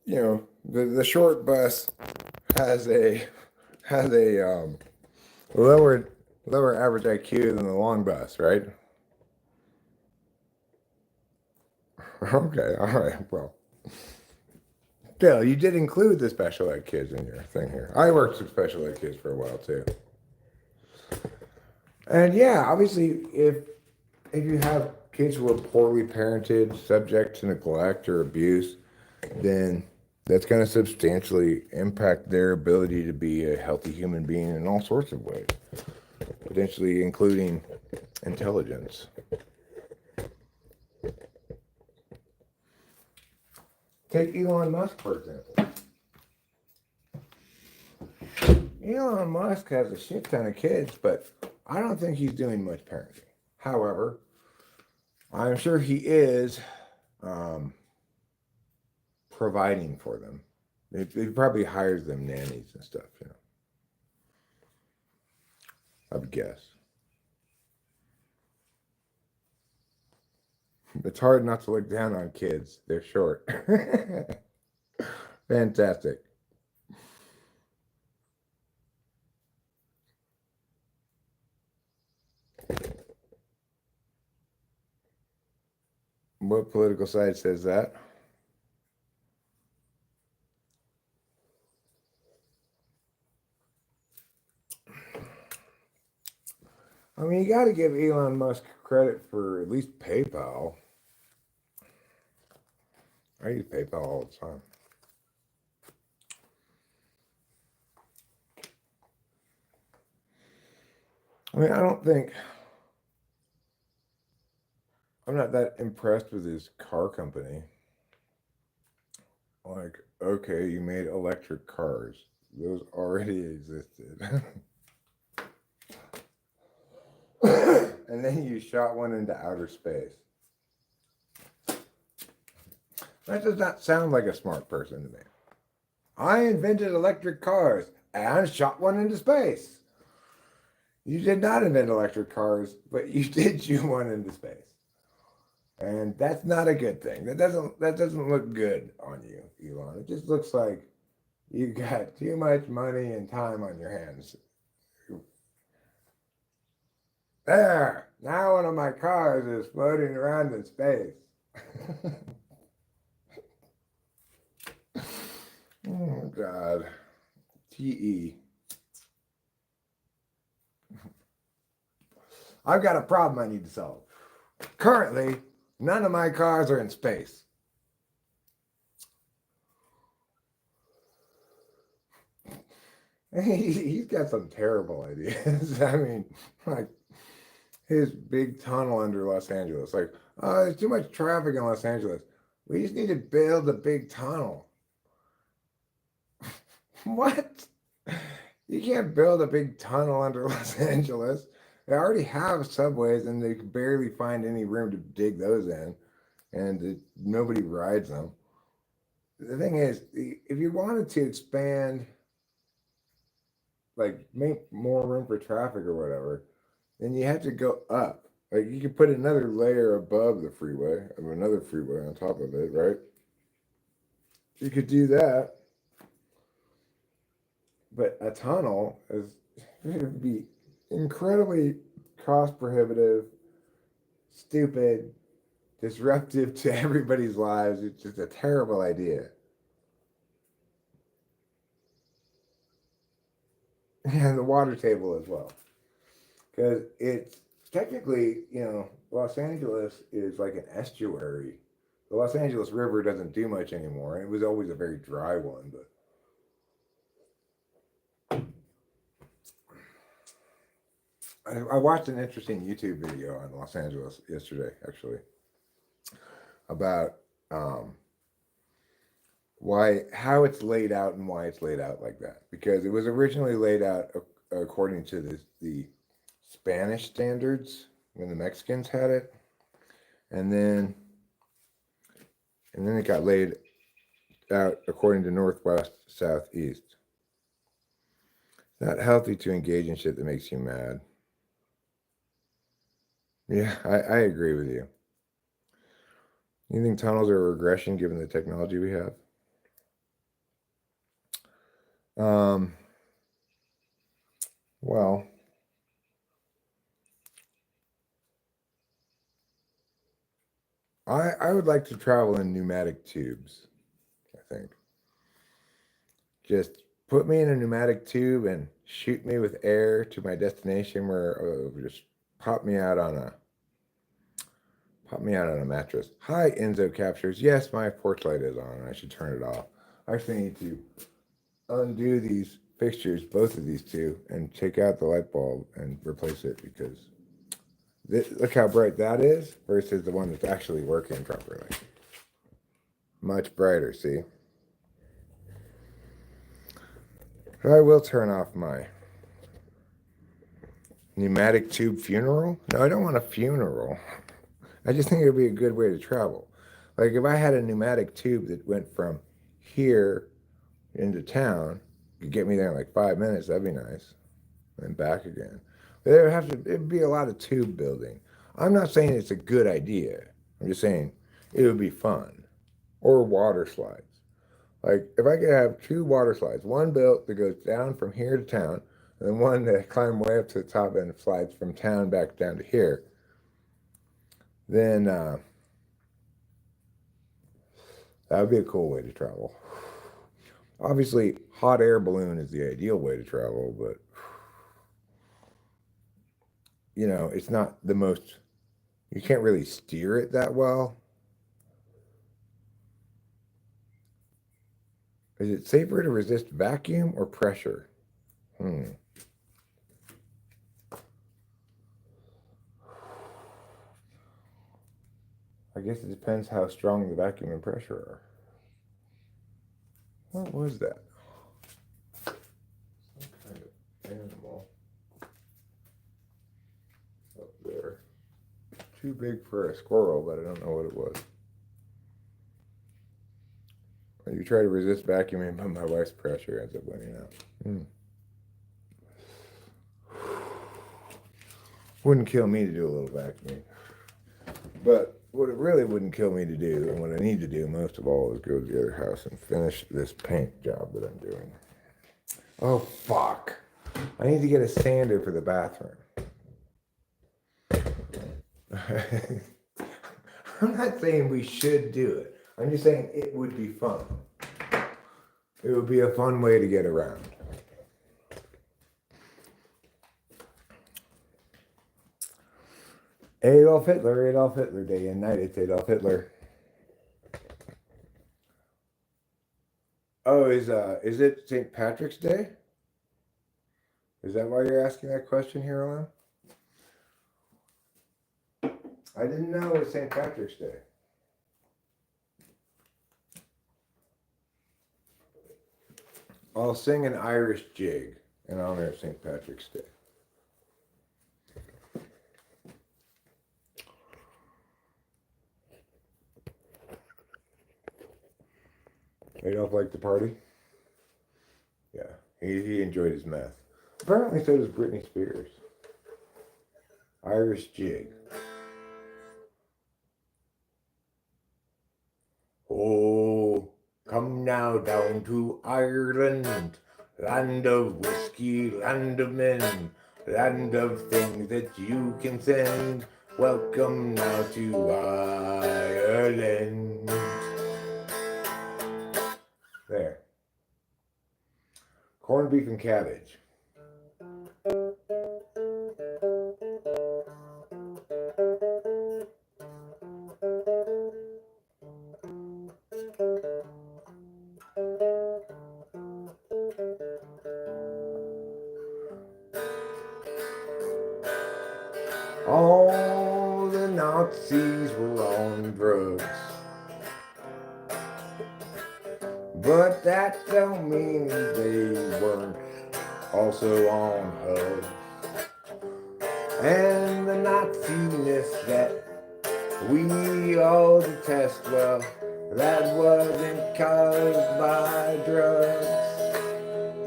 know, the short bus has a lower average IQ than the long bus, right? Okay, all right. Well, still, you did include the special ed kids in your thing here. I worked with special ed kids for a while too. And yeah, obviously, if you have kids who are poorly parented, subject to neglect or abuse, then that's going to substantially impact their ability to be a healthy human being in all sorts of ways, potentially including intelligence. Take Elon Musk, for example. Elon Musk has a shit ton of kids, but I don't think he's doing much parenting. However, I'm sure he is um, providing for them. He probably hires them nannies and stuff, you know. I would guess. It's hard not to look down on kids. They're short. Fantastic. What political side says that? I mean, you got to give Elon Musk credit for at least PayPal. I use PayPal all the time. I mean, I'm not that impressed with his car company. Like, okay, you made electric cars. Those already existed. and then you shot one into outer space. That does not sound like a smart person to me. I invented electric cars and shot one into space. You did not invent electric cars, but you did shoot one into space. And that's not a good thing. That doesn't look good on you, Elon. It just looks like you got too much money and time on your hands. There! Now one of my cars is floating around in space. Oh, God. TE. I've got a problem I need to solve. Currently, none of my cars are in space. He's got some terrible ideas. I mean, like his big tunnel under Los Angeles. Like, oh, there's too much traffic in Los Angeles. We just need to build a big tunnel. What? You can't build a big tunnel under Los Angeles. They already have subways and they can barely find any room to dig those in. And nobody rides them. The thing is, if you wanted to expand, like make more room for traffic or whatever, then you have to go up. Like you could put another layer above the freeway, of another freeway on top of it, right? You could do that. But a tunnel would be incredibly cost prohibitive, stupid, disruptive to everybody's lives. It's just a terrible idea. And the water table as well. Because it's technically, Los Angeles is like an estuary. The Los Angeles River doesn't do much anymore. It was always a very dry one, but I watched an interesting YouTube video on Los Angeles yesterday, actually, about how it's laid out and why it's laid out like that. Because it was originally laid out according to the Spanish standards when the Mexicans had it, and then it got laid out according to northwest, southeast. It's not healthy to engage in shit that makes you mad. Yeah, I agree with you. You think tunnels are a regression given the technology we have? Well, I would like to travel in pneumatic tubes, I think. Just put me in a pneumatic tube and shoot me with air to my destination where it'll just pop me out on a mattress. Hi, Enzo Captures. Yes, my porch light is on. I should turn it off. I actually need to undo these fixtures, both of these two, and take out the light bulb and replace it because look how bright that is versus the one that's actually working properly. Much brighter, see? I will turn off my pneumatic tube funeral. No, I don't want a funeral. I just think it would be a good way to travel. Like if I had a pneumatic tube that went from here into town, could get me there in like 5 minutes, that'd be nice. And back again. But it'd be a lot of tube building. I'm not saying it's a good idea. I'm just saying it would be fun. Or water slides. Like if I could have 2 water slides, one built that goes down from here to town, and then one that climb way up to the top and slides from town back down to here, then that would be a cool way to travel. Obviously, hot air balloon is the ideal way to travel, but it's not the most, you can't really steer it that well. Is it safer to resist vacuum or pressure? I guess it depends how strong the vacuum and pressure are. What was that? Some kind of animal. up there. Too big for a squirrel, but I don't know what it was. When you try to resist vacuuming, but my wife's pressure ends up winning out. Wouldn't kill me to do a little vacuuming. But what it really wouldn't kill me to do, and what I need to do most of all, is go to the other house and finish this paint job that I'm doing. Oh, fuck. I need to get a sander for the bathroom. I'm not saying we should do it. I'm just saying it would be fun. It would be a fun way to get around. Adolf Hitler, day and night, it's Adolf Hitler. Oh, is it St. Patrick's Day? Is that why you're asking that question here, Alan? I didn't know it was St. Patrick's Day. I'll sing an Irish jig in honor of St. Patrick's Day. Adolf liked to party? Yeah, he enjoyed his meth. Apparently so does Britney Spears. Irish jig. Oh, come now down to Ireland, land of whiskey, land of men, land of things that you can send. Welcome now to Ireland. There. Corned beef and cabbage. All the Nazis were on drugs, but that don't mean they weren't also on hugs. And the Nazi-ness that we all detest, well, that wasn't caused by drugs.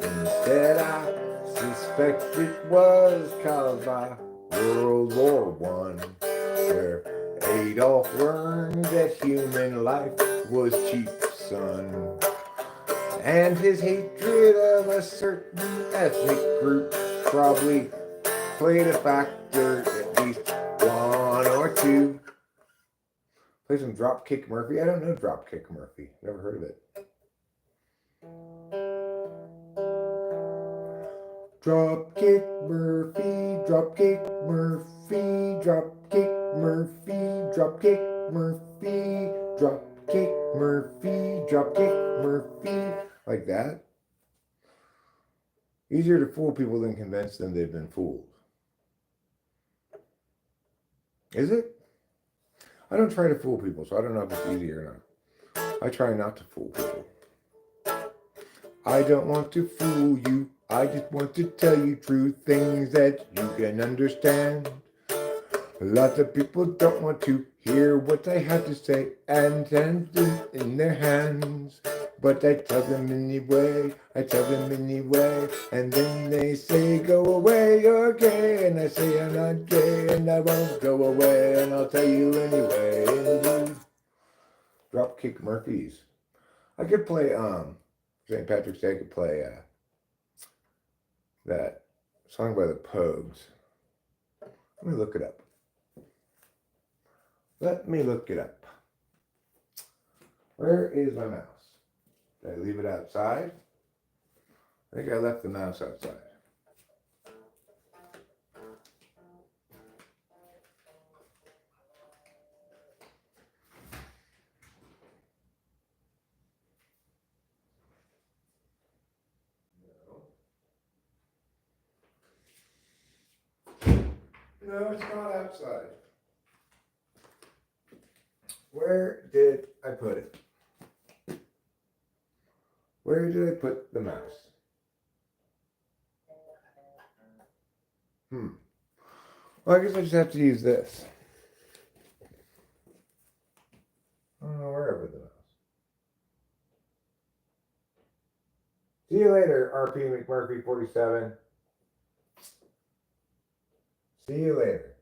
Instead, I suspect it was caused by World War I, where Adolf learned that human life was cheap, son. And his hatred of a certain ethnic group probably played a factor, at least one or two. Play some Dropkick Murphy. I don't know Dropkick Murphy. Never heard of it. Dropkick Murphy, Dropkick Murphy, Dropkick Murphy, Dropkick Murphy, Dropkick Murphy, Dropkick Murphy. Like that. Easier to fool people than convince them they've been fooled. Is it? I don't try to fool people, so I don't know if it's easy or not. I try not to fool people. I don't want to fool you. I just want to tell you true things that you can understand. Lots of people don't want to hear what I have to say and send it in their hands. But I tell them anyway, and then they say, go away, you're gay, and I say I'm not gay, and I won't go away, and I'll tell you anyway, indeed. Dropkick Murphys. I could play, St. Patrick's Day, I could play, that song by the Pogues. Let me look it up. Where is my mouse? Did I leave it outside? I think I left the mouse outside. No, it's not outside. Where did I put it? Where did I put the mouse? Well, I guess I just have to use this. I don't know where everything else. See you later, RP McMurphy 47. See you later.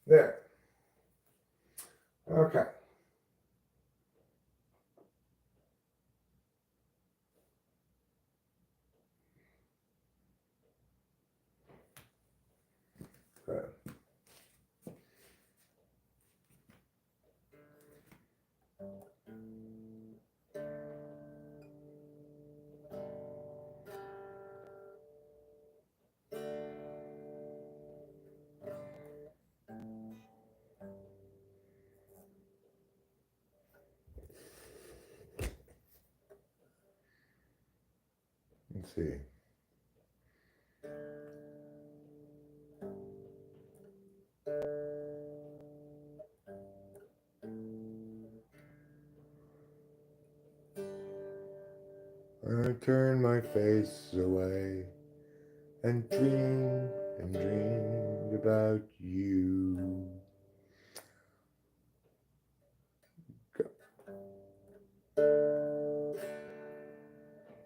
There. Okay. Good. Let's see. I turned my face away and dreamed about you.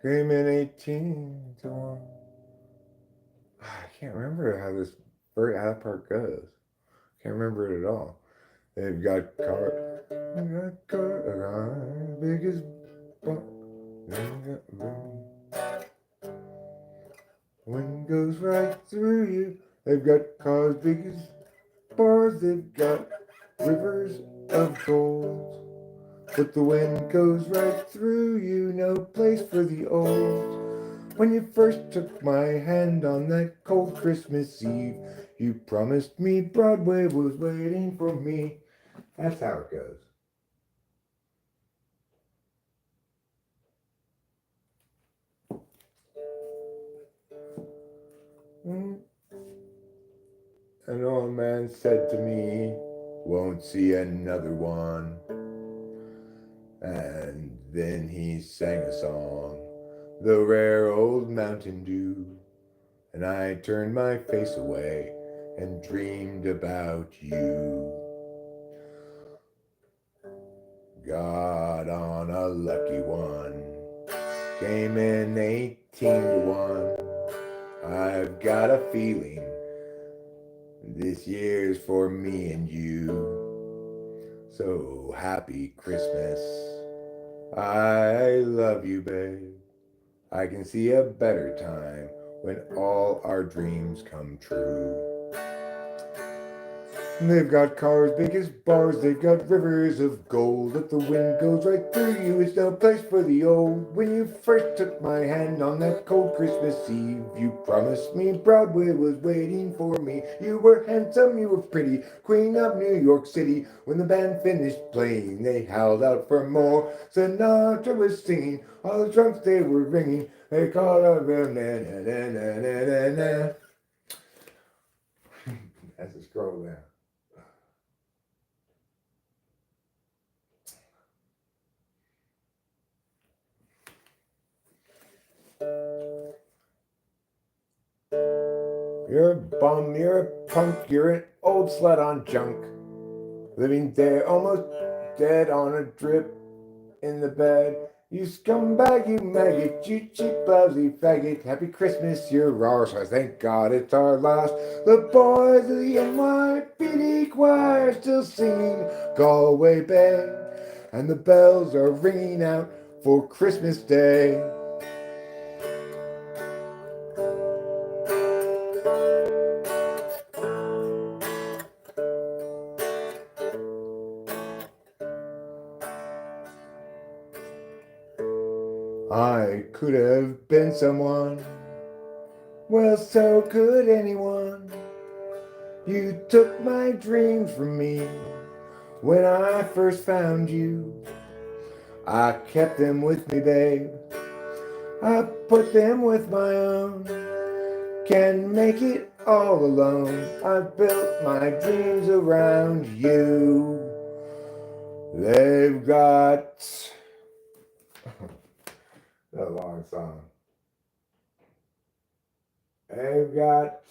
Came in 18 to 1. I can't remember how that part goes. Can't remember it at all. They've got cars. They got cars big as wind goes right through you. They've got cars big as bars. They've got rivers of gold. But the wind goes right through you. No place for the old. When you first took my hand on that cold Christmas Eve, you promised me Broadway was waiting for me. That's how it goes. An old man said to me, won't see another one. And then he sang a song, the rare old Mountain Dew. And I turned my face away and dreamed about you. Got on a lucky one, came in 18 to 1. I've got a feeling this year's for me and you. So happy Christmas. I love you, babe. I can see a better time when all our dreams come true. They've got cars big as bars, they've got rivers of gold. If the wind goes right through you, it's no place for the old. When you first took my hand on that cold Christmas Eve, you promised me Broadway was waiting for me. You were handsome, you were pretty, queen of New York City. When the band finished playing, they howled out for more. Sinatra was singing, all the drums they were ringing. They called out, na-na-na-na-na-na-na. That's a scroll down. You're a bum, you're a punk, you're an old slut on junk. Living there, almost dead on a drip in the bed. You scumbag, you maggot, you cheap, lousy faggot. Happy Christmas, you're ours, I thank God it's our last. The boys of the NYPD choir still singing Galway Bay. And the bells are ringing out for Christmas Day. I could have been someone, well, so could anyone. You took my dreams from me when I first found you. I kept them with me, babe. I put them with my own. Can't make it all alone. I built my dreams around you. They've got a long song. They've got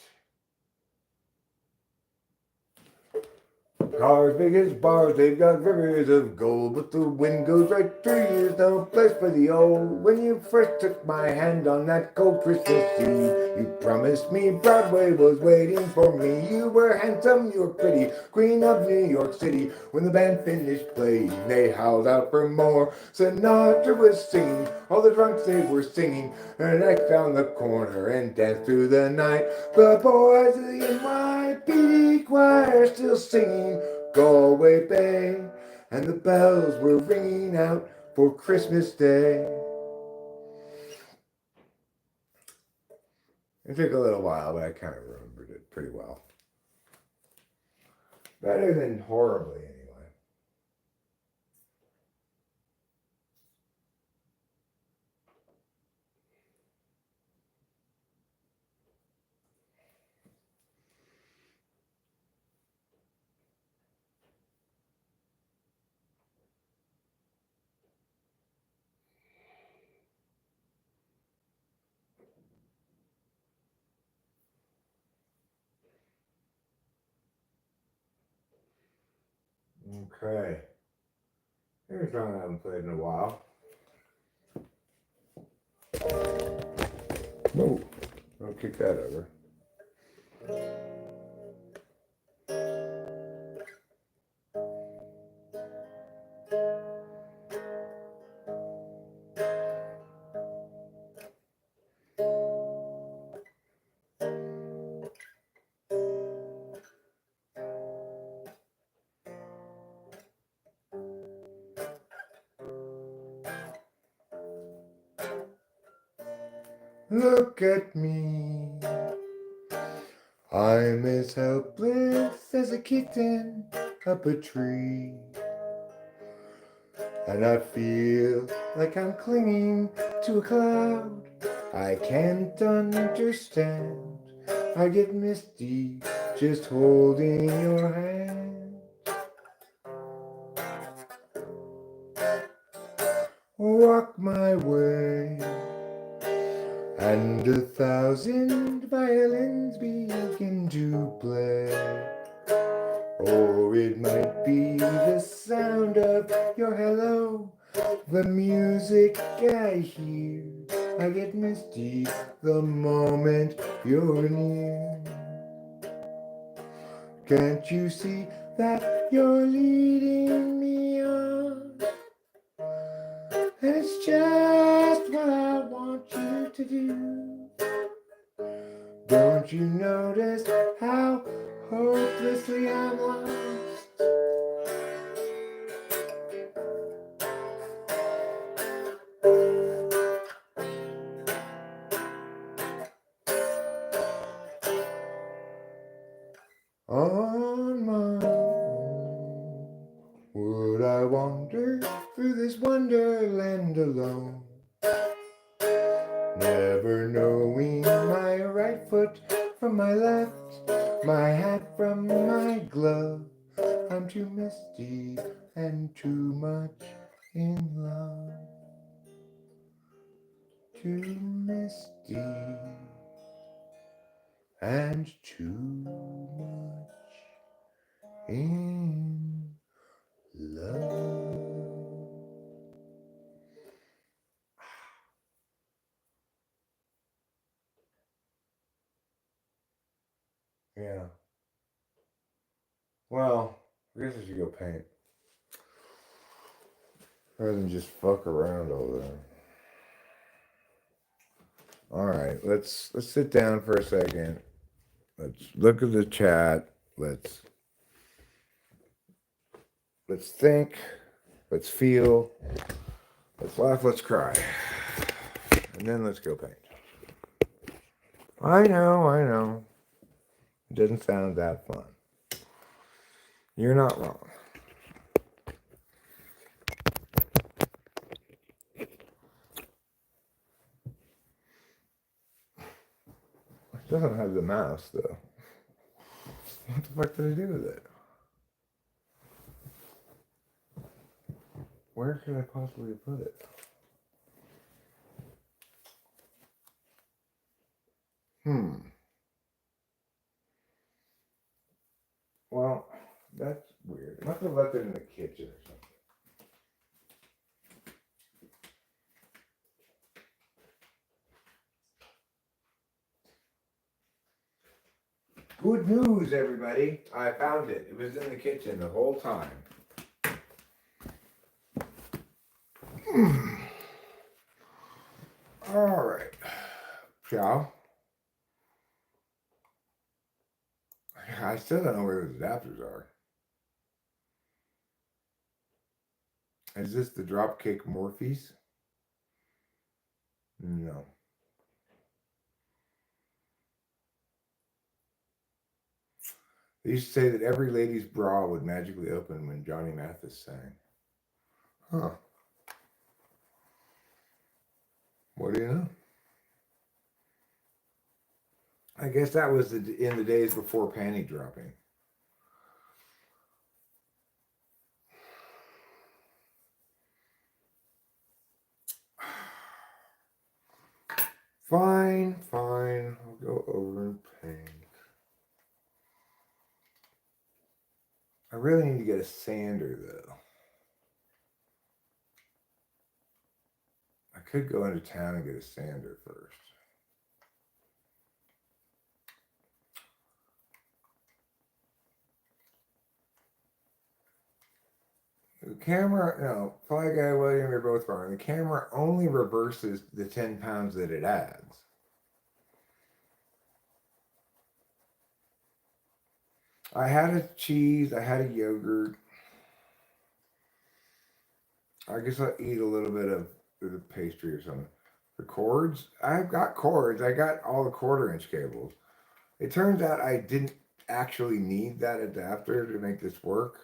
cars big as bars, they've got rivers of gold, but the wind goes right through you, there's no place for the old. When you first took my hand on that cold Christmas Eve, you promised me Broadway was waiting for me. You were handsome, you were pretty, queen of New York City. When the band finished playing, they howled out for more. Sinatra was singing, all the drunks they were singing, and I found the corner and danced through the night. The boys of the NYPD choir still singing Galway Bay, and the bells were ringing out for Christmas Day. It took a little while, but I kind of remembered it pretty well. Better than horribly, anyway. Okay. Here's a song I haven't played in a while. No, don't kick that over. Look at me, I'm as helpless as a kitten up a tree, and I feel like I'm clinging to a cloud I can't understand. I get misty just holding your hand. Walk my way, and 1,000 violins begin to play. Or it might be the sound of your hello, the music I hear. I get misty the moment you're near. Can't you see that you're leading me on? And it's just what I want you to do. Don't you notice how hopelessly I'm lost? On my own, would I wander through this wonderland alone? Never knowing my right foot from my left, my hat from my glove. I'm too misty and too much in love. Too misty and too much in love. Yeah. Well, I guess I should go paint. Rather than just fuck around all day. Alright, let's sit down for a second. Let's look at the chat. Let's think. Let's feel. Let's laugh, let's cry. And then let's go paint. I know. It doesn't sound that fun. You're not wrong. Doesn't have the mouse though. What the fuck did I do with it? Where could I possibly put it? Well, that's weird. I must have left it in the kitchen or something. Good news, everybody. I found it. It was in the kitchen the whole time. All right. Ciao. I still don't know where those adapters are. Is this the Dropkick Morpheus? No. They used to say that every lady's bra would magically open when Johnny Mathis sang. Huh. What do you know? I guess that was in the days before panty dropping. Fine. I'll go over and paint. I really need to get a sander, though. I could go into town and get a sander first. The camera, no, Fly Guy William, you're both wrong. The camera only reverses the 10 pounds that it adds. I had a cheese, I had a yogurt. I guess I'll eat a little bit of the pastry or something. The cords, I've got cords. I got all the 1/4-inch cables. It turns out I didn't actually need that adapter to make this work.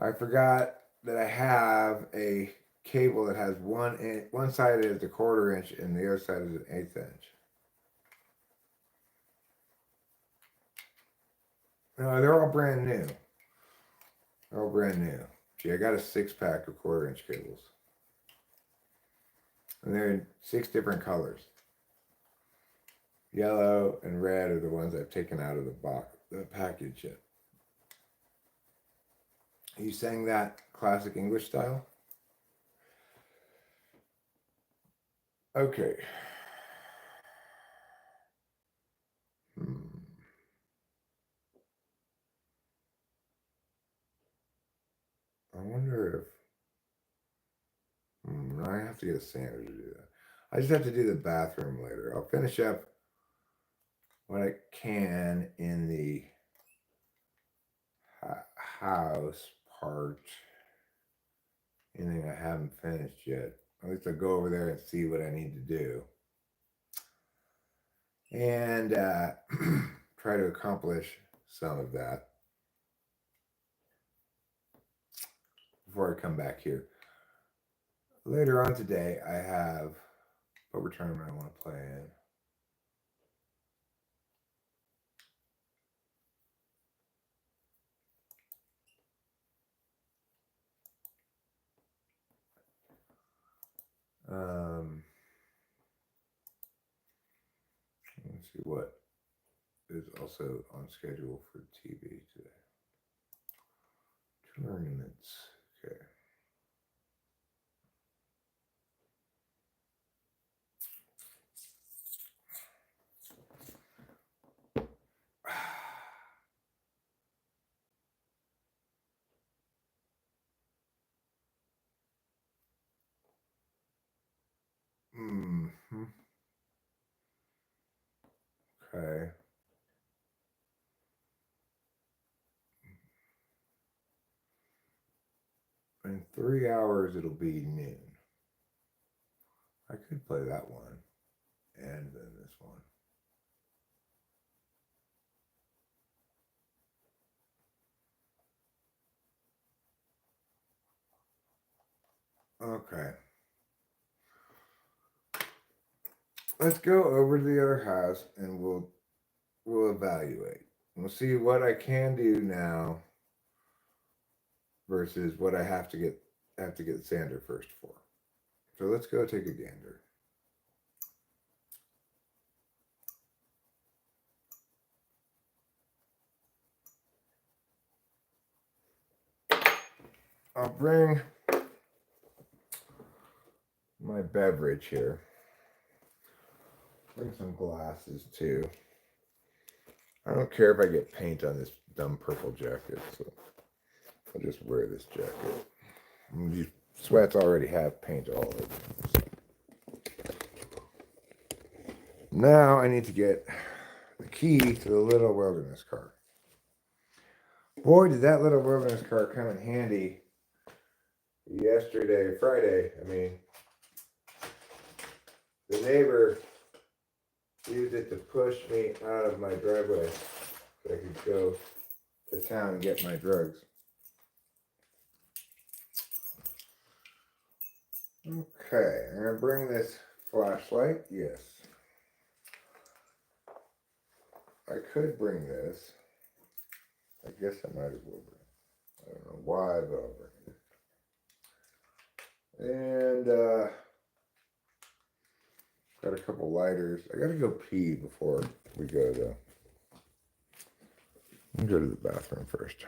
I forgot that I have a cable that has one side is the 1/4-inch and the other side is an 1/8 inch. No, they're all brand new. They're all brand new. Gee, I got a 6-pack of 1/4-inch cables. And they're in 6 different colors. Yellow and red are the ones I've taken out of the package yet. You sang that classic English style? Okay. I wonder if... I have to get a sander to do that. I just have to do the bathroom later. I'll finish up what I can in the house part. Anything I haven't finished yet. At least I'll go over there and see what I need to do. And try to accomplish some of that before I come back here. Later on today, I have what tournament I want to play in. Let's see what is also on schedule for TV today. Tournaments. Okay. Okay. In 3 hours, it'll be noon. I could play that one and then this one. Okay. let's go over to the other house and we'll evaluate. We'll see what I can do now versus what I have to get sander first for. So let's go take a gander. I'll bring my beverage here. Bring some glasses too. I don't care if I get paint on this dumb purple jacket, so I'll just wear this jacket. These sweats already have paint all over them. Now I need to get the key to the little wilderness car. Boy, did that little wilderness car come in handy yesterday, Friday. I mean, the neighbor used it to push me out of my driveway so I could go to town and get my drugs. Okay, I'm going to bring this flashlight. Yes. I could bring this. I guess I might as well bring it. I don't know why, but I'll bring it. And got a couple lighters. I gotta go pee before we go to. I'll go to the bathroom first.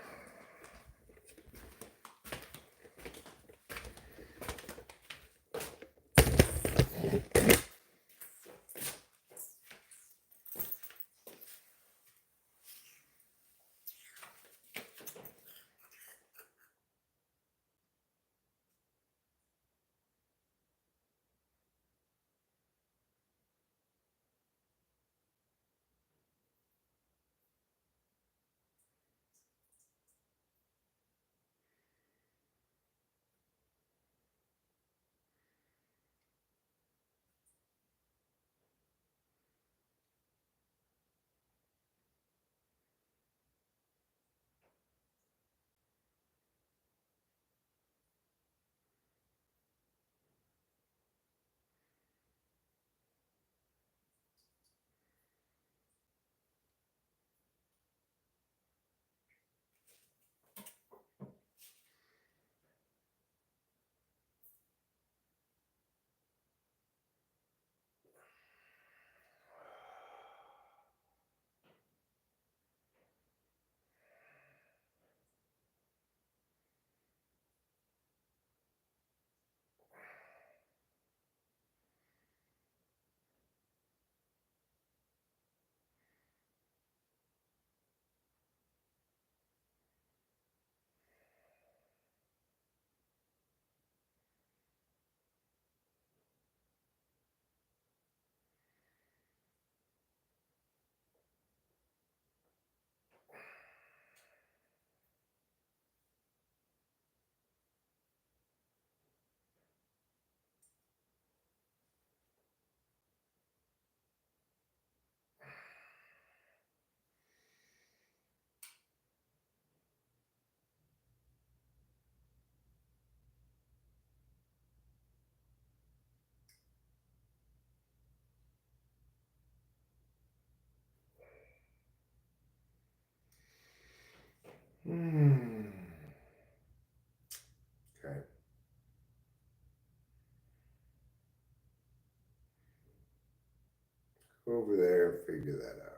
Okay. Go over there and figure that out.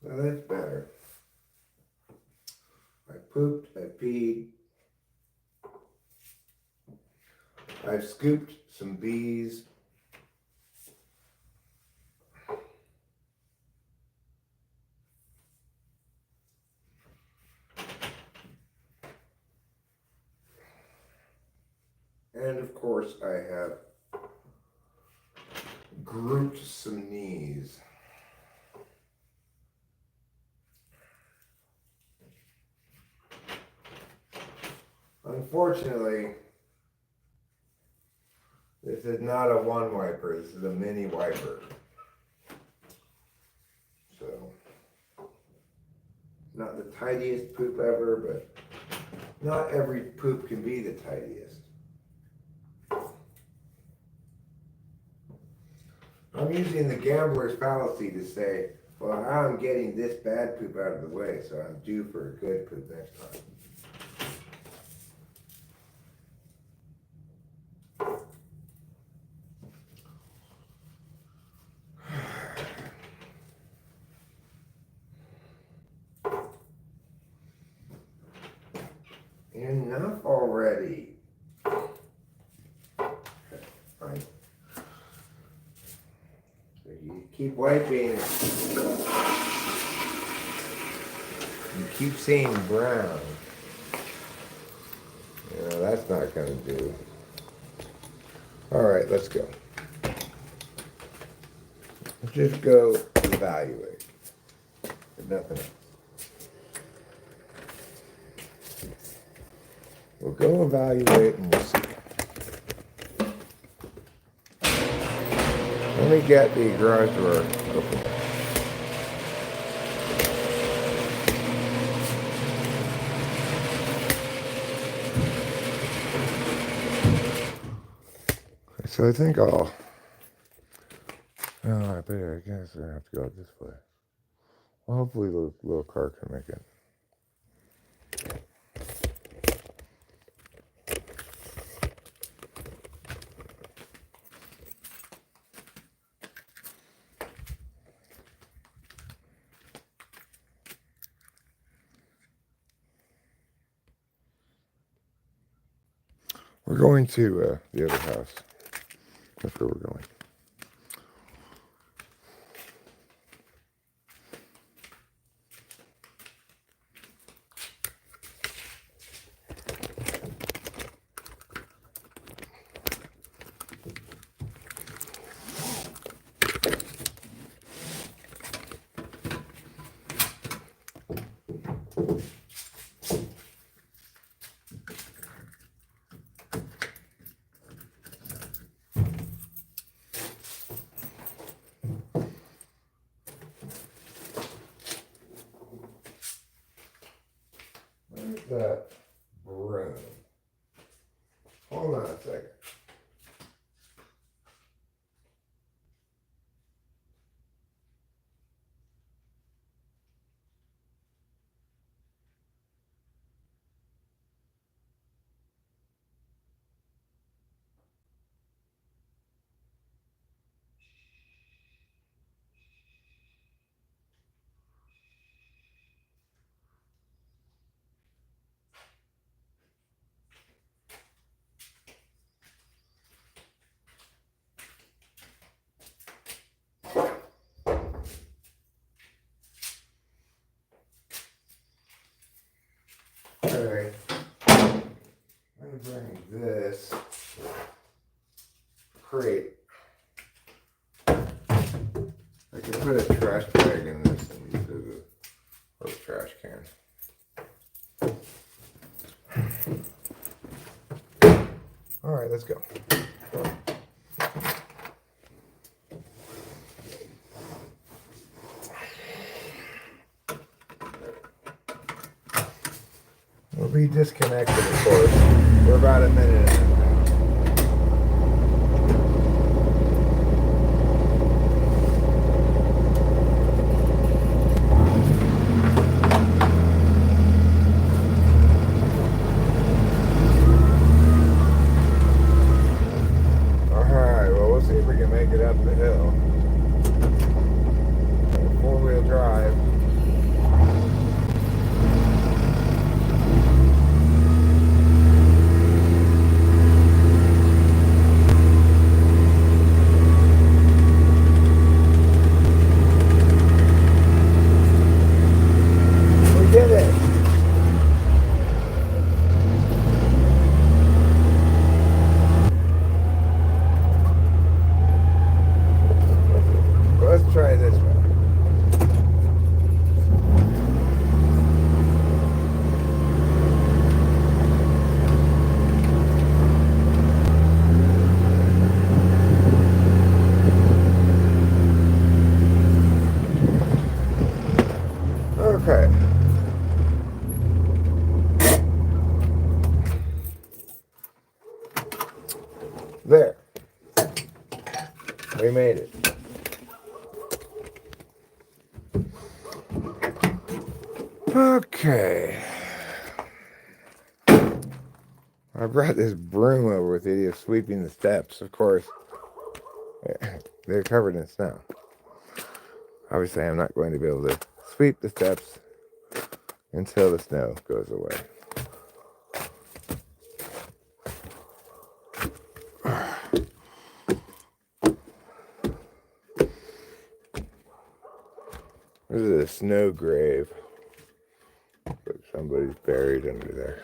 Well, that's better. I pooped, I peed, I've scooped some bees. course, I have grouped some knees. Unfortunately, this is not a one wiper, this is a mini wiper. So, not the tidiest poop ever, but not every poop can be the tidiest. I'm using the gambler's fallacy to say, well, I'm getting this bad poop out of the way, so I'm due for a good poop next time. Enough already. Fine. So you keep wiping. You keep seeing brown. You know, that's not going to do. All right, let's go. Let's just go evaluate. If nothing else. We'll go evaluate and we'll see. Let me get the garage door open. So I think I'll... Oh, I guess I have to go this way. Well, hopefully the little car can make it. We're going to the other house. That's where we're going. That broom. Hold on a second. Okay, I'm going to bring this crate. I can put a trash bag in this and use it as a trash can. All right, let's go. We'll be disconnected, of course. We're about a minute in. Alright, well, we'll see if we can make it up the hill. Four-wheel drive. We made it. Okay. I brought this broom over with the idea of sweeping the steps. Of course, they're covered in snow. Obviously, I'm not going to be able to sweep the steps until the snow goes away. This is a snow grave. But somebody's buried under there.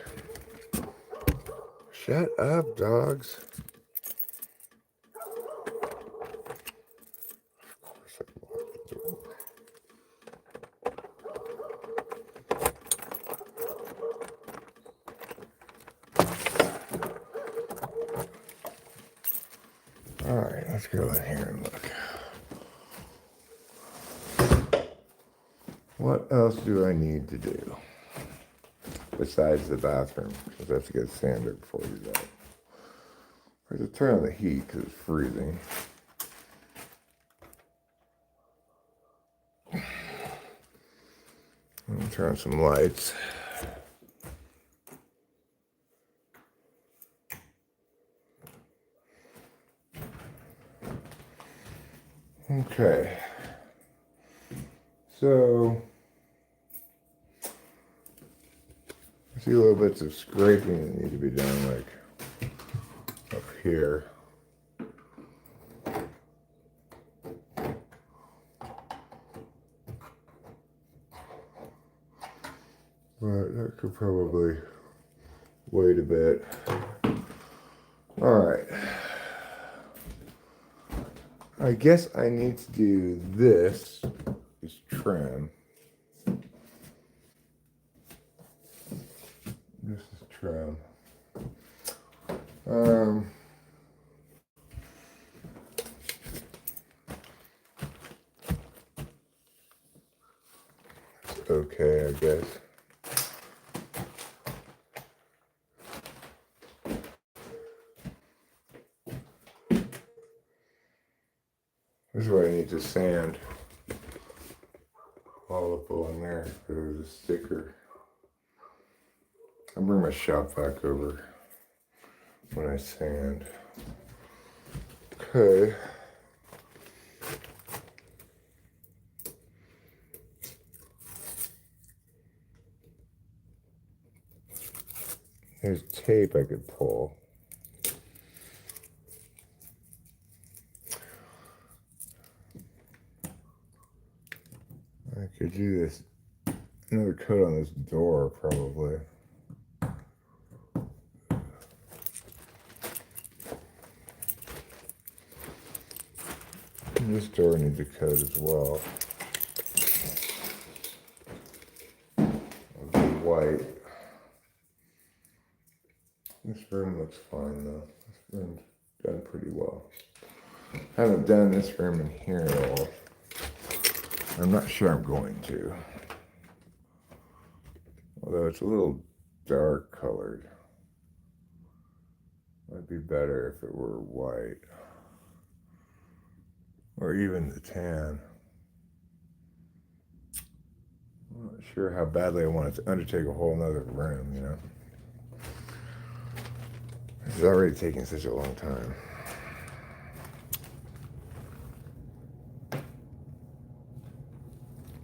Shut up, dogs. Alright, let's go in here and look. What else do I need to do? Besides the bathroom, because I have to get sander before we do that. I have to turn on the heat because it's freezing. And turn on some lights. Okay. So, I see little bits of scraping that need to be done, like up here. But that could probably wait a bit. Alright. I guess I need to do this, is trim. This is trim. It's okay, I guess. This is why I need to sand all up along there because there's a sticker. I'll bring my shop vac over when I sand. Okay. There's tape I could pull. I could do this, another coat on this door probably. And this door needs a coat as well. It'll be white. This room looks fine though. This room's done pretty well. I haven't done this room in here at all. I'm not sure I'm going to. Although it's a little dark colored. Might be better if it were white. Or even the tan. I'm not sure how badly I want to undertake a whole nother room, you know. It's already taking such a long time.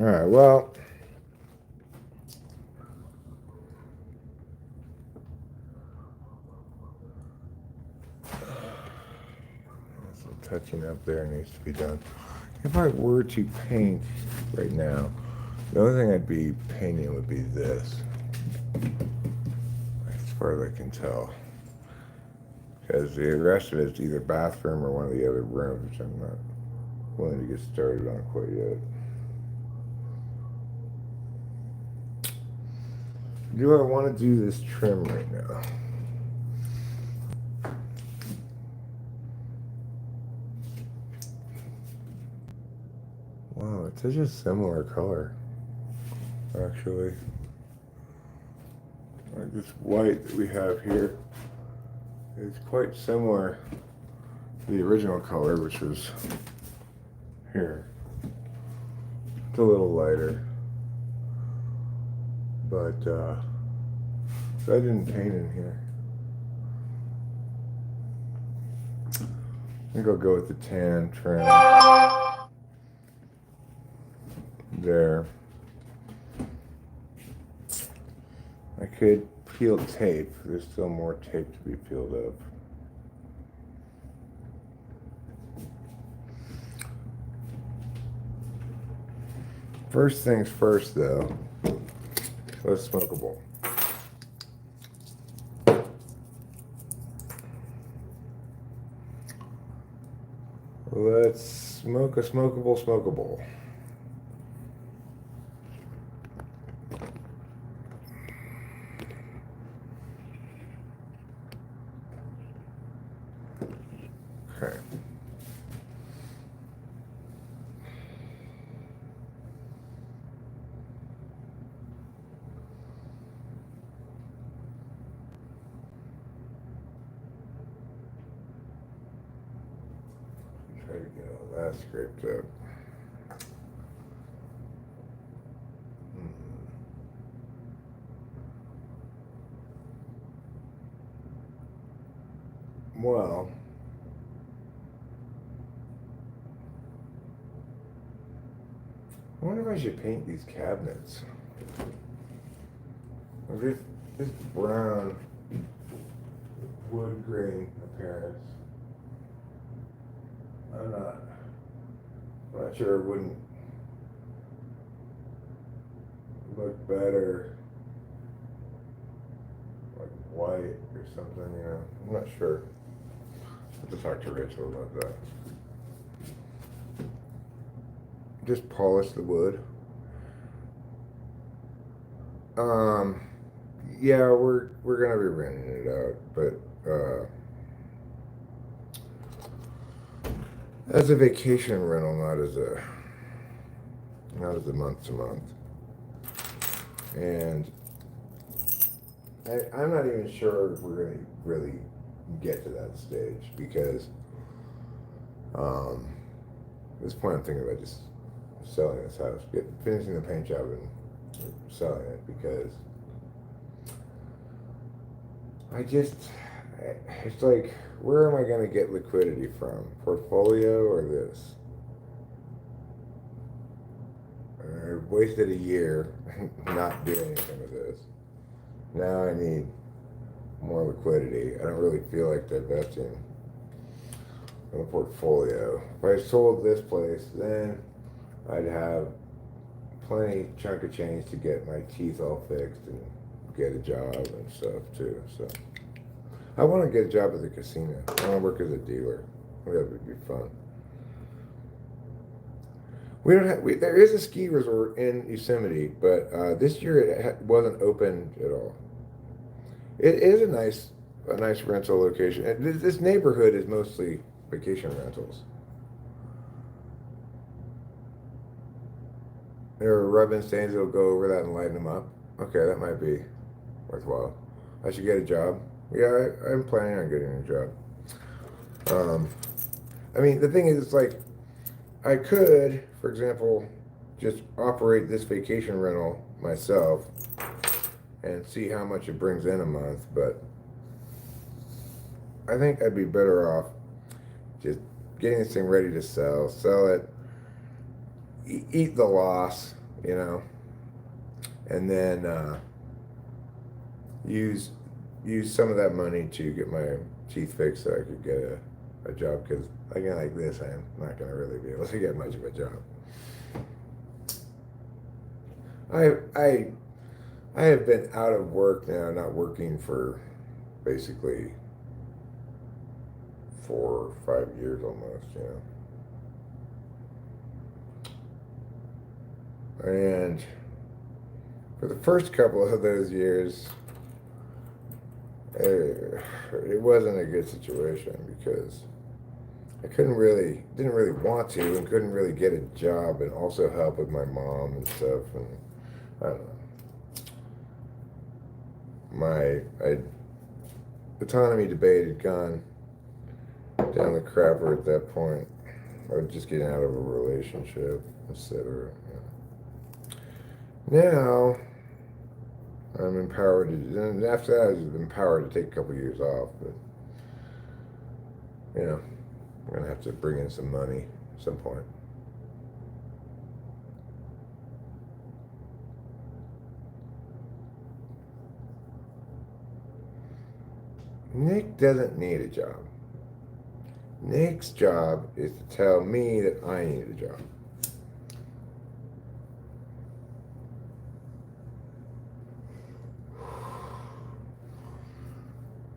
Alright, well. Some touching up there needs to be done. If I were to paint right now, the only thing I'd be painting would be this. As far as I can tell. Because the rest of it's either bathroom or one of the other rooms, which I'm not willing to get started on quite yet. Do I want to do this trim right now? Wow, it's such a similar color, actually. Like this white that we have here is quite similar the original color, which was here. It's a little lighter, but so I didn't paint in here. I think I'll go with the tan trim there. I could peel tape. There's still more tape to be peeled up. First things first, though, let's smoke a bowl. Let's smoke a smokable. Okay. Try to get all that scraped up. Well, I wonder if I should paint these cabinets. This brown wood grain appearance. I'm not sure it wouldn't look better like white or something, you know. I'm not sure. I'll have to talk to Rachel about that. Just polish the wood. Yeah, we're gonna be renting it out, but as a vacation rental, not as a month to month. And I'm not even sure if we're gonna really get to that stage, because at this point I'm thinking about just selling this house, finishing the paint job and selling it, because it's like, where am I going to get liquidity from? Portfolio or this? I wasted a year not doing anything with this. Now I need more liquidity. I don't really feel like divesting in a portfolio. If I sold this place, then I'd have plenty chunk of change to get my teeth all fixed and get a job and stuff too. So I want to get a job at the casino. I want to work as a dealer. That would be fun. There is a ski resort in Yosemite, but this year it wasn't open at all. It is a nice rental location. And this neighborhood is mostly vacation rentals. There are rubbing stains that'll go over that and lighten them up. Okay, that might be worthwhile. I should get a job. Yeah, I'm planning on getting a job. I mean, the thing is, it's like, I could, for example, just operate this vacation rental myself and see how much it brings in a month, but I think I'd be better off just getting this thing ready to sell it, eat the loss, you know, and then use some of that money to get my teeth fixed so I could get a job, because again, like this, I'm not going to really be able to get much of a job. I have been out of work now, not working for basically 4 or 5 years almost, you know. And for the first couple of those years, it wasn't a good situation, because I didn't really want to, and couldn't really get a job and also help with my mom and stuff, and I don't know. My autonomy debate had gone down the crapper at that point. Or just getting out of a relationship, etc. Now, I'm empowered to, and after that, I was empowered to take a couple years off, but, I'm going to have to bring in some money at some point. Nick doesn't need a job. Nick's job is to tell me that I need a job.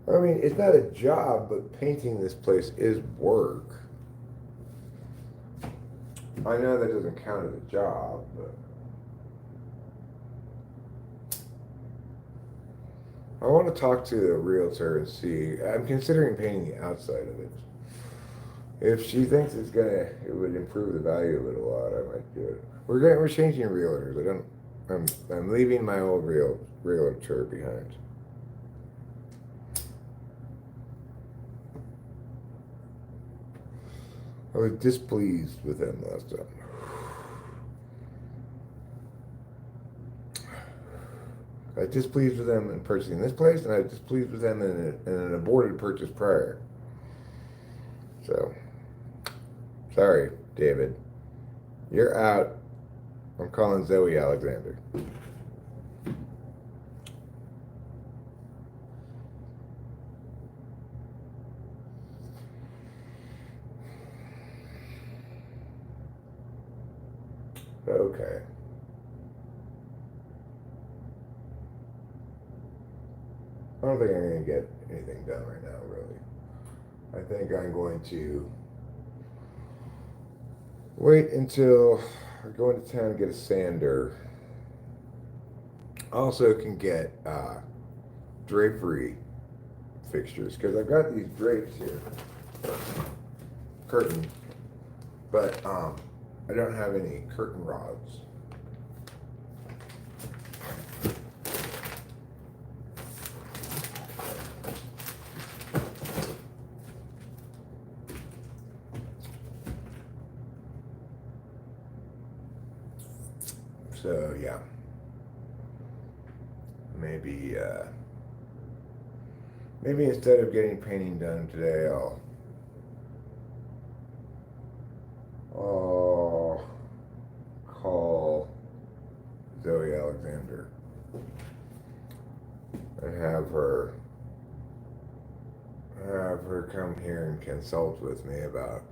I mean, it's not a job, but painting this place is work. I know that doesn't count as a job, but I want to talk to the realtor and see. I'm considering painting the outside of it. If she thinks it would improve the value of it a lot, I might do it. We're changing realtors. I'm leaving my old realtor behind. I was displeased with them last time. I was displeased with them in purchasing this place, and I was displeased with them in an aborted purchase prior. So, sorry, David. You're out. I'm calling Zoe Alexander. Okay. I don't think I'm going to get anything done right now, really. I think I'm going to wait until I go into town and get a sander. Also can get drapery fixtures, because I've got these drapes here, curtain, but I don't have any curtain rods. So yeah, maybe instead of getting painting done today, I'll call Zoe Alexander and have her come here and consult with me about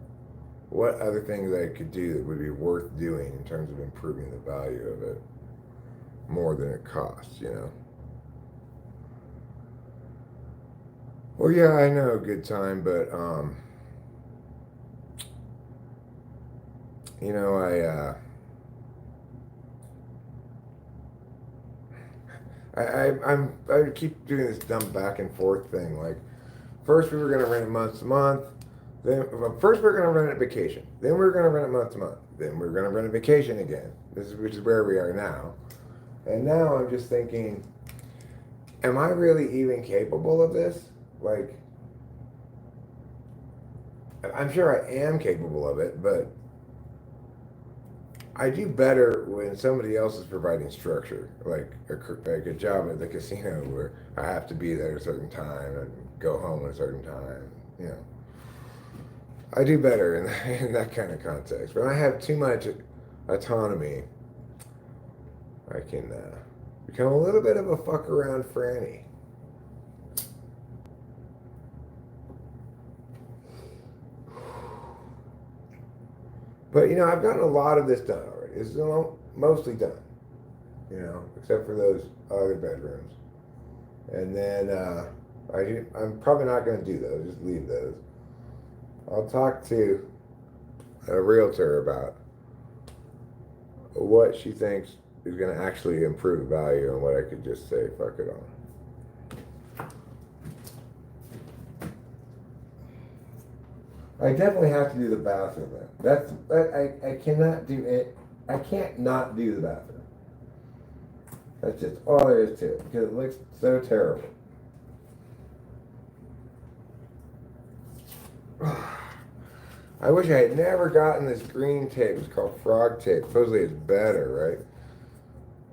what other things I could do that would be worth doing in terms of improving the value of it more than it costs, Well, yeah, I know, good time, but, I keep doing this dumb back and forth thing. Like, first we were going to rent it month to month. First we were going to rent it vacation. Then we were going to rent it month to month. Then we were going to rent it vacation again. Which is where we are now. And now I'm just thinking, am I really even capable of this? Like, I'm sure I am capable of it, but I do better when somebody else is providing structure, like a job at the casino where I have to be there at a certain time and go home at a certain time. I do better in that kind of context. When I have too much autonomy, I can become a little bit of a fuck around Franny. But, I've gotten a lot of this done already. It's mostly done, except for those other bedrooms. And then I'm probably not going to do those, just leave those. I'll talk to a realtor about what she thinks is going to actually improve the value and what I could just say, fuck it on. I definitely have to do the bathroom then. I cannot do it. I can't not do the bathroom. That's just all there is to it, because it looks so terrible. I wish I had never gotten this green tape. It's called frog tape. Supposedly it's better, right?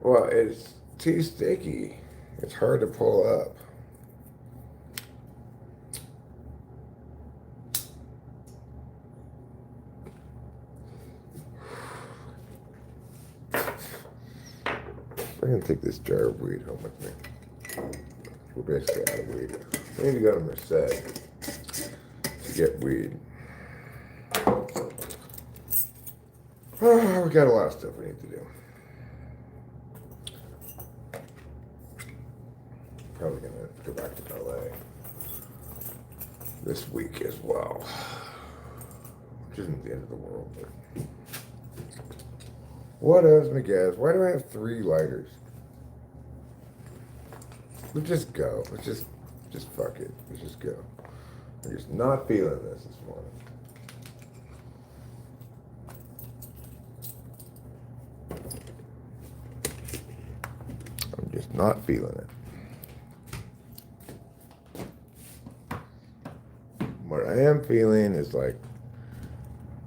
Well, it's too sticky. It's hard to pull up. I'm going to take this jar of weed home with me. We're basically out of weed. We need to go to Merced to get weed. Oh, we got a lot of stuff we need to do. Probably going to go back to LA this week as well. Which isn't the end of the world, but... What else, Miguel? Why do I have 3 lighters? Let's just go. Let's just fuck it. Let's just go. I'm just not feeling this morning. I'm just not feeling it. What I am feeling is like,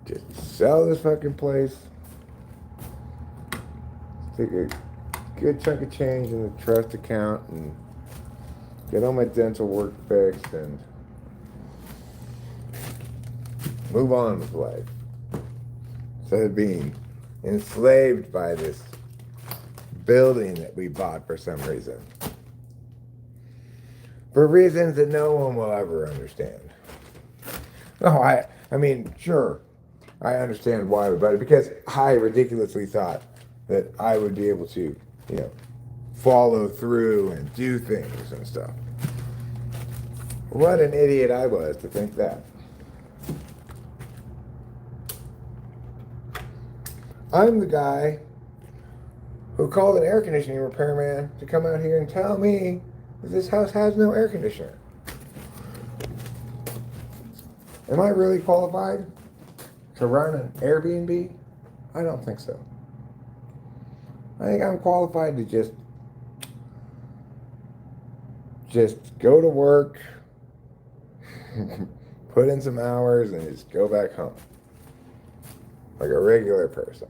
just sell this fucking place. Take a good chunk of change in the trust account and get all my dental work fixed and move on with life. Instead of being enslaved by this building that we bought for some reason. For reasons that no one will ever understand. No, I mean, sure, I understand why we bought it, because I ridiculously thought that I would be able to, you know, follow through and do things and stuff. What an idiot I was to think that. I'm the guy who called an air conditioning repairman to come out here and tell me that this house has no air conditioner. Am I really qualified to run an Airbnb? I don't think so. I think I'm qualified to just go to work, put in some hours, and just go back home. Like a regular person.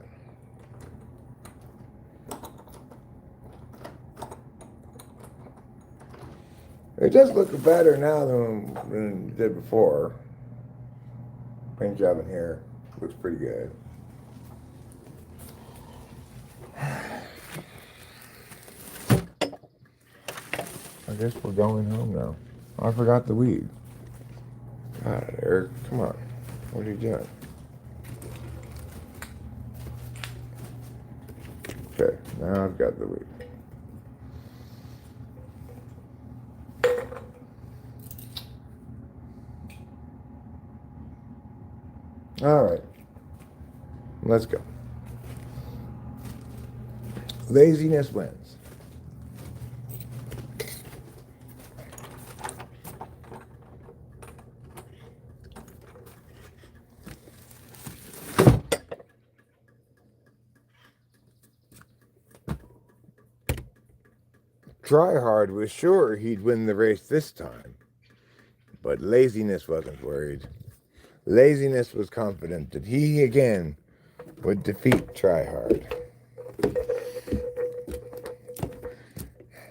It does look better now than it did before. Paint job in here looks pretty good. I guess we're going home now. Oh, I forgot the weed. God, Eric, come on. What are you doing? Okay, now I've got the weed. All right, let's go. Laziness wins. Tryhard was sure he'd win the race this time, but laziness wasn't worried. Laziness was confident that he again would defeat Tryhard.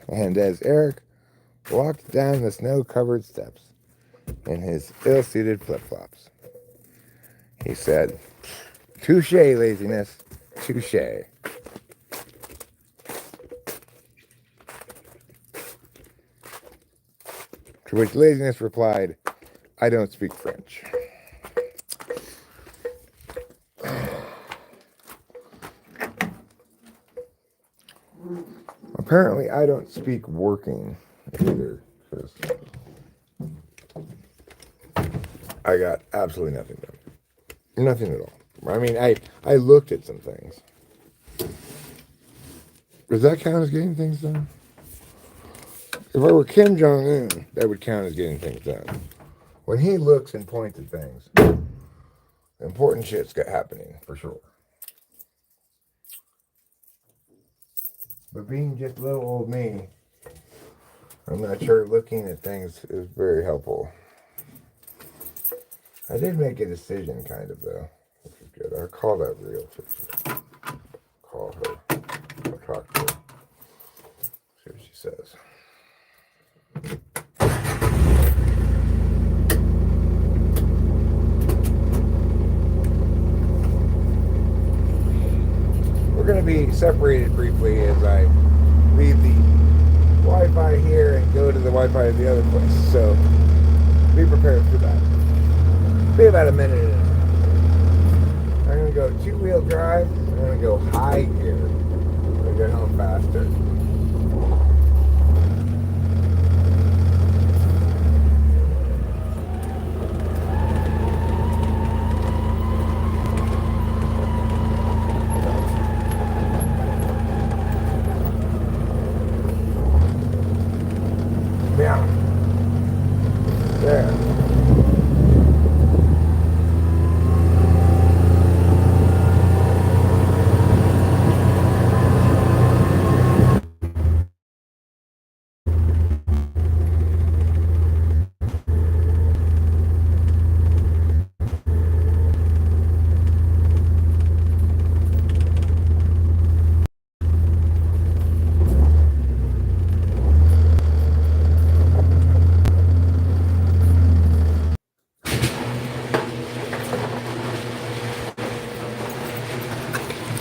And as Eric walked down the snow-covered steps in his ill-suited flip-flops, he said, "Touche, laziness, touche." To which laziness replied, "I don't speak French." Apparently, I don't speak working either, because I got absolutely nothing done. Nothing at all. I mean, I looked at some things. Does that count as getting things done? If I were Kim Jong-un, that would count as getting things done. When he looks and points at things, important shit's happening, for sure. But being just little old me, I'm not sure looking at things is very helpful. I did make a decision, kind of, though, which is good. I'll call that real. Call her. I'll talk to her. See what she says. We're going to be separated briefly as I leave the Wi-Fi here and go to the Wi-Fi at the other place. So be prepared for that. Be about a minute and a half. I'm going to go two-wheel drive. I'm going to go high gear. I'm going to get home faster. Yeah. There.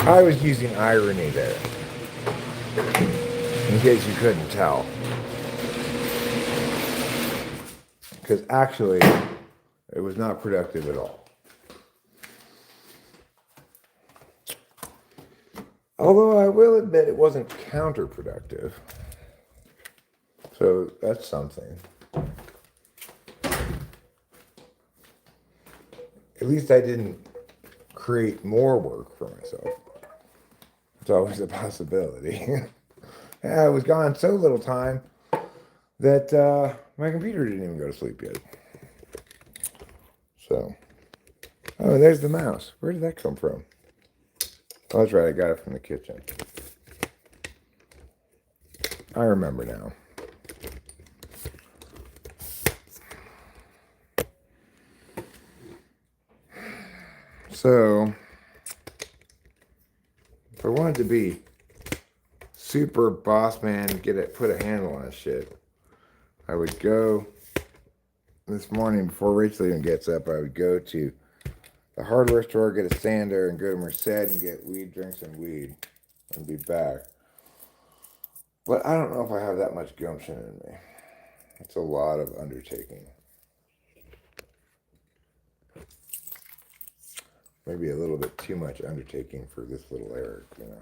I was using irony there, in case you couldn't tell. Because actually, it was not productive at all. Although I will admit it wasn't counterproductive. So that's something. At least I didn't create more work for myself. It's always a possibility. I was gone so little time that my computer didn't even go to sleep yet. So, oh, there's the mouse. Where did that come from? Oh, that's right. I got it from the kitchen. I remember now. So, if I wanted to be super boss man, put a handle on shit, I would go this morning before Rachel even gets up. I would go to the hardware store, get a sander, and go to Merced and get weed, drink some weed, and be back. But I don't know if I have that much gumption in me. It's a lot of undertaking. Maybe a little bit too much undertaking for this little Eric, you know.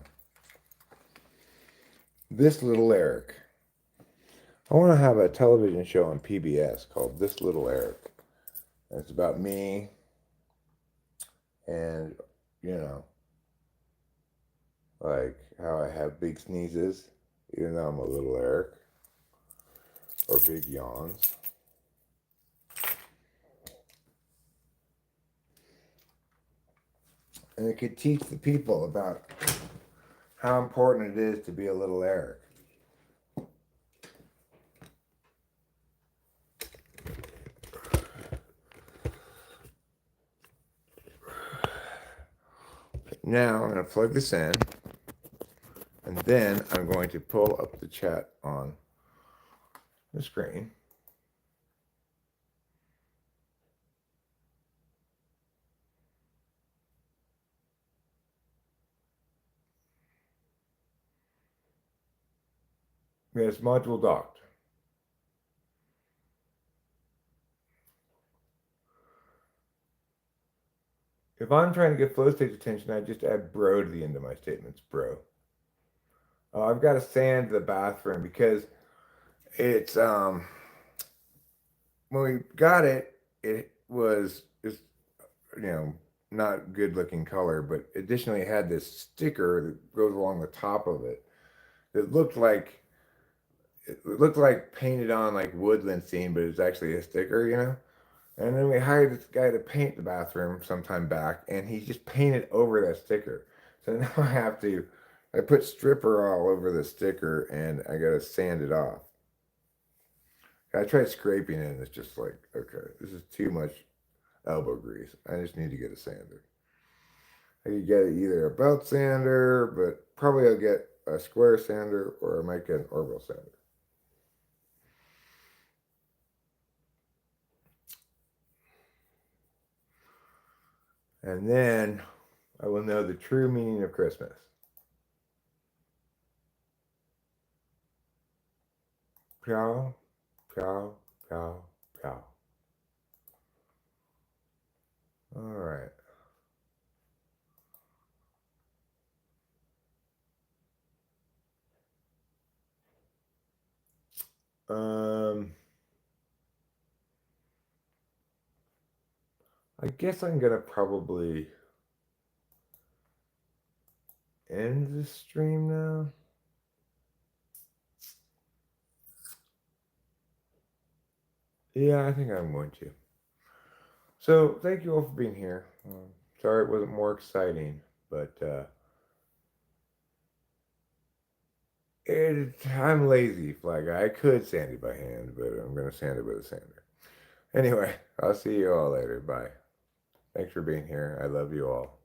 This Little Eric. I want to have a television show on PBS called This Little Eric. And it's about me and, you know, like how I have big sneezes, even though I'm a little Eric, or big yawns. And it could teach the people about how important it is to be a little Eric. Now I'm going to plug this in, and then I'm going to pull up the chat on the screen. Yes, module docked. If I'm trying to get flow state's attention, I just add bro to the end of my statements, bro. I've got to sand the bathroom because it's, when we got it, it was just, you know, not good looking color, but additionally it had this sticker that goes along the top of it that looked like painted on like woodland scene, but it's actually a sticker, you know. And then we hired this guy to paint the bathroom sometime back, and he just painted over that sticker. So now I put stripper all over the sticker, and I gotta sand it off. I tried scraping it, and it's just like, okay, this is too much elbow grease. I just need to get a sander. I could get either a belt sander, but probably I'll get a square sander, or I might get an orbital sander. And then I will know the true meaning of Christmas. Pow, pow, pow, pow. All right. I guess I'm gonna probably end the stream now. Yeah, I think I'm going to. So thank you all for being here. Sorry it wasn't more exciting, but I'm lazy, Fly Guy. I could sand it by hand, but I'm gonna sand it with a sander. Anyway, I'll see you all later. Bye. Thanks for being here. I love you all.